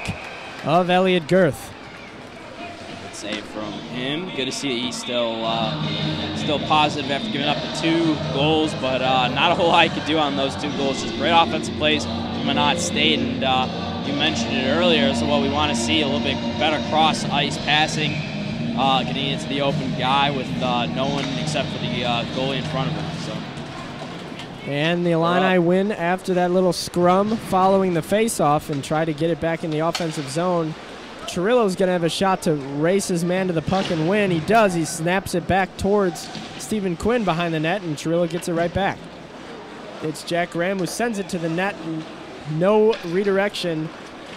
of Elliot Girth. Good save from him. Good to see he's still positive after giving up the 2 goals, but not a whole lot he could do on those 2 goals. Just great offensive plays from Minot State, and you mentioned it earlier, so what we want to see a little bit better cross-ice passing, getting into the open guy with no one except for the goalie in front of him. So. And the Illini win after that little scrum following the face-off and try to get it back in the offensive zone. Chirillo's going to have a shot to race his man to the puck and win. He does. He snaps it back towards Stephen Quinn behind the net, and Chirillo gets it right back. It's Jack Graham who sends it to the net. No redirection,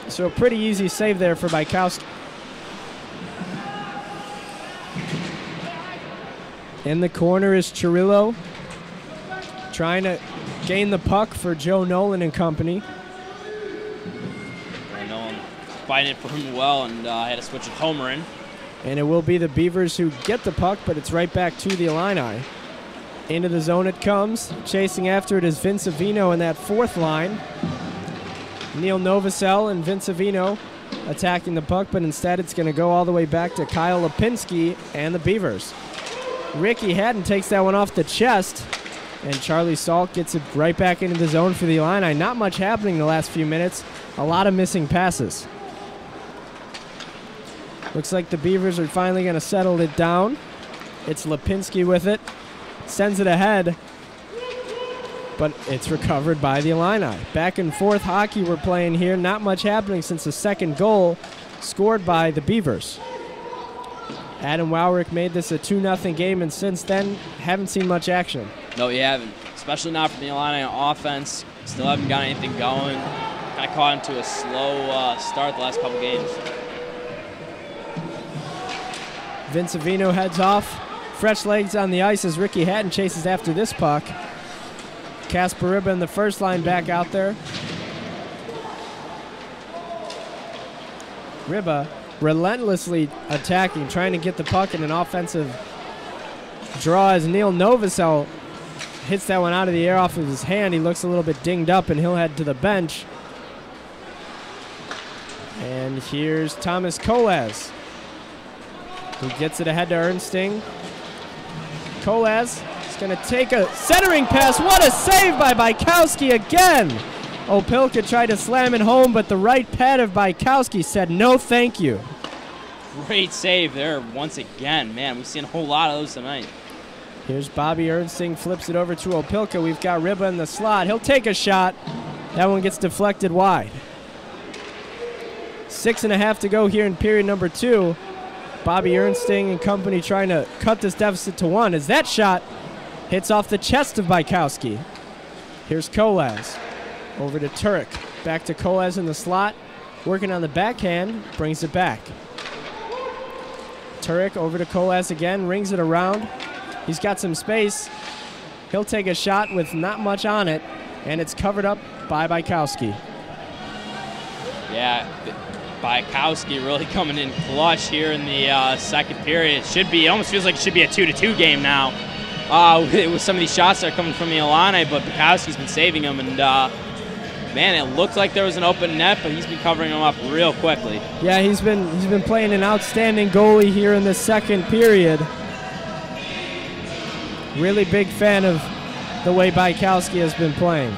so a pretty easy save there for Bykowski. In the corner is Chirillo, trying to gain the puck for Joe Nolan and company. Nolan fighting it for him well, and had to switch it homer in. And it will be the Beavers who get the puck, but it's right back to the Illini. Into the zone it comes. Chasing after it is Vince Avino in that 4th line. Neil Novosel and Vince Avino attacking the puck, but instead it's going to go all the way back to Kyle Lipinski and the Beavers. Ricky Haddon takes that one off the chest, and Charlie Salk gets it right back into the zone for the Illini. Not much happening the last few minutes. A lot of missing passes. Looks like the Beavers are finally going to settle it down. It's Lipinski with it. Sends it ahead, but it's recovered by the Illini. Back and forth hockey we're playing here. Not much happening since the second goal scored by the Beavers. Adam Wowrick made this a 2-0 game, and since then, haven't seen much action. No, you haven't, especially not from the Illini offense. Still haven't got anything going. Kind of caught into a slow start the last couple games. Vince Avino heads off. Fresh legs on the ice as Ricky Hatton chases after this puck. Kacper Ryba in the first line back out there. Ryba relentlessly attacking, trying to get the puck in an offensive draw as Neil Novosel hits that one out of the air off of his hand. He looks a little bit dinged up, and he'll head to the bench. And here's Thomas Kolas, who gets it ahead to Ernsting. Kolas is going to take a centering pass. What a save by Bykowski again. Opilka tried to slam it home, but the right pad of Bykowski said no thank you. Great save there once again. Man, we've seen a whole lot of those tonight. Here's Bobby Ernsting, flips it over to Opilka. We've got Ryba in the slot. He'll take a shot. That one gets deflected wide. 6.5 to go here in period number 2. Bobby Ernsting and company trying to cut this deficit to 1 as that shot hits off the chest of Bykowski. Here's Kolas. Over to Turek. Back to Kolas in the slot. Working on the backhand. Brings it back. Turek over to Kolas again. Rings it around. He's got some space. He'll take a shot with not much on it. And it's covered up by Bykowski. Yeah, Bykowski really coming in clutch here in the second period. It almost feels like it should be a 2-2 game now. With some of these shots that are coming from the Illini, but Bykowski's been saving them. And man, it looked like there was an open net, but he's been covering them up real quickly. Yeah, he's been playing an outstanding goalie here in the second period. Really big fan of the way Bykowski has been playing.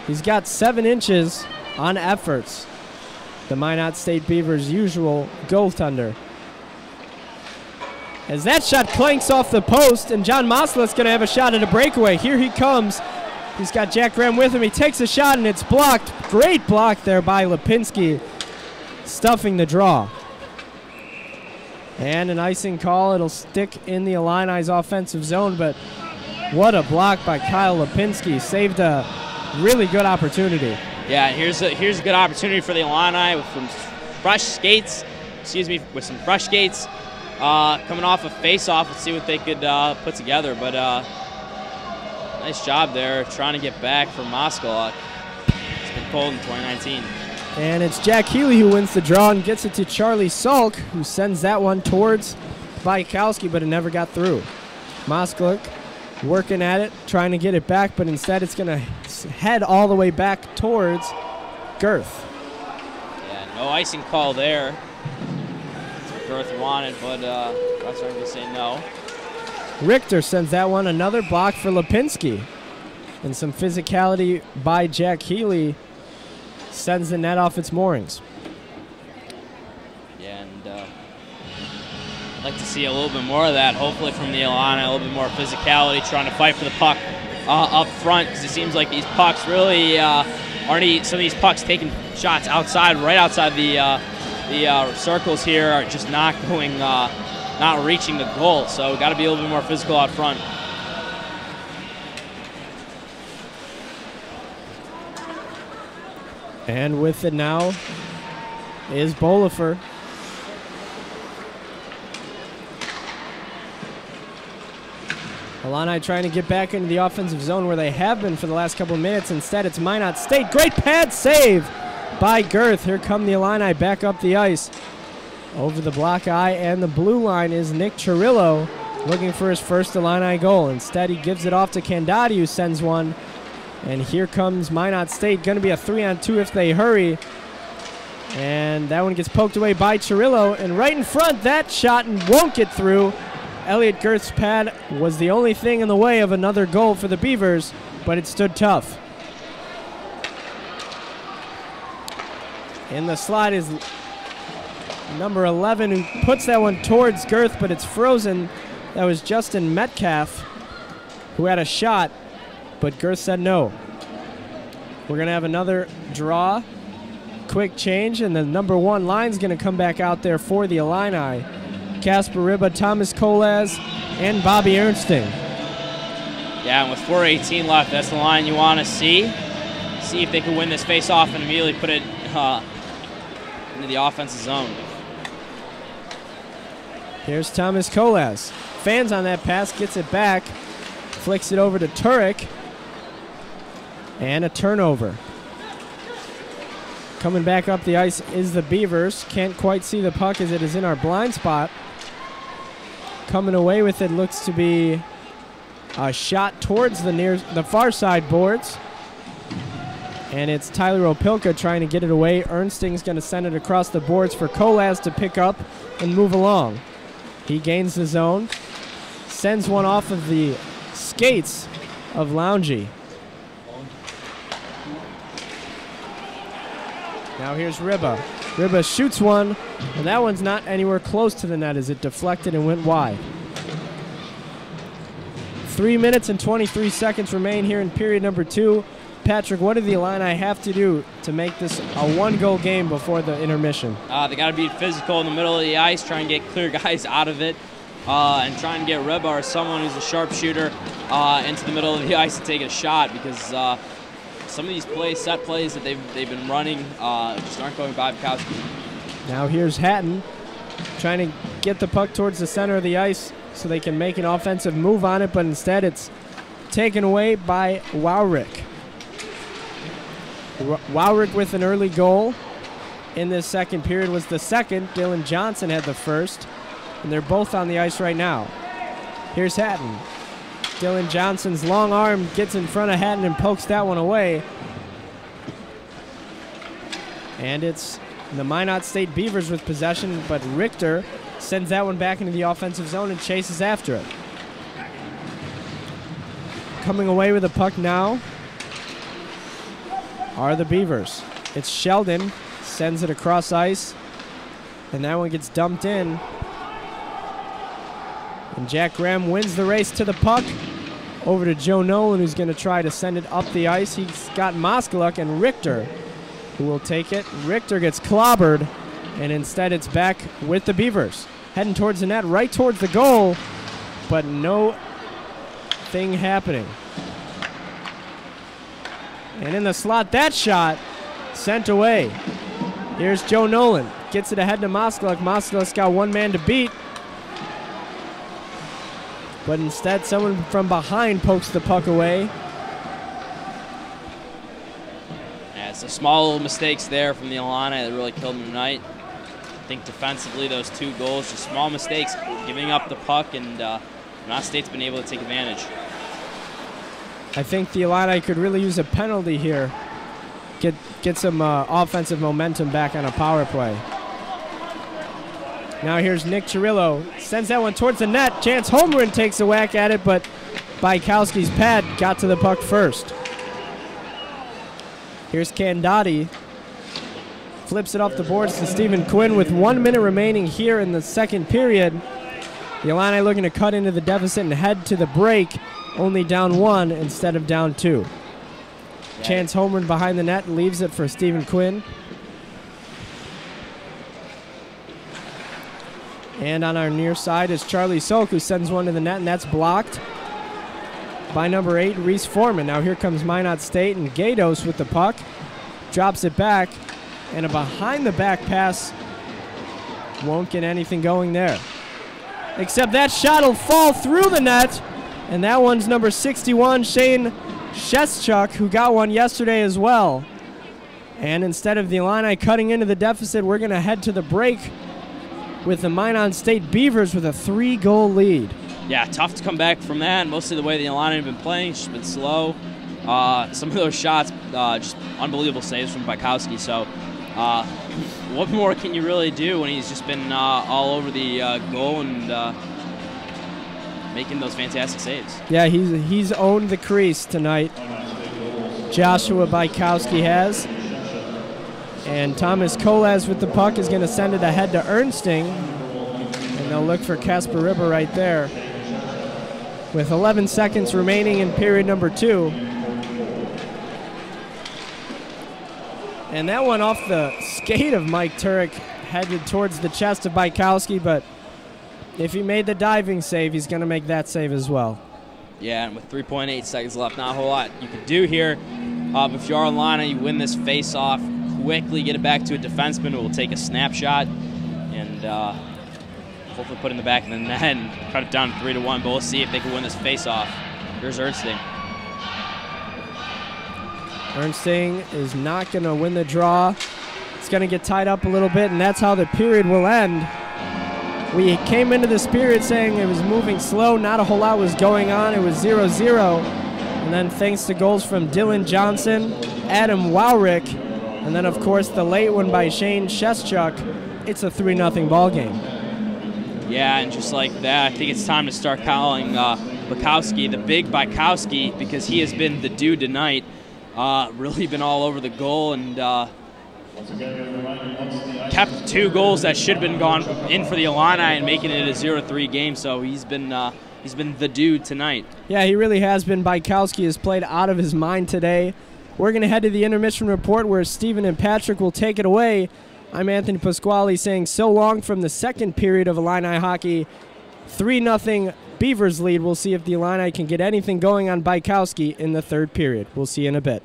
He's got 7 inches on efforts. The Minot State Beavers' usual goaltender. As that shot clanks off the post, and John Moslett's going to have a shot at a breakaway. Here he comes. He's got Jack Graham with him. He takes a shot, and it's blocked. Great block there by Lipinski, stuffing the draw. And an icing call. It'll stick in the Illini's offensive zone, but what a block by Kyle Lipinski. Saved a really good opportunity. Yeah, here's a good opportunity for the Illini with some fresh skates. Coming off a face-off. Let's see what they could put together. But nice job there trying to get back from Moskaluk. It's been cold in 2019. And it's Jack Healy who wins the draw and gets it to Charlie Salk, who sends that one towards Bykowski, but it never got through. Moskaluk working at it, trying to get it back, but instead it's going to head all the way back towards Girth. Yeah, no icing call there. That's what Girth wanted, but refs are going to say no. Richter sends that one, another block for Lipinski. And some physicality by Jack Healy sends the net off its moorings. Yeah, and I'd like to see a little bit more of that, hopefully from the Illini, a little bit more physicality, trying to fight for the puck up front, because it seems like these pucks really some of these pucks taking shots right outside the circles here are just not reaching the goal. So got to be a little bit more physical out front. And with it now is Bolifer. Illini trying to get back into the offensive zone where they have been for the last couple of minutes. Instead, it's Minot State. Great pad save by Girth. Here come the Illini back up the ice. Over the block eye and the blue line is Nick Chirillo looking for his first Illini goal. Instead, he gives it off to Candati, who sends one. And here comes Minot State. Going to be a 3-on-2 if they hurry. And that one gets poked away by Chirillo. And right in front, that shot won't get through. Elliot Girth's pad was the only thing in the way of another goal for the Beavers, but it stood tough. In the slot is number 11, who puts that one towards Girth, but it's frozen. That was Justin Metcalf, who had a shot, but Girth said no. We're going to have another draw. Quick change, and the number 1 line's going to come back out there for the Illini. Kacper Ryba, Thomas Kolas, and Bobby Ernsting. Yeah, and with 4:18 left, that's the line you want to see. See if they can win this face-off and immediately put it into the offensive zone. Here's Thomas Kolas. Fans on that pass, gets it back, flicks it over to Turek, and a turnover. Coming back up the ice is the Beavers. Can't quite see the puck as it is in our blind spot. Coming away with it looks to be a shot towards the far side boards. And it's Tyler Opilka trying to get it away. Ernsting's going to send it across the boards for Kolas to pick up and move along. He gains the zone, sends one off of the skates of Loungy. Now here's Ryba. Ryba shoots one, and that one's not anywhere close to the net as it deflected and went wide. 3 minutes and 23 seconds remain here in period number 2. Patrick, what do the Illini have to do to make this a one-goal game before the intermission? They got to be physical in the middle of the ice, try and get clear guys out of it, and try and get Ryba or someone who's a sharpshooter into the middle of the ice to take a shot, because some of these set plays that they've been running just aren't going by Bukowski. Now here's Hatton trying to get the puck towards the center of the ice so they can make an offensive move on it, but instead it's taken away by Wowrick. Wowrick with an early goal in this second period was the second. Dylan Johnson had the first, and they're both on the ice right now. Here's Hatton. Dylan Johnson's long arm gets in front of Hatton and pokes that one away. And it's the Minot State Beavers with possession, but Richter sends that one back into the offensive zone and chases after it. Coming away with the puck now are the Beavers. It's Sheldon, sends it across ice, and that one gets dumped in. And Jack Graham wins the race to the puck. Over to Joe Nolan, who's going to try to send it up the ice. He's got Moskaluk and Richter, who will take it. Richter gets clobbered, and instead it's back with the Beavers. Heading towards the net, right towards the goal, but no thing happening. And in the slot, that shot sent away. Here's Joe Nolan. Gets it ahead to Moskaluk. Moskaluk's got one man to beat. But instead, someone from behind pokes the puck away. Yeah, it's the small little mistakes there from the Illini that really killed them tonight. I think defensively, those 2 goals, just small mistakes, giving up the puck, and Minot State's been able to take advantage. I think the Illini could really use a penalty here. Get some offensive momentum back on a power play. Now here's Nick Chirillo. Sends that one towards the net. Chance Holmgren takes a whack at it, but Bykowski's pad got to the puck first. Here's Candotti. Flips it off the boards to Stephen Quinn with 1 minute remaining here in the second period. The Illini looking to cut into the deficit and head to the break, only down 1 instead of down 2. Yeah. Chance Holmgren behind the net leaves it for Stephen Quinn. And on our near side is Charlie Sok, who sends one to the net, and that's blocked by number 8, Reese Foreman. Now here comes Minot State, and Gatos with the puck. Drops it back, and a behind-the-back pass won't get anything going there. Except that shot will fall through the net, and that one's number 61, Shane Sheschuk, who got one yesterday as well. And instead of the Illini cutting into the deficit, we're going to head to the break with the Minot State Beavers with a 3-goal lead. Yeah, tough to come back from that. Mostly the way the Illini have been playing, it's just been slow. Some of those shots, just unbelievable saves from Bykowski. So what more can you really do when he's just been all over the goal and making those fantastic saves? Yeah, he's owned the crease tonight. Joshua Bykowski has. And Thomas Kolas with the puck is going to send it ahead to Ernsting. And they'll look for Kacper Ryba right there. With 11 seconds remaining in period number 2. And that one off the skate of Mike Turek headed towards the chest of Bykowski, but if he made the diving save, he's going to make that save as well. Yeah, and with 3.8 seconds left, not a whole lot you can do here. If you are Illini, you win this face-off, quickly get it back to a defenseman who will take a snapshot and hopefully put it in the back of the net and cut it down to 3-1. But we'll see if they can win this face-off. Here's Ernsting. Ernsting is not going to win the draw. It's going to get tied up a little bit, and that's how the period will end. We came into this period saying it was moving slow. Not a whole lot was going on. It was 0-0. And then thanks to goals from Dylan Johnson, Adam Wowrick, and then, of course, the late one by Shane Sheschuk, it's a 3-0 ball game. Yeah, and just like that, I think it's time to start calling Bykowski the big Bykowski, because he has been the dude tonight. Really been all over the goal, and kept 2 goals that should have been gone in for the Illini and making it a 0-3 game. So he's been the dude tonight. Yeah, he really has been. Bykowski has played out of his mind today. We're going to head to the intermission report where Stephen and Patrick will take it away. I'm Anthony Pasquale saying so long from the second period of Illini hockey. 3-0 Beavers lead. We'll see if the Illini can get anything going on Bykowski in the third period. We'll see you in a bit.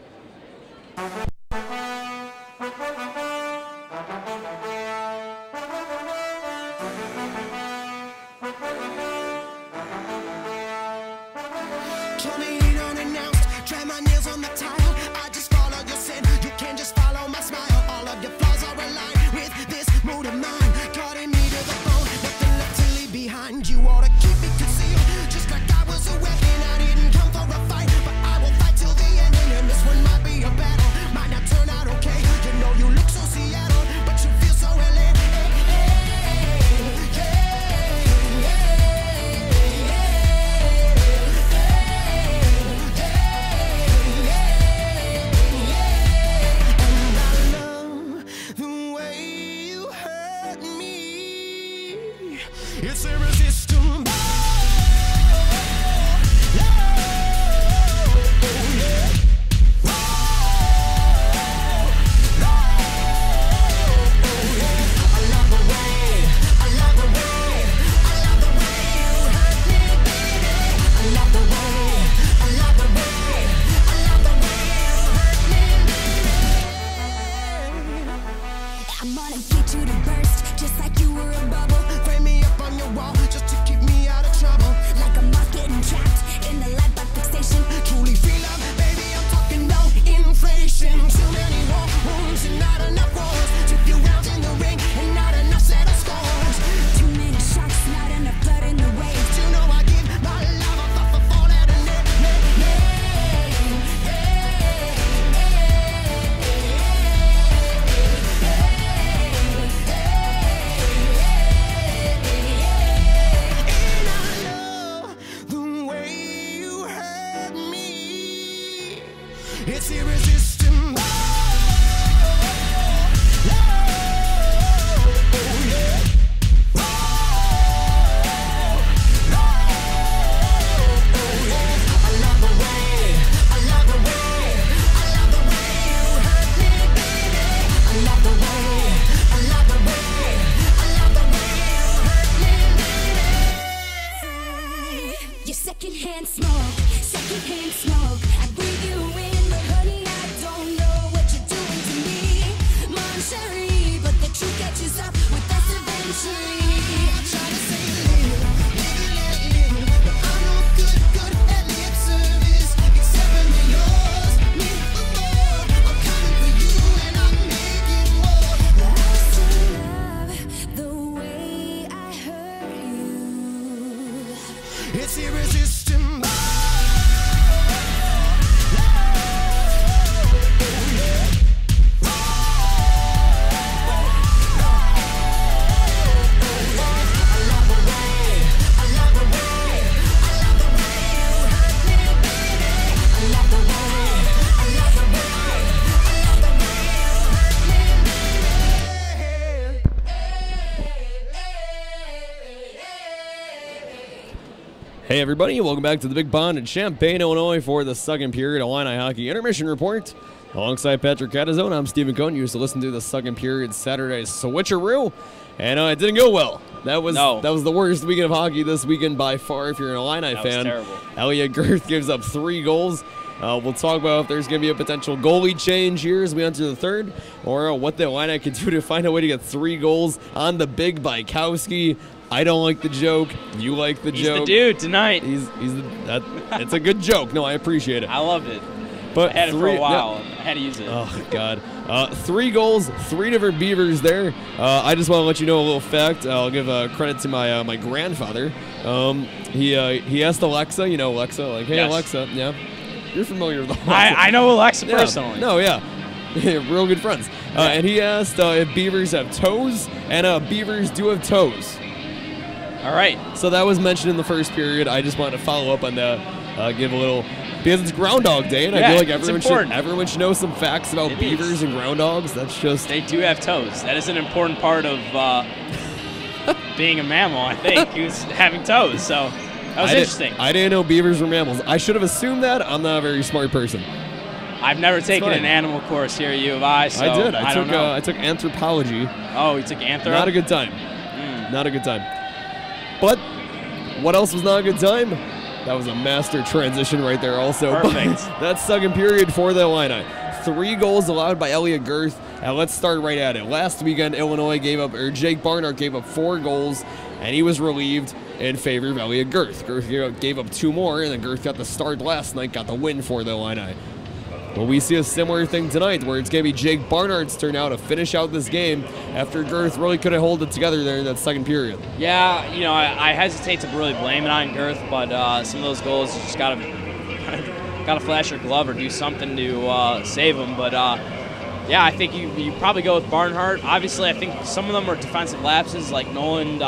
Coming in unannounced, try my nails on the tile. I just follow your sin, you can just follow my smile. All of your flaws are aligned with this mood of mine. Cutting me to the bone, nothing left to leave behind. You ought to keep it concealed, just like I was a weapon. I didn't come for a fight, but I will fight till the end. And this one might be a battle, might not turn out okay. You know you look so Seattle, but you feel so LA. It's irresistible. I'm gonna get you to burst, just like you were a bubble. Frame me up on your wall just to keep me out of trouble. Like a moth getting trapped in the light bulb fixation. Truly feel love, baby, I'm talking no inflation. Too many war wounds and not enough wars. Too few rounds in the ring and not enough set of scores. Too many sharks, not enough blood in the waves. You know I give my love a fall at a net. And I love the way you hurt me. It's irresistible. Your secondhand smoke, secondhand smoke. I breathe you in, but honey, I don't know what you're doing to me. Mon chérie, but the truth catches up with us eventually. I try to say little, but I'm no good at lip service. Except when you're yours, me for more. I'm coming for you and I'm making more. I still love the way I hurt you. It's irresistible. Hey everybody, welcome back to the Big Pond in Champaign, Illinois for the second period Illini Hockey Intermission Report. Alongside Patrick Catazone, I'm Stephen Cohn. You used to listen to the second period Saturday switcheroo, and it didn't go well. That was the worst weekend of hockey this weekend by far if you're an Illini fan. Was terrible. Elliot Girth gives up 3 goals. We'll talk about if there's going to be a potential goalie change here as we enter the third, or what the Illini can do to find a way to get 3 goals on the big Bykowski. I don't like the joke. You like the joke. He's the dude tonight. It's a good joke. No, I appreciate it. I loved it. But I had it for a while. I had to use it. Oh, God. 3 goals, 3 different Beavers there. I just want to let you know a little fact. I'll give credit to my my grandfather. He asked Alexa, you know Alexa, like, hey, yes. Alexa, yeah. You're familiar with Alexa. I know Alexa personally. No, yeah. Real good friends. And he asked if Beavers have toes, and Beavers do have toes. All right. So that was mentioned in the first period. I just wanted to follow up on that, give a little, because it's Groundhog Day, and I feel like everyone should know some facts about beavers and groundhogs. That's just... They do have toes. That is an important part of being a mammal, I think, who's having toes. So that was interesting. I didn't know beavers were mammals. I should have assumed that. I'm not a very smart person. I've never taken an animal course here at U of I, so I did. I don't know. I took anthropology. Oh, you took anthro? Not a good time. Not a good time. But what else was not a good time? That was a master transition right there also. Perfect. That second period for the Illini. 3 goals allowed by Elliot Girth. And let's start right at it. Last weekend, Jake Barnard gave up 4 goals, and he was relieved in favor of Elliot Girth. Girth gave up 2 more, and then Girth got the start last night, got the win for the Illini. Well, we see a similar thing tonight, where it's going to be Jake Barnard's turn now to finish out this game after Girth really couldn't hold it together there in that second period. Yeah, I hesitate to really blame it on Girth, but some of those goals, you just got to flash your glove or do something to save them. But, yeah, I think you probably go with Barnhart. Obviously, I think some of them are defensive lapses, like Nolan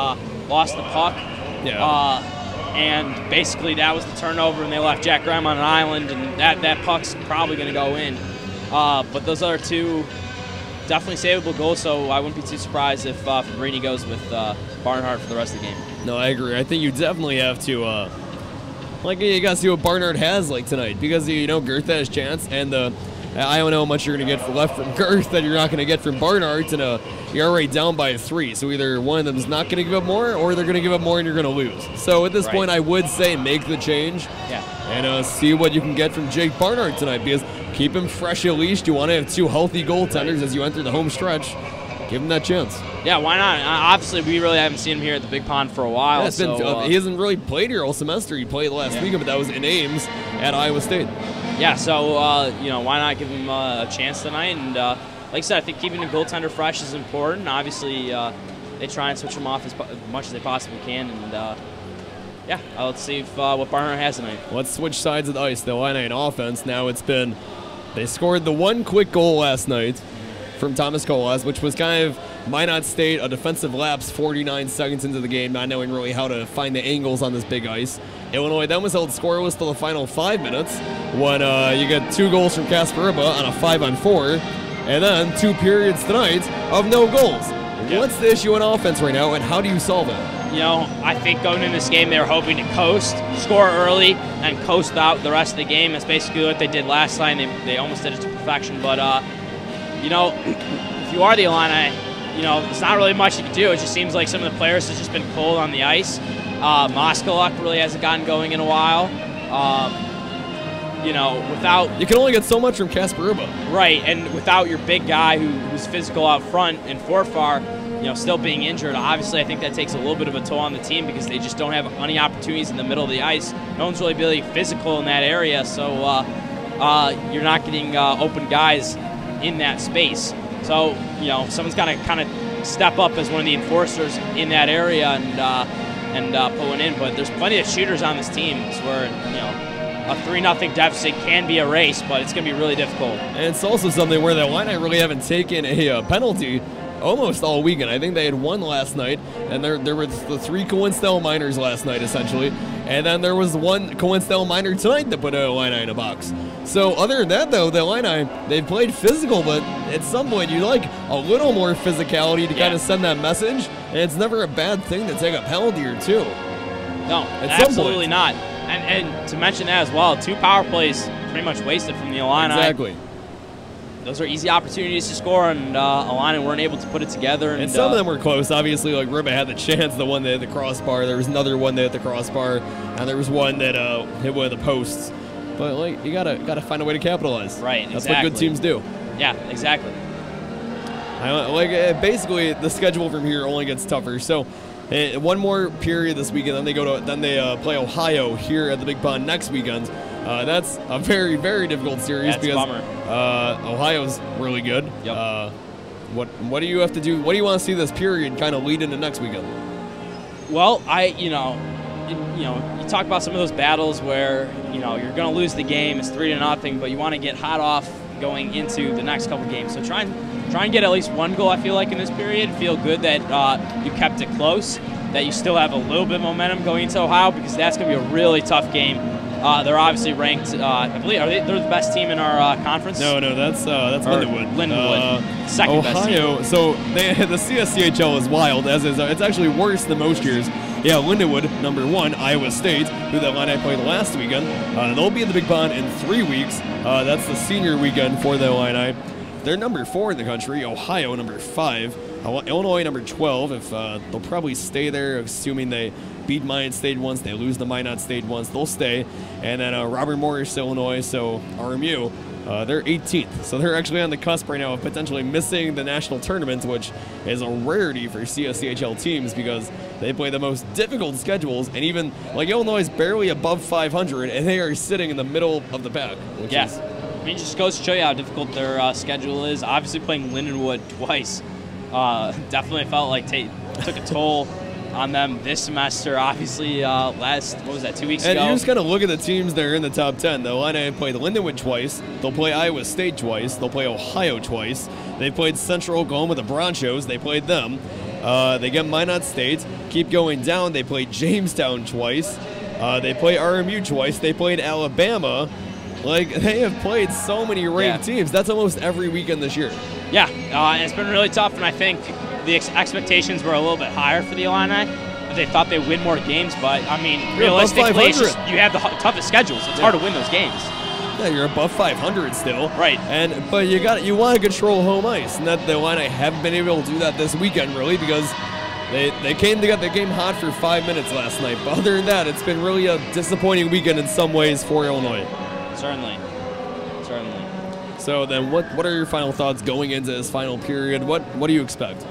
lost the puck. Yeah. And basically that was the turnover, and they left Jack Graham on an island, and that puck's probably going to go in. But those other 2 definitely savable goals, so I wouldn't be too surprised if Fabrini goes with Barnhart for the rest of the game. No, I agree. I think you definitely have to, you got to see what Barnard has like tonight, because, Girth had his chance, and I don't know how much you're going to get left from Girth that you're not going to get from Barnard, and you're already down by 3. So either one of them is not going to give up more, or they're going to give up more and you're going to lose. So at this point, I would say make the change and see what you can get from Jake Barnard tonight, because keep him fresh at least. You want to have 2 healthy goaltenders as you enter the home stretch. Give him that chance. Yeah, why not? Obviously, we really haven't seen him here at the Big Pond for a while. Yeah, he hasn't really played here all semester. He played last weekend, but that was in Ames at Iowa State. Yeah, so, why not give him a chance tonight? And like I said, I think keeping the goaltender fresh is important. Obviously, they try and switch him off as much as they possibly can. And, let's see what Barnard has tonight. Let's switch sides of the ice. The Illini in offense. Now they scored the 1 quick goal last night from Thomas Colas, which was kind of Minot State, a defensive lapse 49 seconds into the game, not knowing really how to find the angles on this big ice. Illinois then was held scoreless till the final 5 minutes when you get 2 goals from Kacper Ryba on a 5-on-4, and then 2 periods tonight of no goals. Yep. What's the issue in offense right now, and how do you solve it? I think going into this game, they were hoping to coast, score early, and coast out the rest of the game. That's basically what they did last time. They almost did it to perfection, but if you are the Illini, it's not really much you can do. It just seems like some of the players have just been cold on the ice. Moskaluk really hasn't gotten going in a while. Without... You can only get so much from Kacper Ryba. Right, and without your big guy who's physical out front and Forfar, still being injured, obviously I think that takes a little bit of a toll on the team because they just don't have any opportunities in the middle of the ice. No one's really physical in that area, so you're not getting open guys in that space. So, someone's got to kind of step up as one of the enforcers in that area and pull it in. But there's plenty of shooters on this team. It's where, a 3-0 deficit can be a race, but it's going to be really difficult. And it's also something where the Illini really haven't taken a penalty almost all weekend. I think they had 1 last night, and there were the 3 coincidental minors last night, essentially. And then there was 1 coincidental minor tonight that put a Illini in a box. So other than that, though, the Illini, they've played physical, but at some point you like a little more physicality to kind of send that message, and it's never a bad thing to take a penalty or 2. No, absolutely not. And to mention that as well, 2 power plays pretty much wasted from the Illini. Exactly. Those are easy opportunities to score, and Illini weren't able to put it together. And some of them were close. Obviously, like Ryba had the chance, the one that hit the crossbar. There was another one that hit the crossbar, and there was one that hit one of the posts. But you gotta find a way to capitalize. Right. That's what good teams do. Yeah, exactly. Basically, the schedule from here only gets tougher. So, 1 more period this weekend, then they play Ohio here at the Big Pond next weekend. That's a very, very difficult series because Ohio's really good. Yep. What do you have to do? What do you want to see this period kind of lead into next weekend? Well, you talk about some of those battles where you're going to lose the game. It's 3-0, but you want to get hot off going into the next couple games. So try and get at least 1 goal. I feel like in this period, feel good that you kept it close. that you still have a little bit of momentum going into Ohio, because that's going to be a really tough game. They're obviously ranked. I believe they're the best team in our conference. No, that's Lindenwood. Lindenwood, second best team. Ohio. So the CSCHL is wild, as is. It's actually worse than most years. Yeah, Lindenwood, number 1, Iowa State, who the Illini played last weekend. They'll be in the Big Pond in 3 weeks. That's the senior weekend for the Illini. They're number 4 in the country. Ohio, number 5. Illinois, number 12. If they'll probably stay there, assuming they beat Minot State once, they lose to Minot State once, they'll stay. And then Robert Morris, Illinois, so RMU, they're 18th. So they're actually on the cusp right now of potentially missing the national tournament, which is a rarity for CSCHL teams because they play the most difficult schedules. And even, like, Illinois is barely above 500, and they are sitting in the middle of the pack. Yes. I mean, it just goes to show you how difficult their schedule is. Obviously, playing Lindenwood twice definitely felt like took a toll on them this semester. Obviously, what was that, 2 weeks ago? And you just got to look at the teams that are in the top 10. The Illini played Lindenwood twice. They'll play Iowa State twice. They'll play Ohio twice. They played Central Oklahoma, the Bronchos. They played them. They get Minot State. Keep going down. They played Jamestown twice. They play RMU twice. They played Alabama. Like, they have played so many ranked teams. That's almost every weekend this year. Yeah, it's been really tough, and I think the expectations were a little bit higher for the Illini. They thought they'd win more games, but, I mean, realistically, it's just, you have the toughest schedules. It's hard to win those games. Yeah, you're above 500 still. Right. But you want to control home ice, and that the Illini haven't been able to do that this weekend, really, because they got the game hot for 5 minutes last night. But other than that, it's been really a disappointing weekend in some ways for Illinois. Certainly. So then what are your final thoughts going into this final period? What do you expect?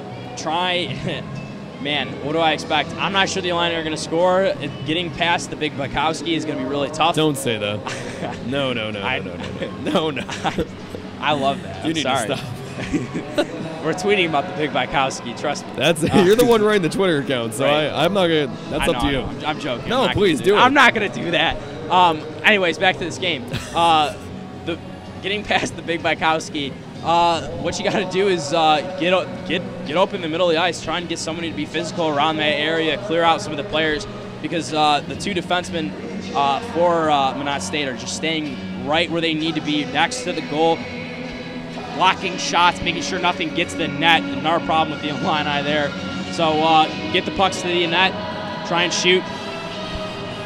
Man, what do I expect? I'm not sure the Illini are going to score. Getting past the big Bukowski is going to be really tough. Don't say that. No. I love that. You need to stop. We're tweeting about the big Bukowski. Trust me. You're the one running the Twitter account, so right. I'm not gonna. That's up to you. I'm joking. No, please do it. I'm not going to do that. Anyways, back to this game. Getting past the big Bukowski, what you got to do is get open in the middle of the ice, try and get somebody to be physical around that area, clear out some of the players, because the 2 defensemen for Minot State are just staying right where they need to be, next to the goal, blocking shots, making sure nothing gets to the net. Another problem with the Illini there. So get the pucks to the net, try and shoot.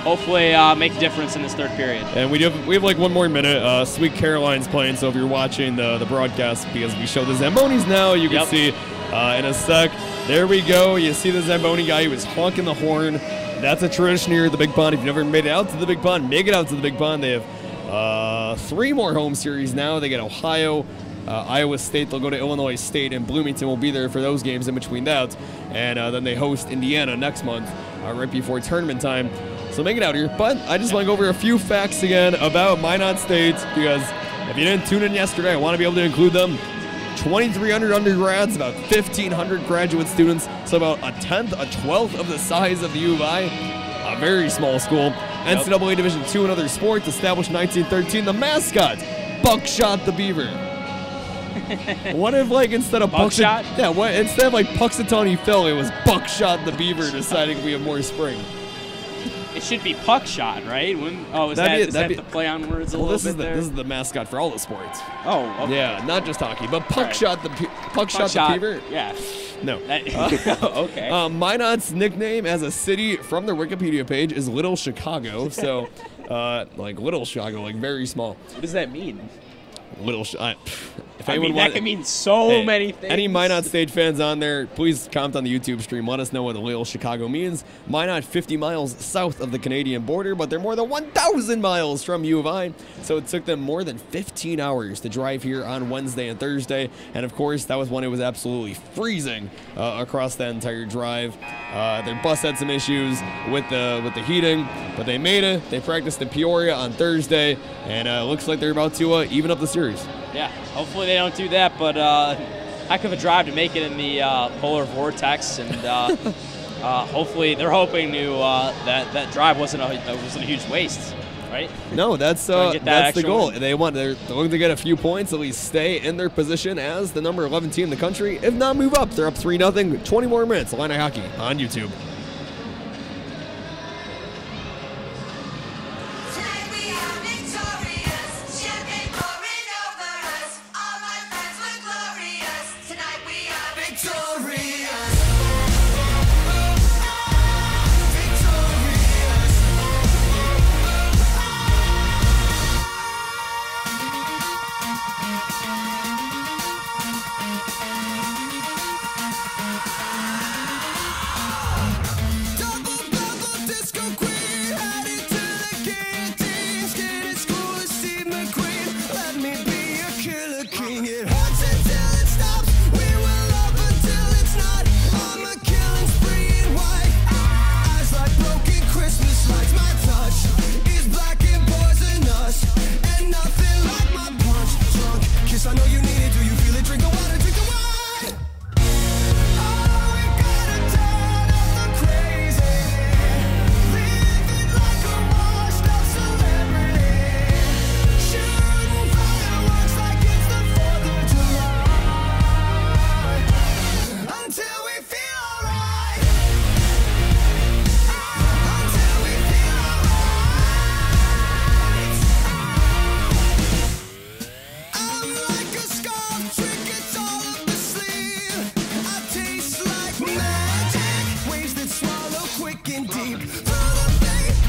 Hopefully make a difference in this third period. And we have like 1 more minute. Sweet Caroline's playing, so if you're watching the broadcast, because we show the Zambonis now, you can see in a sec. There we go. You see the Zamboni guy who was honking the horn. That's a tradition here at the Big Pond. If you've never made it out to the Big Pond, make it out to the Big Pond. They have 3 more home series now. They get Ohio, Iowa State. They'll go to Illinois State, and Bloomington will be there for those games in between that. And then they host Indiana next month, right before tournament time. So make it out here. But I just want to go over a few facts again about Minot State, because if you didn't tune in yesterday, I want to be able to include them. 2,300 undergrads, about 1,500 graduate students, so about a 12th of the size of the U of I. A very small school. NCAA Division II and other sports, established in 1913. The mascot, Buckshot the Beaver. What if, like, instead of Buckshot? Instead of like Puxatawny Phil, it was Buckshot the Beaver, deciding we have more spring. It should be puck shot, right? Is that the play on words a little bit there? This is the mascot for all the sports. Oh, okay. Yeah, not just hockey, but Puckshot the Beaver. Yeah. No. Okay. Minot's nickname as a city from their Wikipedia page is Little Chicago. So, like Little Chicago, like very small. What does that mean? That can mean so many things. Any Minot State fans on there, please comment on the YouTube stream. Let us know what the Little Chicago means. Minot, 50 miles south of the Canadian border, but they're more than 1,000 miles from U of I. So it took them more than 15 hours to drive here on Wednesday and Thursday. And of course, that was when it was absolutely freezing across that entire drive. Their bus had some issues with the heating, but they made it. They practiced in Peoria on Thursday, and it looks like they're about to even up the series. Yeah, hopefully they don't do that, but heck of a drive to make it in the polar vortex, and hopefully they're hoping that drive wasn't a huge waste, right? No, that's the goal. They're looking to get a few points, at least stay in their position as the number 11 team in the country. If not, move up. They're up 3-0. 20 more minutes. Illini Hockey on YouTube.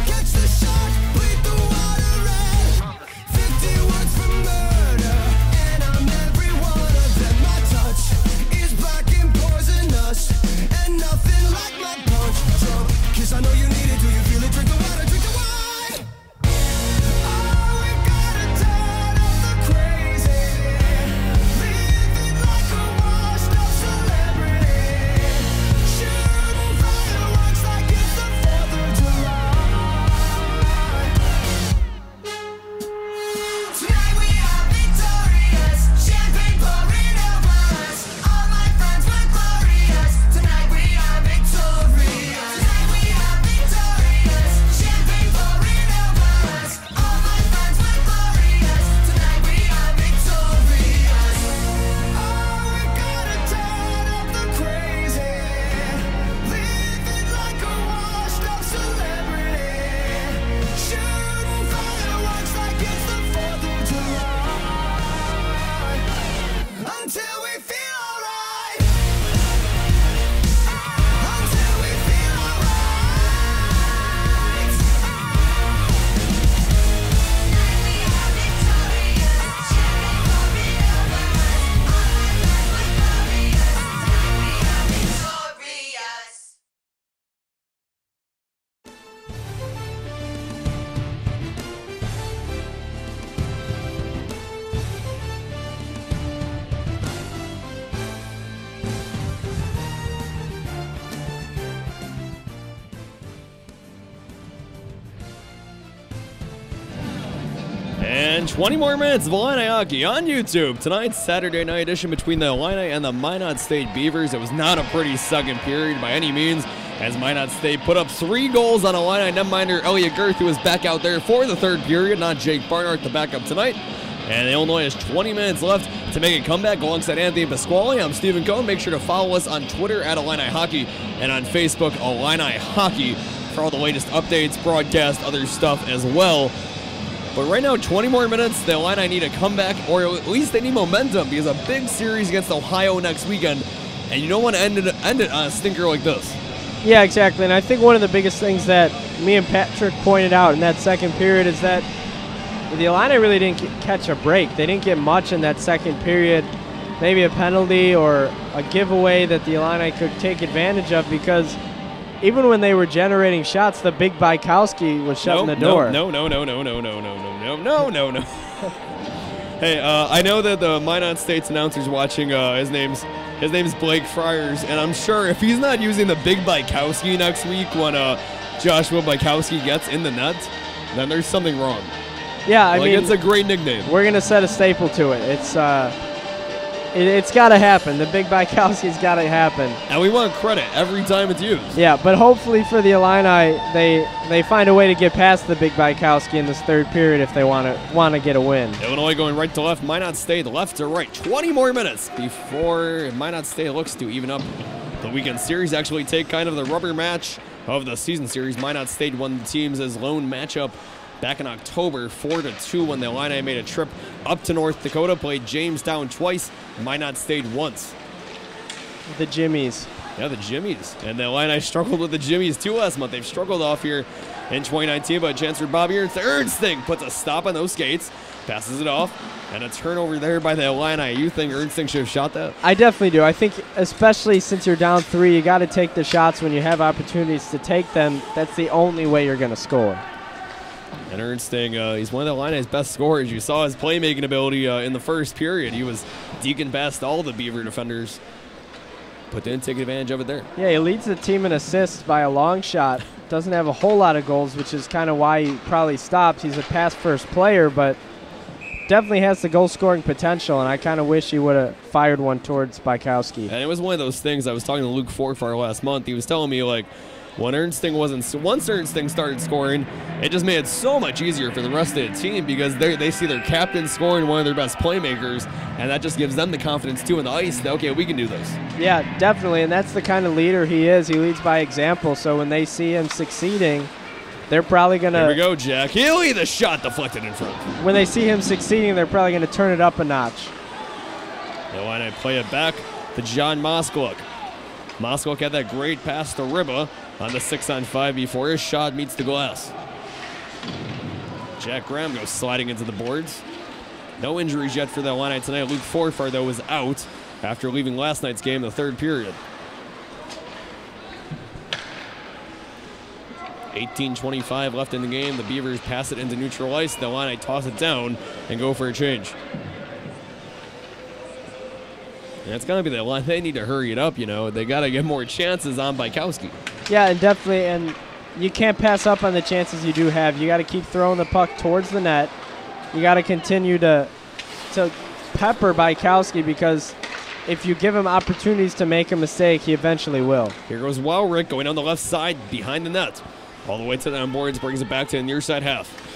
Catch the shark, bleed the water red. 50 words for murder, and I'm every one of them. My touch is black and poisonous, and nothing like my punch. Drunk, kiss, I know you need it. Do you feel it? Drink the water, drink the wine. Oh, we gotta turn up the crazy, living like a washed up celebrity, shooting fireworks like it's the 4th of July. Tonight we are victorious, champagne pouring over us. All my friends were glorious. Tonight we are victorious. Tonight we are victorious, champagne pouring over us. All my friends were glorious. Tonight we are victorious. Oh, we gotta turn up the crazy, living like a washed up celebrity, shooting fireworks like it's the 4th of July, until we feel alright, until we feel alright. Tonight we are victorious, champagne pouring over us. All my friends were glorious. Tonight we are victorious. And 20 more minutes of Illini hockey on YouTube. Tonight's Saturday night edition between the Illini and the Minot State Beavers. It was not a pretty second period by any means, as Minot State put up 3 goals on Illini netminder Elliot Girth, who was back out there for the third period, not Jake Barnhart, the backup tonight. And Illinois has 20 minutes left to make a comeback alongside Anthony Pasquale. I'm Stephen Cohn. Make sure to follow us on Twitter at Illini Hockey and on Facebook, Illini Hockey, for all the latest updates, broadcast, other stuff as well. But right now, 20 more minutes. The Illini need a comeback, or at least they need momentum, because a big series against Ohio next weekend, and you don't want to end it on a stinker like this. Yeah, exactly. And I think one of the biggest things that me and Patrick pointed out in that second period is that the Illini really didn't catch a break. They didn't get much in that second period. Maybe a penalty or a giveaway that the Illini could take advantage of, because even when they were generating shots, the big Bykowski was shutting the door. No. Hey, I know that the Minot State's announcer's watching. His name's Blake Friars, and I'm sure if he's not using the big Bykowski next week when Joshua Bykowski gets in the net, then there's something wrong. Yeah, I mean, it's a great nickname. We're gonna set a staple to it. It's got to happen. The big Bykowski's got to happen. And we want credit every time it's used. Yeah, but hopefully for the Illini, they find a way to get past the big Bykowski in this third period if they want to get a win. Illinois going right to left, Minot State left to right. 20 more minutes before Minot State looks to even up the weekend series. Actually take kind of the rubber match of the season series. Minot State won the teams as lone matchup back in October, 4-2, when the Illini made a trip up to North Dakota, played Jamestown twice, Minot State once. The Jimmies. Yeah, the Jimmies. And the Illini struggled with the Jimmies too last month. They've struggled off here in 2019, but Chancellor Bobby Ernsting puts a stop on those skates, passes it off, and a turnover there by the Illini. You think Ernsting should have shot that? I definitely do. I think especially since you're down 3, you got to take the shots when you have opportunities to take them. That's the only way you're going to score. And Ernsting, he's one of the Illini's best scorers. You saw his playmaking ability in the first period. He was deking past all the Beaver defenders, but didn't take advantage of it there. Yeah, he leads the team in assists by a long shot. Doesn't have a whole lot of goals, which is kind of why he probably stopped. He's a pass-first player, but definitely has the goal-scoring potential, and I kind of wish he would have fired one towards Bykowski. And it was one of those things. I was talking to Luke Forfar last month. He was telling me, like, once Ernsting started scoring, it just made it so much easier for the rest of the team, because they see their captain scoring, one of their best playmakers, and that just gives them the confidence too on the ice that, okay, we can do this. Yeah, definitely, and that's the kind of leader he is. He leads by example, so when they see him succeeding, they're probably going to... Here we go, Jack Healy, the shot deflected in front. When they see him succeeding, they're probably going to turn it up a notch. Now why not play it back to John Moskaluk. Moskaluk had that great pass to Ryba. on the 6-on-5 before his shot meets the glass. Jack Graham goes sliding into the boards. No injuries yet for the Illini tonight. Luke Forfar, though, was out after leaving last night's game in the third period. 18:25 left in the game. The Beavers pass it into neutral ice. The Illini toss it down and go for a change. And it's going to be the line. They need to hurry it up, you know. They got to get more chances on Bykowski. Yeah, and definitely, and you can't pass up on the chances you do have. You got to keep throwing the puck towards the net. You got to continue to pepper Bykowski, because if you give him opportunities to make a mistake, he eventually will. Here goes Wowrick going on the left side behind the net. All the way to the onboards, brings it back to the near side half.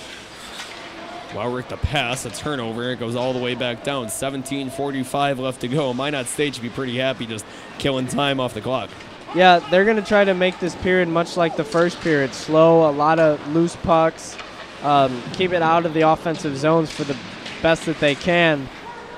Wowrick the pass, a turnover. It goes all the way back down. 17:45 left to go. Minot State should be pretty happy just killing time off the clock. Yeah, they're going to try to make this period much like the first period. Slow, a lot of loose pucks. Keep it out of the offensive zones for the best that they can.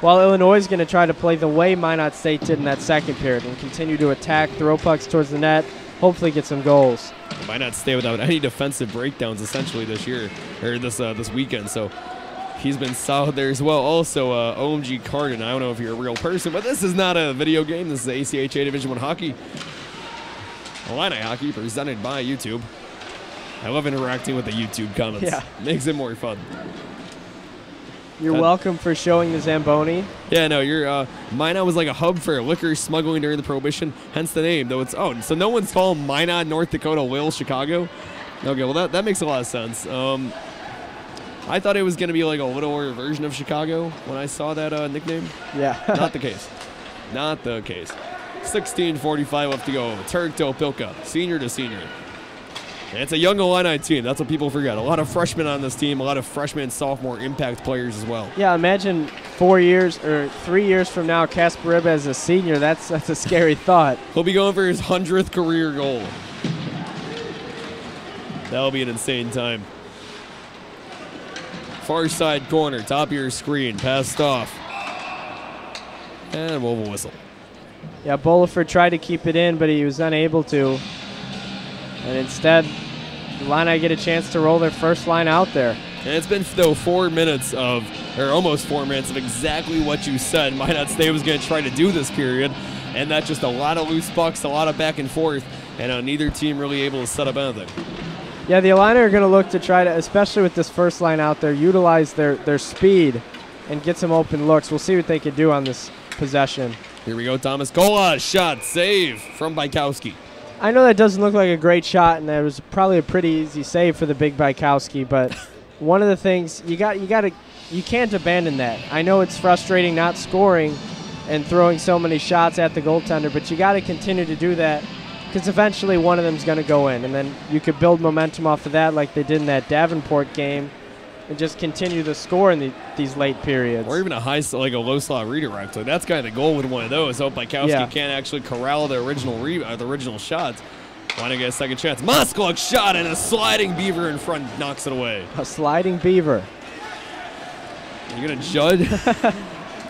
While Illinois is going to try to play the way Minot State did in that second period and continue to attack, throw pucks towards the net, hopefully get some goals. Minot State without any defensive breakdowns essentially this year, or this weekend. So he's been solid there as well. Also, OMG Cardin. I don't know if you're a real person, but this is not a video game. This is ACHA Division I hockey. Illini hockey presented by YouTube. I love interacting with the YouTube comments. Yeah. Makes it more fun. You're welcome for showing the Zamboni. Yeah, no, Minot was like a hub for liquor smuggling during the Prohibition, hence the name, though it's owned. So no one's called Minot, North Dakota, Will, Chicago. Okay, well, that makes a lot of sense. I thought it was going to be like a littler version of Chicago when I saw that nickname. Yeah. Not the case. Not the case. 16:45 left to go. Turk Topilka, senior to senior. And it's a young Illini team. That's what people forget. A lot of freshmen on this team. A lot of freshman and sophomore impact players as well. Yeah, imagine 4 years or 3 years from now, Kacper Ryba as a senior. That's a scary thought. He'll be going for his 100th career goal. That'll be an insane time. Far side corner, top of your screen, passed off. And we'll whistle. Yeah, Boliford tried to keep it in, but he was unable to. And instead, the Illini get a chance to roll their first line out there. And it's been, though, 4 minutes of, or almost 4 minutes of exactly what you said Minot State was going to try to do this period. And that's just a lot of loose pucks, a lot of back and forth, and neither team really able to set up anything. Yeah, the Illini are going to look to try to, especially with this first line out there, utilize their speed and get some open looks. We'll see what they can do on this possession. Here we go, Thomas Kola, shot, save from Bykowski. I know that doesn't look like a great shot, and that was probably a pretty easy save for the big Bykowski, but one of the things you can't abandon that. I know it's frustrating not scoring and throwing so many shots at the goaltender, but you got to continue to do that, because eventually one of them is going to go in, and then you could build momentum off of that like they did in that Davenport game and just continue to score in these late periods. Or even a low slot redirect. So that's kind of the goal with one of those. Hope Bykowski can't actually corral the original shots. Want to get a second chance. Moskalik shot, and a sliding Beaver in front knocks it away. A sliding Beaver. You're going to judge?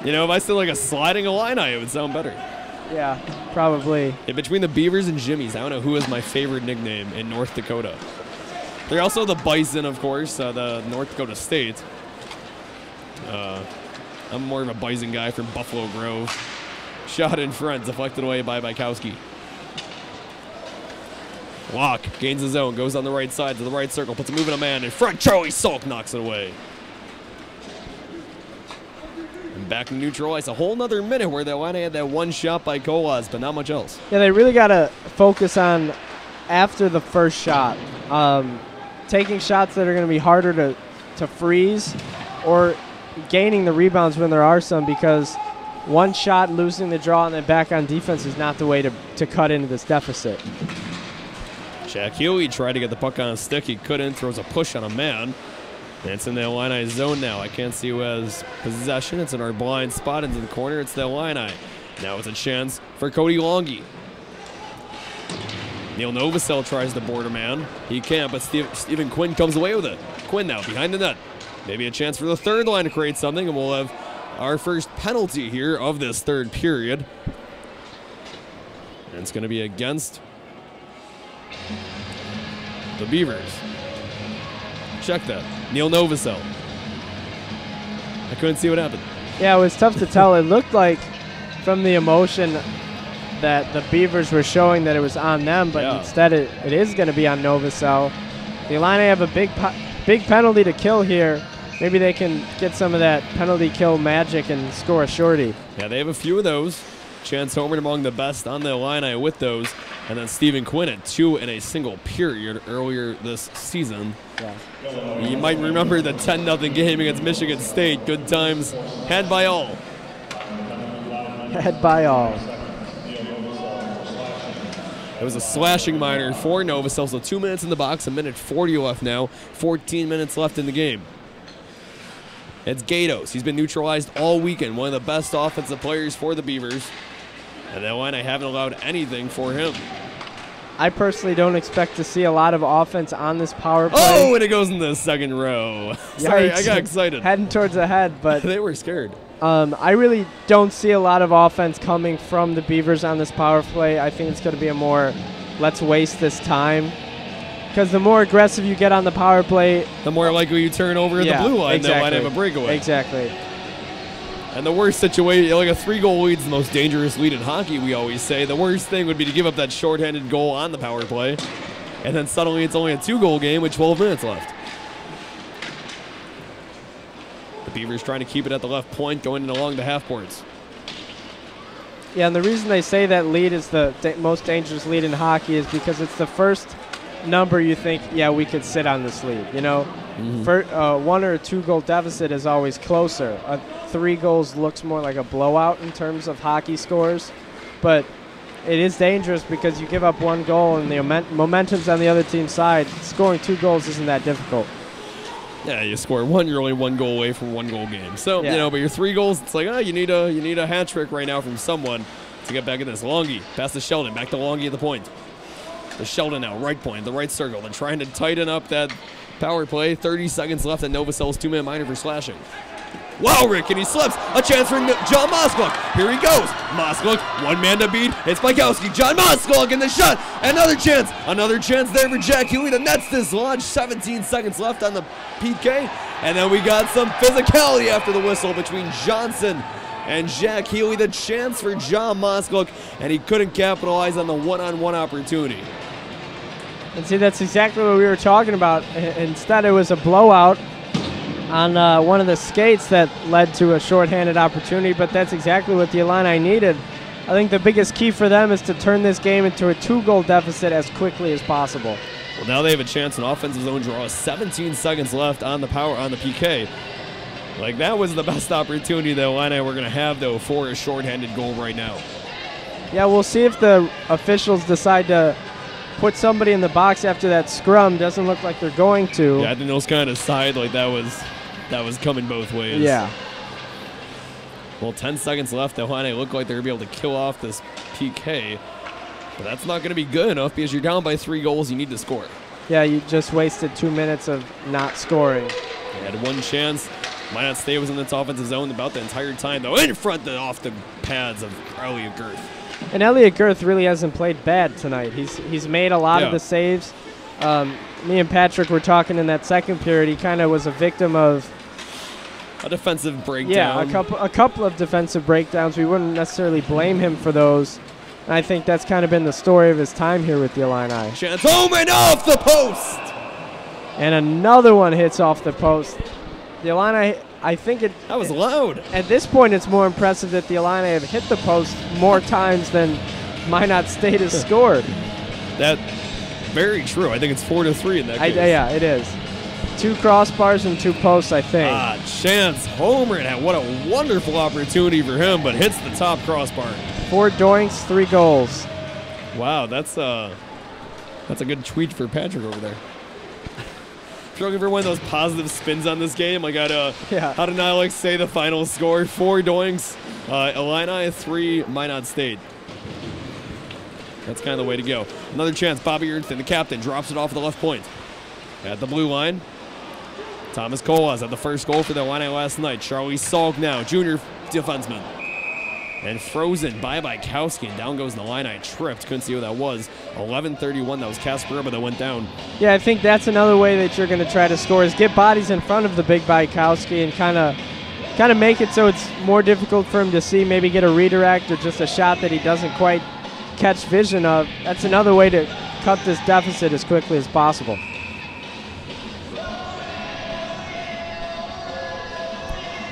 You know, if I said like a sliding Illini, it would sound better. Yeah, probably. Yeah, between the Beavers and Jimmys, I don't know who is my favorite nickname in North Dakota. They're also the Bison, of course, the North Dakota State. I'm more of a Bison guy from Buffalo Grove. Shot in front, deflected away by Bykowski. Locke gains his own, goes on the right side to the right circle, puts a move in a man in front. Charlie Salk knocks it away. And back in neutral ice, a whole nother minute where the Illini had that one shot by Kolas, but not much else. Yeah, they really got to focus on after the first shot. Taking shots that are going to be harder to freeze, or gaining the rebounds when there are some, because one shot, losing the draw, and then back on defense is not the way to cut into this deficit. Jack Healy tried to get the puck on a stick. He couldn't. Throws a push on a man. And it's in the Illini zone now. I can't see who has possession. It's in our blind spot into the corner. It's the Illini. Now it's a chance for Cody Longy. Neil Novosel tries the border man. He can't, but Stephen Quinn comes away with it. Quinn now behind the net. Maybe a chance for the third line to create something, and we'll have our first penalty here of this third period. And it's going to be against the Beavers. Check that. Neil Novosel. I couldn't see what happened. Yeah, it was tough to tell. It looked like from the emotion that the Beavers were showing that it was on them, but instead it is going to be on Novosel. The Illini have a big penalty to kill here. Maybe they can get some of that penalty kill magic and score a shorty. Yeah, they have a few of those. Chance Homer among the best on the Illini with those. And then Stephen Quinn at 2 in a single period earlier this season. Yeah. You might remember the 10-0 game against Michigan State. Good times had by all. Had by all. It was a slashing minor for Novosel. So 2 minutes in the box, 1:40 left now. 14 minutes left in the game. It's Gatos. He's been neutralized all weekend. One of the best offensive players for the Beavers. And the Illini haven't allowed anything for him. I personally don't expect to see a lot of offense on this power play. Oh, and it goes in the second row. Sorry, I got excited. Heading towards the head, but they were scared. I really don't see a lot of offense coming from the Beavers on this power play. I think it's going to be a more let's waste this time. Because the more aggressive you get on the power play, the more likely you turn over at the blue line. Exactly. They might have a breakaway. Exactly. And the worst situation, like a 3-goal lead is the most dangerous lead in hockey, we always say. The worst thing would be to give up that shorthanded goal on the power play. And then suddenly it's only a 2-goal game with 12 minutes left. The Beavers trying to keep it at the left point, going in along the half boards. Yeah, and the reason they say that lead is the most dangerous lead in hockey is because it's the first number you think, yeah, we could sit on this lead. You know, for 1 or 2 goal deficit is always closer. 3 goals looks more like a blowout in terms of hockey scores, but it is dangerous because you give up 1 goal and the momentum's on the other team's side. Scoring 2 goals isn't that difficult. Yeah, you score 1, you're only 1 goal away from 1-goal game. So, you know, but your 3 goals, it's like, you need a hat trick right now from someone to get back in this. Longy, pass to Sheldon, back to Longy at the point. The Sheldon now, right point, the right circle. They're trying to tighten up that power play. 30 seconds left, and Novosel's 2-minute minor for slashing. Wow, Rick, and he slips. A chance for John Moskalik. Here he goes. Moskalik, 1 man to beat. It's Bykowski. John Moskalik in the shot. Another chance. Another chance there for Jack Huey. The net's dislodged. 17 seconds left on the PK. And then we got some physicality after the whistle between Johnson and Jack Healy. The chance for John Moskalik, and he couldn't capitalize on the one-on-one opportunity. And see, that's exactly what we were talking about. Instead, it was a blowout on one of the skates that led to a shorthanded opportunity, but that's exactly what the Illini needed. I think the biggest key for them is to turn this game into a 2-goal deficit as quickly as possible. Well, now they have a chance, an offensive zone draw. 17 seconds left on the PK. Like, that was the best opportunity the Illini were going to have, though, for a shorthanded goal right now. Yeah, we'll see if the officials decide to put somebody in the box after that scrum. Doesn't look like they're going to. Yeah, I think those kind of side, like, that was coming both ways. Yeah. Well, 10 seconds left. The Illini look like they're going to be able to kill off this PK. But that's not going to be good enough because you're down by 3 goals. You need to score. Yeah, you just wasted 2 minutes of not scoring. They had 1 chance. Minot State was in its offensive zone about the entire time, though, in front off the pads of Elliot Girth. And Elliot Girth really hasn't played bad tonight. He's made a lot of the saves. Me and Patrick were talking in that second period. He kind of was a victim of a defensive breakdown. Yeah, a couple of defensive breakdowns. We wouldn't necessarily blame him for those. And I think that's kind of been the story of his time here with the Illini. Chance Homan off the post! And another one hits off the post. The Illini, I think it... That was loud. At this point, it's more impressive that the Illini have hit the post more times than Minot State has scored. That's very true. I think it's 4-3 in that case. Yeah, it is. 2 crossbars and 2 posts, I think. Chance Homer, and what a wonderful opportunity for him, but hits the top crossbar. 4 doinks, 3 goals. Wow, that's a good tweet for Patrick over there. If you're looking for one of those positive spins on this game, I got how did Alex say the final score? 4 doinks, Illini, 3 Minot State. That's kind of the way to go. Another chance, Bobby Ernst, the captain, drops it off at the left point. At the blue line, Thomas Colas had the first goal for the Illini last night. Charlie Salk now, junior defenseman. And frozen by Kowski, and down goes the Illini, tripped. Couldn't see who that was. 11:31, that was Kacper Ryba that went down. Yeah, I think that's another way that you're going to try to score is get bodies in front of the big Kowski and kind of make it so it's more difficult for him to see, maybe get a redirect or just a shot that he doesn't quite catch vision of. That's another way to cut this deficit as quickly as possible.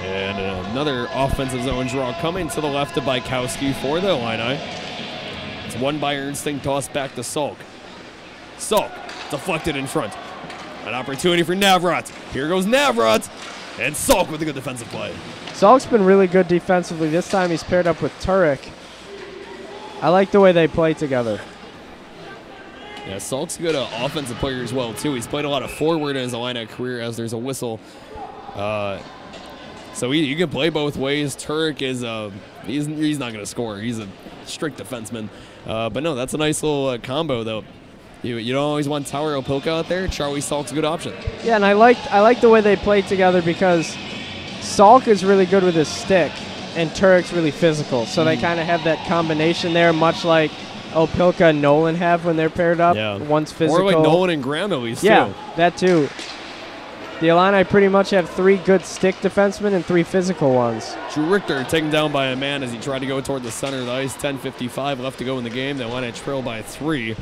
And another offensive zone draw coming to the left of Kowski for the Illini. It's won by Ernsting, tossed back to Salk. Salk deflected in front. An opportunity for Navrat. Here goes Navrat. And Salk with a good defensive play. Salk's been really good defensively. This time he's paired up with Turek. I like the way they play together. Yeah, Salk's a good offensive player as well, too. He's played a lot of forward in his Illini career as there's a whistle. So you can play both ways. Turek is he's not going to score. He's a strict defenseman. But no, that's a nice little combo, though. You don't always want Tower Opilka out there. Charlie Salk's a good option. Yeah, and I like the way they play together because Salk is really good with his stick, and Turek's really physical. So they kind of have that combination there, much like Opilka and Nolan have when they're paired up. Yeah. One's physical. Or like Nolan and Graham, at least, yeah, too. that too. The Illini pretty much have 3 good stick defensemen and 3 physical ones. Drew Richter taken down by a man as he tried to go toward the center of the ice. 10:55 left to go in the game. The Illini trail by 3.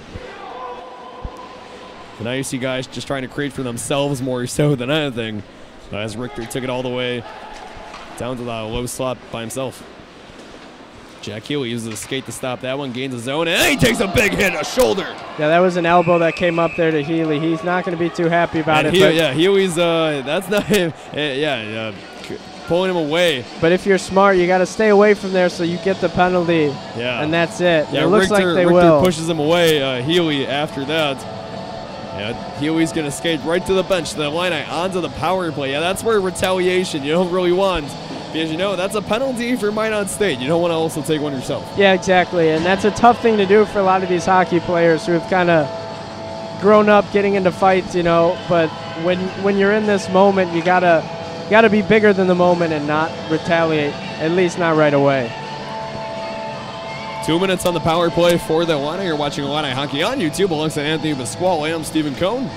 And now you see guys just trying to create for themselves more so than anything. As Richter took it all the way down to the low slot by himself. Jack Healy uses a skate to stop that one, gains a zone, and he takes a big hit, a shoulder. Yeah, that was an elbow that came up there to Healy. He's not going to be too happy about it. Yeah, Healy's, that's not him. Pulling him away. But if you're smart, you got to stay away from there so you get the penalty. Yeah. And that's it. Yeah, it looks like they Richter will. Pushes him away, Healy after that. Yeah, Healy's going to skate right to the bench. The Illini onto the power play. Yeah, that's where retaliation you don't really want. Because, you know, that's a penalty for Minot State. You don't want to also take one yourself. Yeah, exactly. And that's a tough thing to do for a lot of these hockey players who have kind of grown up getting into fights, you know. But when you're in this moment, you gotta be bigger than the moment and not retaliate, at least not right away. 2 minutes on the power play for the Illini. You're watching Illini Hockey on YouTube alongside Anthony Pasquale. I'm Stephen Cohn.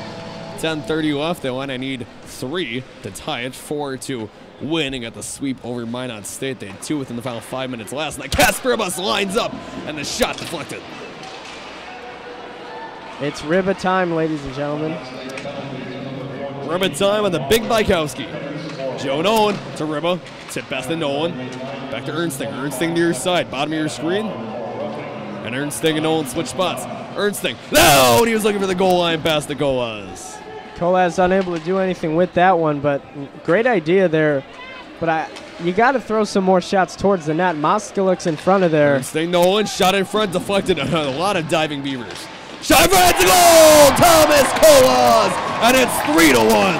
10:30 left. The Illini need 3 to tie it, 4 to win and got the sweep over Minot State. They had 2 within the final 5 minutes last night. Kacper Ryba lines up and the shot deflected. It's Ryba time, ladies and gentlemen. Ryba time on the big Bykowski. Joe Nolan to Ryba. Tip pass to Nolan. Back to Ernsting. Ernsting near side. Bottom of your screen. And Ernsting and Nolan switch spots. Ernsting. No! And he was looking for the goal line pass to Colas. Colas unable to do anything with that one, but great idea there. But you got to throw some more shots towards the net. Moskalik's in front of there. Ernsting, Nolan, shot in front, deflected. A lot of diving Beavers. Shot in front, to goal! Thomas Colas! And it's 3-1.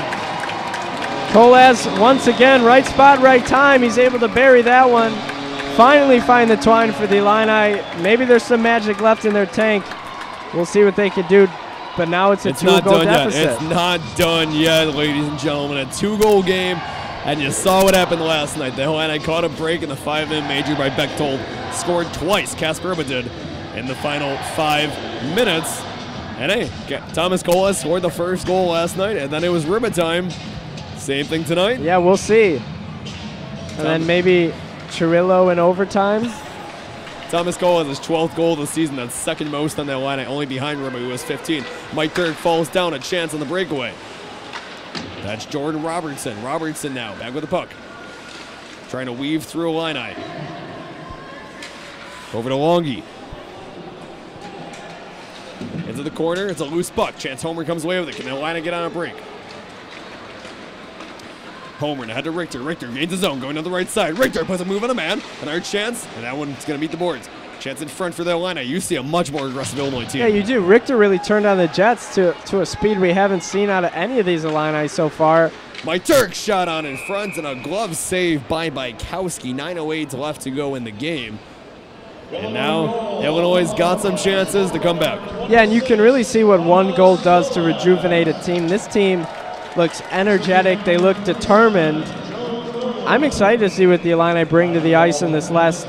Colas, once again, right spot, right time. He's able to bury that one. Finally find the twine for the Illini. Maybe there's some magic left in their tank. We'll see what they can do. But now it's a 2-goal deficit. It's not done yet, ladies and gentlemen. A 2-goal game, and you saw what happened last night. The Illini caught a break in the 5-minute major by Bechtold. Scored twice, Kacper Ryba did, in the final 5 minutes. And hey, Thomas Colas scored the first goal last night, and then it was Ryba time. Same thing tonight. Yeah, we'll see. And then maybe Chirillo in overtime. Thomas Colas, his 12th goal of the season. That's second most on the Illini, only behind Ryba, who has 15. Mike Turk falls down, a chance on the breakaway. That's Jordan Robertson. Robertson now, back with the puck. Trying to weave through Illini. Over to Longy. Into the corner, it's a loose puck. Chance Homer comes away with it. Can the Illini get on a break? Homer ahead to Richter. Richter gains his zone, going to the right side. Richter puts a move on a man. Another chance, and that one's going to meet the boards. Chance in front for the Illini. You see a much more aggressive Illinois team. Yeah, you do. Richter really turned on the Jets to a speed we haven't seen out of any of these Illini so far. Mike Turk shot on in front, and a glove save by Bykowski. 9:08 left to go in the game. And now Illinois got some chances to come back. Yeah, and you can really see what one goal does to rejuvenate a team. This team looks energetic. They look determined. I'm excited to see what the Illini bring to the ice in this last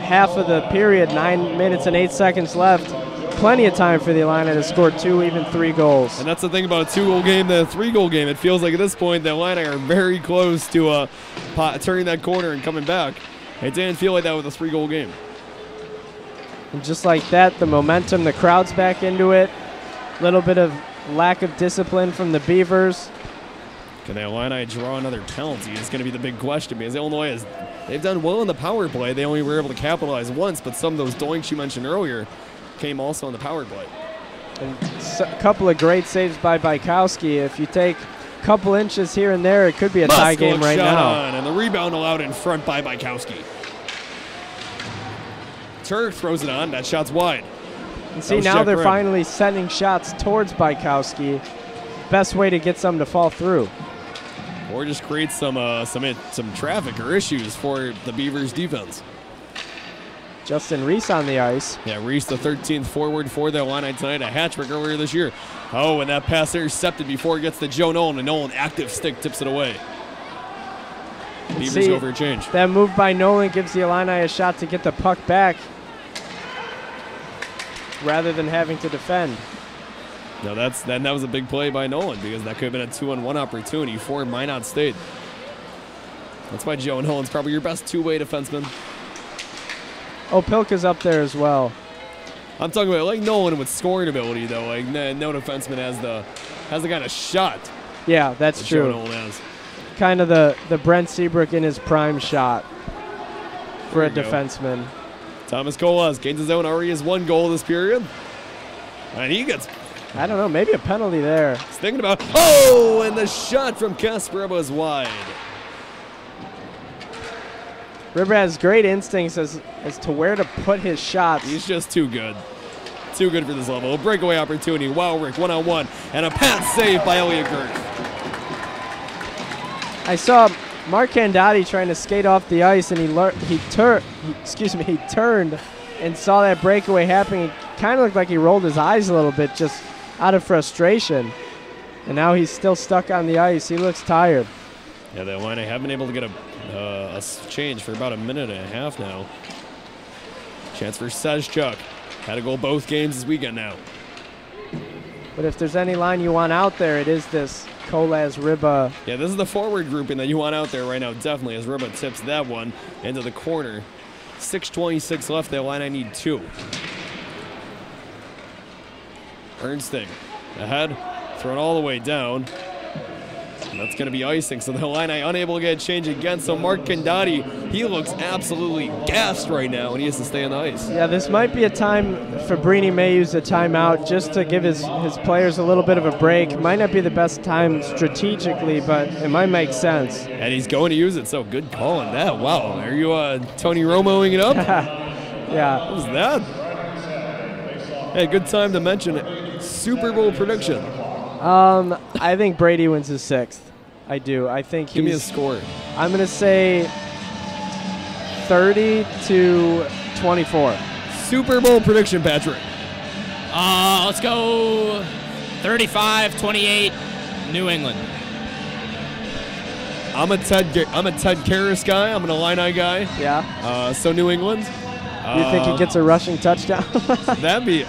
half of the period, 9 minutes and 8 seconds left. Plenty of time for the Illini to score 2, even 3 goals. And that's the thing about a 2-goal game than a 3-goal game. It feels like at this point the Illini are very close to turning that corner and coming back. It didn't feel like that with a 3-goal game. And just like that, the momentum, the crowd's back into it. A little bit of lack of discipline from the Beavers. Can the Illini draw another penalty is going to be the big question, because Illinois they've done well in the power play. They only were able to capitalize once, but some of those doinks you mentioned earlier came also in the power play. And a couple of great saves by Bykowski. If you take a couple inches here and there, it could be a tie game right now. And the rebound allowed in front by Bykowski. Turk throws it on. That shot's wide. And see, now they're finally sending shots towards Bykowski. Best way to get some to fall through. Or just create some traffic or issues for the Beavers defense. Justin Reese on the ice. Yeah, Reese, the 13th forward for the Illini tonight, a hat trick earlier this year. Oh, and that pass intercepted before it gets to Joe Nolan, and Nolan active stick tips it away. Beavers go for a change. That move by Nolan gives the Illini a shot to get the puck back rather than having to defend. No, that was a big play by Nolan, because that could have been a 2-on-1 opportunity for Minot State. That's why Joe Nolan's probably your best two-way defenseman. Opilka's up there as well. I'm talking about like Nolan with scoring ability, though. Like no defenseman has the kind of shot. Yeah, that's true. Joe Nolan has. Kind of the Brent Seabrook in his prime shot for a defenseman. Thomas Colas gains his own, already has 1 goal this period. And he gets, I don't know, maybe a penalty there. He's thinking about, oh, and the shot from Kacper Ryba is wide. Ryba has great instincts as to where to put his shots. He's just too good. Too good for this level. A breakaway opportunity. Wow, Rick, 1-on-1. And a pass saved by Elliott Girth. I saw Mark Candotti trying to skate off the ice, and he turned and saw that breakaway happening. It kind of looked like he rolled his eyes a little bit just out of frustration. And now he's still stuck on the ice. He looks tired. Yeah, the Illini have been able to get a change for about a minute and a half now. Chance for Sezchuk. Had a goal both games this weekend now. But if there's any line you want out there, it is this Colas Ryba. Yeah, this is the forward grouping that you want out there right now, definitely, as Ryba tips that one into the corner. 6:26 left. The Illini need 2. Ernsting ahead, thrown all the way down. And that's going to be icing, so the Illini unable to get a change again. So Mark Candotti, he looks absolutely gassed right now, and he has to stay on the ice. Yeah, this might be a time Fabrini may use a timeout just to give his players a little bit of a break. Might not be the best time strategically, but it might make sense. And he's going to use it, so good call on that. Wow, are you Tony Romoing it up? Yeah. What was that? Hey, good time to mention it. Super Bowl prediction. I think Brady wins his 6th. I do. I think Give me a score. I'm going to say 30-24. Super Bowl prediction, Patrick. Let's go 35-28, New England. I'm a Ted Karras guy. I'm an Illini guy. Yeah. So New England. You think he gets a rushing touchdown? That'd be,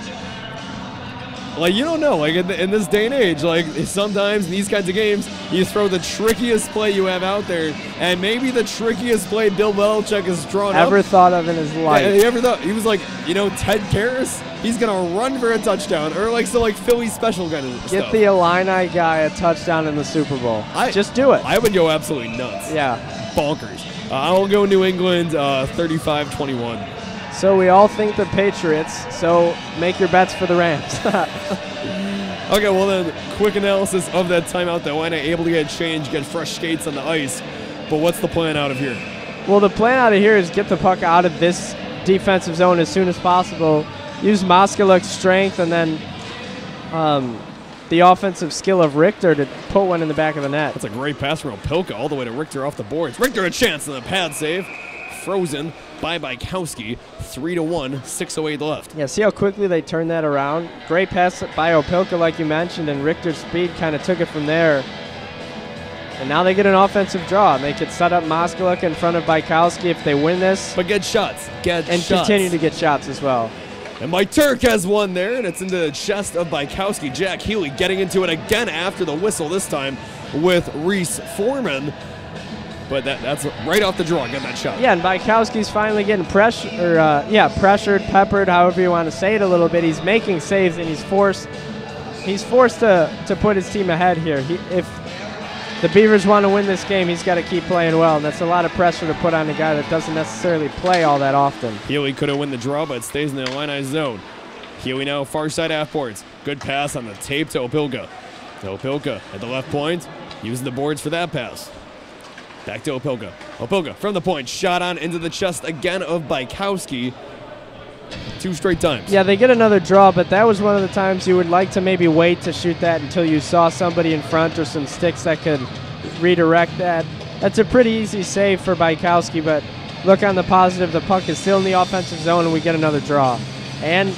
like, you don't know. Like in this day and age, like sometimes in these kinds of games, you throw the trickiest play you have out there, and maybe the trickiest play Bill Belichick has drawn ever up. thought of in his life. Yeah, he ever thought. He was like, Ted Karras, he's gonna run for a touchdown, or like Philly special kind of stuff. Get the Illini guy a touchdown in the Super Bowl. Just do it. I would go absolutely nuts. Yeah. Bonkers. I'll go New England 35-21. So we all think the Patriots, so make your bets for the Rams. Okay, well then, quick analysis of that timeout. The Illini able to get a change, get fresh skates on the ice. But what's the plan out of here? Well, the plan out of here is get the puck out of this defensive zone as soon as possible. Use Moskaluk's strength and then the offensive skill of Richter to put one in the back of the net. That's a great pass from Opilka all the way to Richter off the boards. Richter a chance and the pad save. Frozen by Bykowski. 3-1, 6:08 left. Yeah, see how quickly they turned that around? Great pass by Opilka, like you mentioned, and Richter's speed kind of took it from there. And now they get an offensive draw. And they could set up Moskaluk in front of Bykowski if they win this. But get shots. And Continue to get shots as well. And Mike Turk has one there, and it's into the chest of Bykowski. Jack Healy getting into it again after the whistle, this time with Reese Foreman. But that's right off the draw, getting that shot. Yeah, and Bykowski's finally getting pressured, peppered, however you want to say it a little bit. He's making saves, and he's forced to put his team ahead here. If the Beavers want to win this game, he's got to keep playing well, and that's a lot of pressure to put on a guy that doesn't necessarily play all that often. Healy could have won the draw, but stays in the Illini zone. Healy now far side half boards. Good pass on the tape to Opilka. Opilka at the left point, using the boards for that pass. Back to Opilka. Opilka from the point, shot on into the chest again of Bykowski. 2 straight times. Yeah, they get another draw, but that was one of the times you would like to maybe wait to shoot that until you saw somebody in front or some sticks that could redirect that. That's a pretty easy save for Bykowski, but look on the positive, the puck is still in the offensive zone and we get another draw. And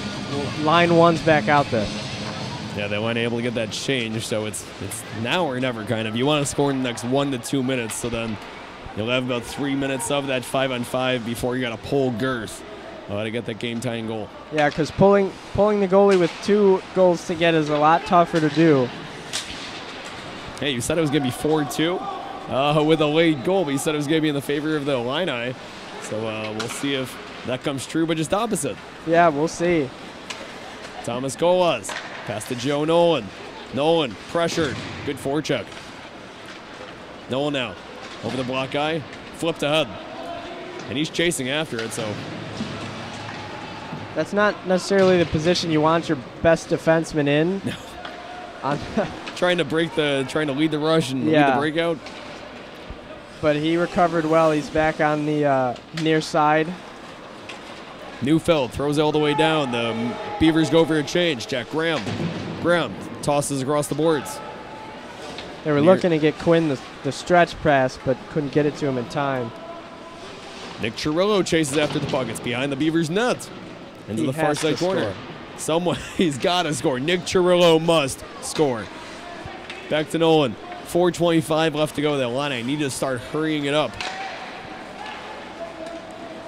line 1's back out there. Yeah, they weren't able to get that change, so it's now or never kind of. You want to score in the next 1 to 2 minutes, so then you'll have about 3 minutes of that 5-on-5 before you got to pull Girth to get that game-tying goal. Yeah, because pulling the goalie with 2 goals to get is a lot tougher to do. Hey, you said it was going to be 4-2 with a late goal, but you said it was going to be in the favor of the Illini. So we'll see if that comes true, but just opposite. Yeah, we'll see. Thomas Colas. Pass to Joe Nolan. Nolan pressured. Good forecheck. Nolan now over the block guy. Flipped ahead. And he's chasing after it, so. That's not necessarily the position you want your best defenseman in. No. trying to lead the rush and lead the breakout. But he recovered well. He's back on the near side. Neufeld throws it all the way down. The Beavers go for a change. Jack Graham. Graham tosses across the boards. They were looking to get Quinn the stretch pass, but couldn't get it to him in time. Nick Chirillo chases after the puck. It's behind the Beavers' net. Into the far side corner. He's got to score. Nick Chirillo must score. Back to Nolan. 4:25 left to go. The Illini need to start hurrying it up.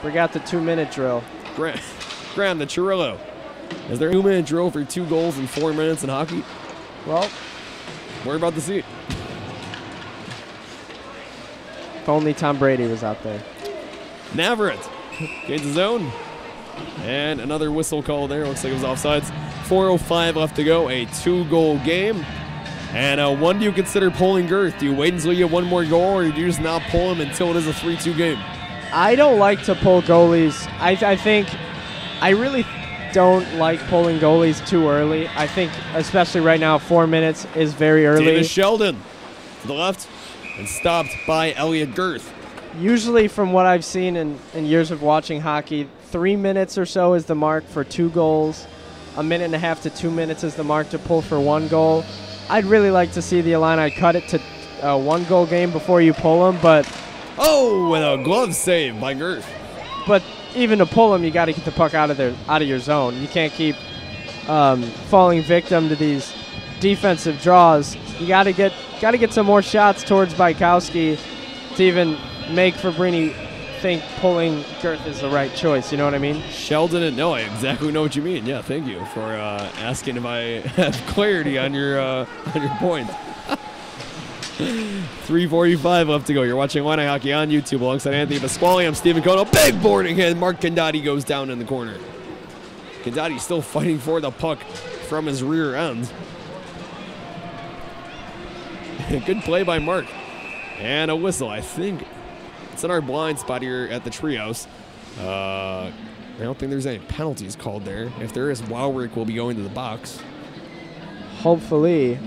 We got the 2-minute drill. Graham to Chirillo. Is there a 2-minute drill for 2 goals in 4 minutes in hockey? Well, we're about to see it. If only Tom Brady was out there. Navarrete gains the zone. And another whistle call there. Looks like it was offsides. 4:05 left to go. A 2-goal game. And when do you consider pulling Girth? Do you wait until you get 1 more goal, or do you just not pull him until it is a 3-2 game? I don't like to pull goalies. I think I really don't like pulling goalies too early. I think, especially right now, 4 minutes is very early. Davis Sheldon to the left and stopped by Elliot Girth. Usually, from what I've seen in years of watching hockey, 3 minutes or so is the mark for 2 goals. 1.5 to 2 minutes is the mark to pull for 1 goal. I'd really like to see the Illini cut it to a 1-goal game before you pull them, but... Oh, and a glove save by Girth. But even to pull him, you got to get the puck out of your zone. You can't keep falling victim to these defensive draws. You got to get some more shots towards Bykowski to even make Fabrini think pulling Girth is the right choice. You know what I mean? Sheldon, and no, I exactly know what you mean. Yeah, thank you for asking if I have clarity on your point. 3:45 left to go. You're watching Illini Hockey on YouTube alongside Anthony Pasquale. I'm Stephen Kono. Big boarding hit. Mark Condati goes down in the corner. Condati still fighting for the puck from his rear end. Good play by Mark. And a whistle. I think it's in our blind spot here at the Treehouse. I don't think there's any penalties called there. If there is, Wowrick will be going to the box. Hopefully.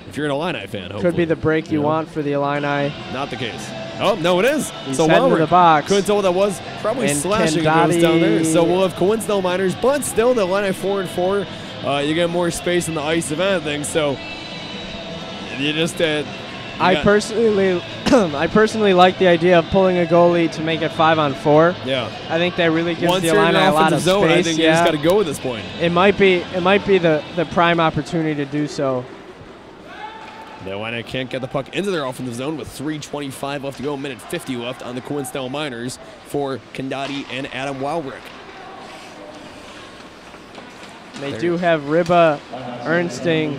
If you're an Illini fan, hopefully. Could be the break you want for the Illini. Not the case. Oh, no, it is. He's so heading to the box. Couldn't tell what that was. Probably and slashing goes down there. So we'll have coincidental minors, but still the Illini 4-4. You get more space on the ice, if anything. So you just... I personally like the idea of pulling a goalie to make it 5-on-4. Yeah. I think that really gives Once the Illini a lot of zone, space. I think you just got to go at this point. It might be the prime opportunity to do so. The Illini can't get the puck into their offensive zone with 3:25 left to go, minute 50 left on the Coinstell Miners for Kandati and Adam Wowrick. They do have Ryba, Ernsting,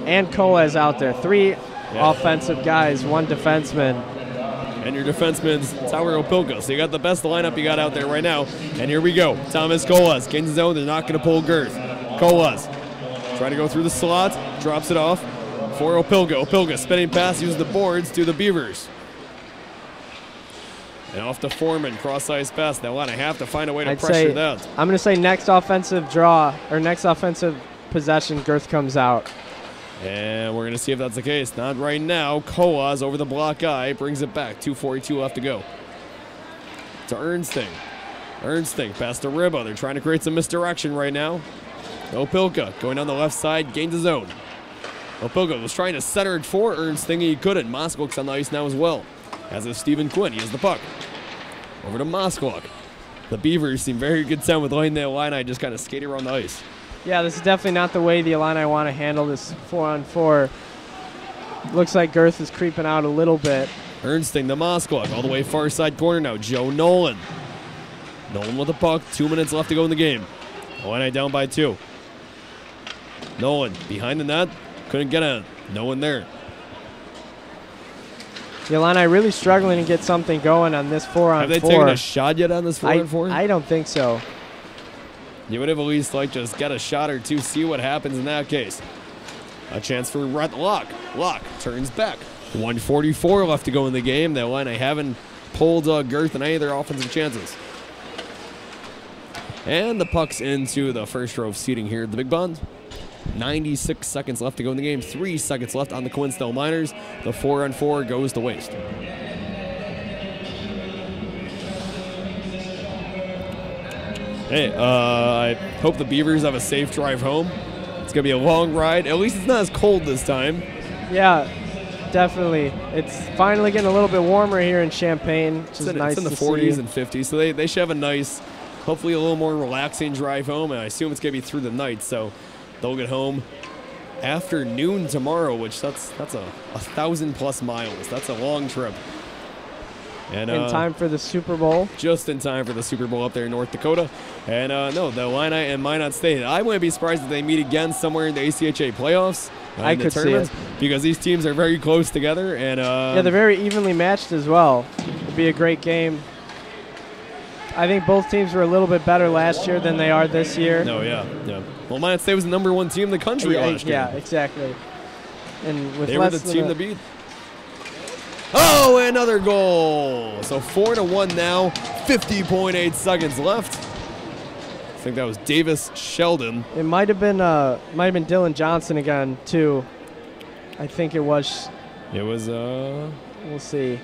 and Coles out there. 3 offensive guys, 1 defenseman. And your defenseman's Tyler Opilka. So you got the best lineup you got out there right now. And here we go. Thomas Coles gains his zone. They're not going to pull Girth. Coles trying to go through the slot. Drops it off for Opilka. Opilka spinning pass, uses the boards to the Beavers. And off to Foreman, cross-ice pass. They'll have to find a way to pressure that. I'm going to say next offensive draw, or next offensive possession, Girth comes out. And we're going to see if that's the case. Not right now. Colas over the block guy, brings it back. 2:42 left to go. To Ernsting. Ernsting pass to Ryba. They're trying to create some misdirection right now. Opilka going down the left side, gains his zone. Opilka was trying to center it for Ernsting. He couldn't. Moskow's on the ice now as well. As is Stephen Quinn. He has the puck. Over to Moskowik. The Beavers seem very good time with letting the Illini just kind of skate around the ice. Yeah, this is definitely not the way the Illini want to handle this 4-on-4. Looks like Girth is creeping out a little bit. Ernsting to Moskowik. All the way far side corner now. Joe Nolan. Nolan with the puck. 2 minutes left to go in the game. Illini down by 2. Nolan behind the net. Couldn't get in. No one there. The Illini really struggling to get something going on this 4-on-4. Have they taken a shot yet on this 4-on-4? I don't think so. You would have at least like just get a shot or two, see what happens in that case. A chance for Locke. Locke turns back. 1:44 left to go in the game. The Illini haven't pulled Girth in any of their offensive chances. And the puck's into the first row of seating here at the Big Bond. 96 seconds left to go in the game. 3 seconds left on the Coinstell Miners. The 4-on-4 goes to waste. Hey, I hope the Beavers have a safe drive home. It's going to be a long ride. At least it's not as cold this time. Yeah, definitely. It's finally getting a little bit warmer here in Champaign, which is nice to see. It's in the 40s and 50s, so they should have a nice, hopefully a little more relaxing drive home, and I assume it's going to be through the night, so they'll get home after noon tomorrow, which that's 1,000+ miles. That's a long trip. And, in time for the Super Bowl. Just in time for the Super Bowl up there in North Dakota. And no, the Illini and Minot State. I wouldn't be surprised if they meet again somewhere in the ACHA playoffs. I could see it. Because these teams are very close together. And yeah, they're very evenly matched as well. It'll be a great game. I think both teams were a little bit better last year than they are this year. No, yeah. Well, Minot State was the #1 team in the country last year. Yeah, exactly. And with they were the team to beat. Oh, another goal. So 4-1 now, 50.8 seconds left. I think that was Davis Sheldon. It might have been Dylan Johnson again too. I think it was. It was we'll see.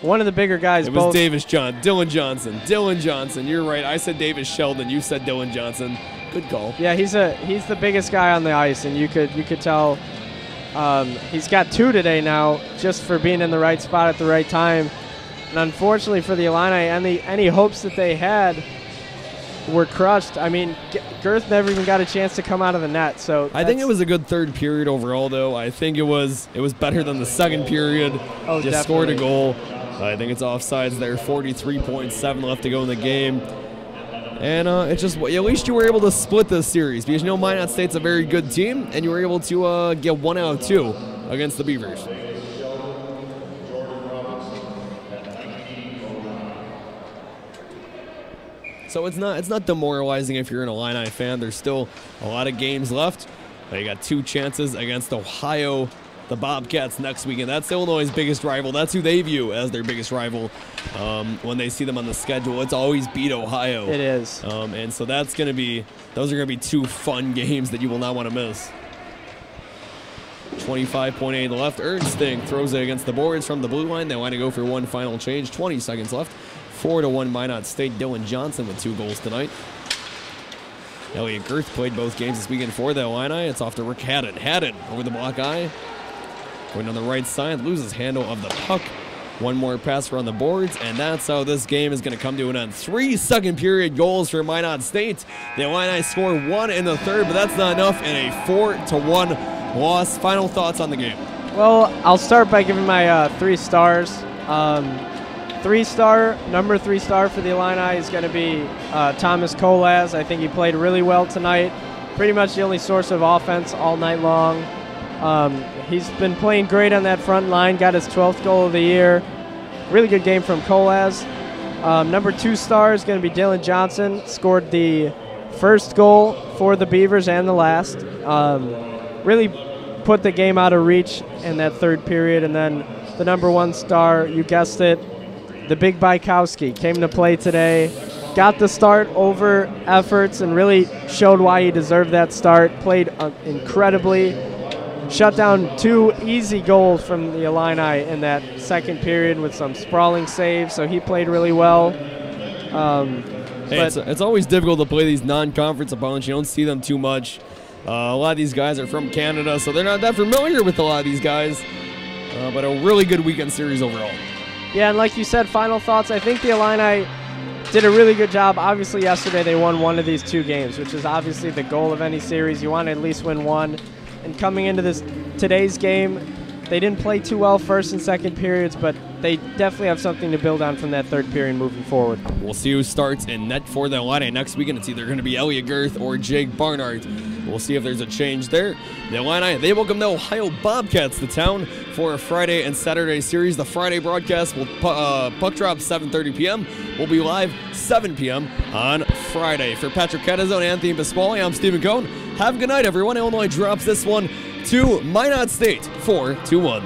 One of the bigger guys. It was Dylan Johnson. Dylan Johnson. You're right. I said Davis Sheldon. You said Dylan Johnson. Good call. Yeah, he's the biggest guy on the ice, and you could tell. He's got 2 today now, just for being in the right spot at the right time. And unfortunately for the Illini, any hopes that they had were crushed. I mean, Girth never even got a chance to come out of the net. So I think it was a good third period overall, though. I think it was better than the second period. Oh, just scored a goal. I think it's offsides there. 43.7 left to go in the game. And it's just, at least you were able to split this series because you know Minot State's a very good team, and you were able to get 1 out of 2 against the Beavers. So it's not demoralizing if you're an Illini fan. There's still a lot of games left. They got 2 chances against Ohio, the Bobcats next weekend. That's Illinois' biggest rival. That's who they view as their biggest rival when they see them on the schedule. It's always beat Ohio. It is. And so those are going to be 2 fun games that you will not want to miss. 25.8 left. Ernsting throws it against the boards from the blue line. They want to go for one final change. 20 seconds left. 4-1 Minot State. Dylan Johnson with 2 goals tonight. Elliot Girth played both games this weekend for the Illini. It's off to Rick Haddon. Haddon over the block eye. Going on the right side, loses handle of the puck. One more pass around the boards, and that's how this game is going to come to an end. 3 second period goals for Minot State. The Illini score 1 in the third, but that's not enough in a 4-1 loss. Final thoughts on the game. Well, I'll start by giving my 3 stars. Number 3 star for the Illini is going to be Thomas Kolaz. I think he played really well tonight. Pretty much the only source of offense all night long. He's been playing great on that front line, got his 12th goal of the year. Really good game from Kolaz. Number 2 star is going to be Dylan Johnson. Scored the first goal for the Beavers and the last. Really put the game out of reach in that third period. And then the number 1 star, you guessed it, the big Bykowski came to play today. Got the start over efforts and really showed why he deserved that start. Played incredibly. Shut down 2 easy goals from the Illini in that second period with some sprawling saves, so he played really well. Hey, it's always difficult to play these non-conference opponents. You don't see them too much. A lot of these guys are from Canada, so they're not that familiar with a lot of these guys. But a really good weekend series overall. Yeah, and like you said, final thoughts. I think the Illini did a really good job. Obviously, yesterday they won one of these 2 games, which is obviously the goal of any series. You want to at least win one. And coming into today's game, they didn't play too well first and second periods, but they definitely have something to build on from that third period moving forward. We'll see who starts in net for the Illini next weekend. It's either going to be Elliot Girth or Jake Barnard. We'll see if there's a change there. The Illini, they welcome the Ohio Bobcats to town for a Friday and Saturday series. The Friday broadcast will puck drop 7:30 p.m. We'll be live 7 p.m. on Friday. For Patrick Catazone, Anthony Pasquale, I'm Stephen Cohn. Have a good night, everyone. Illinois drops this one to Minot State 4-1.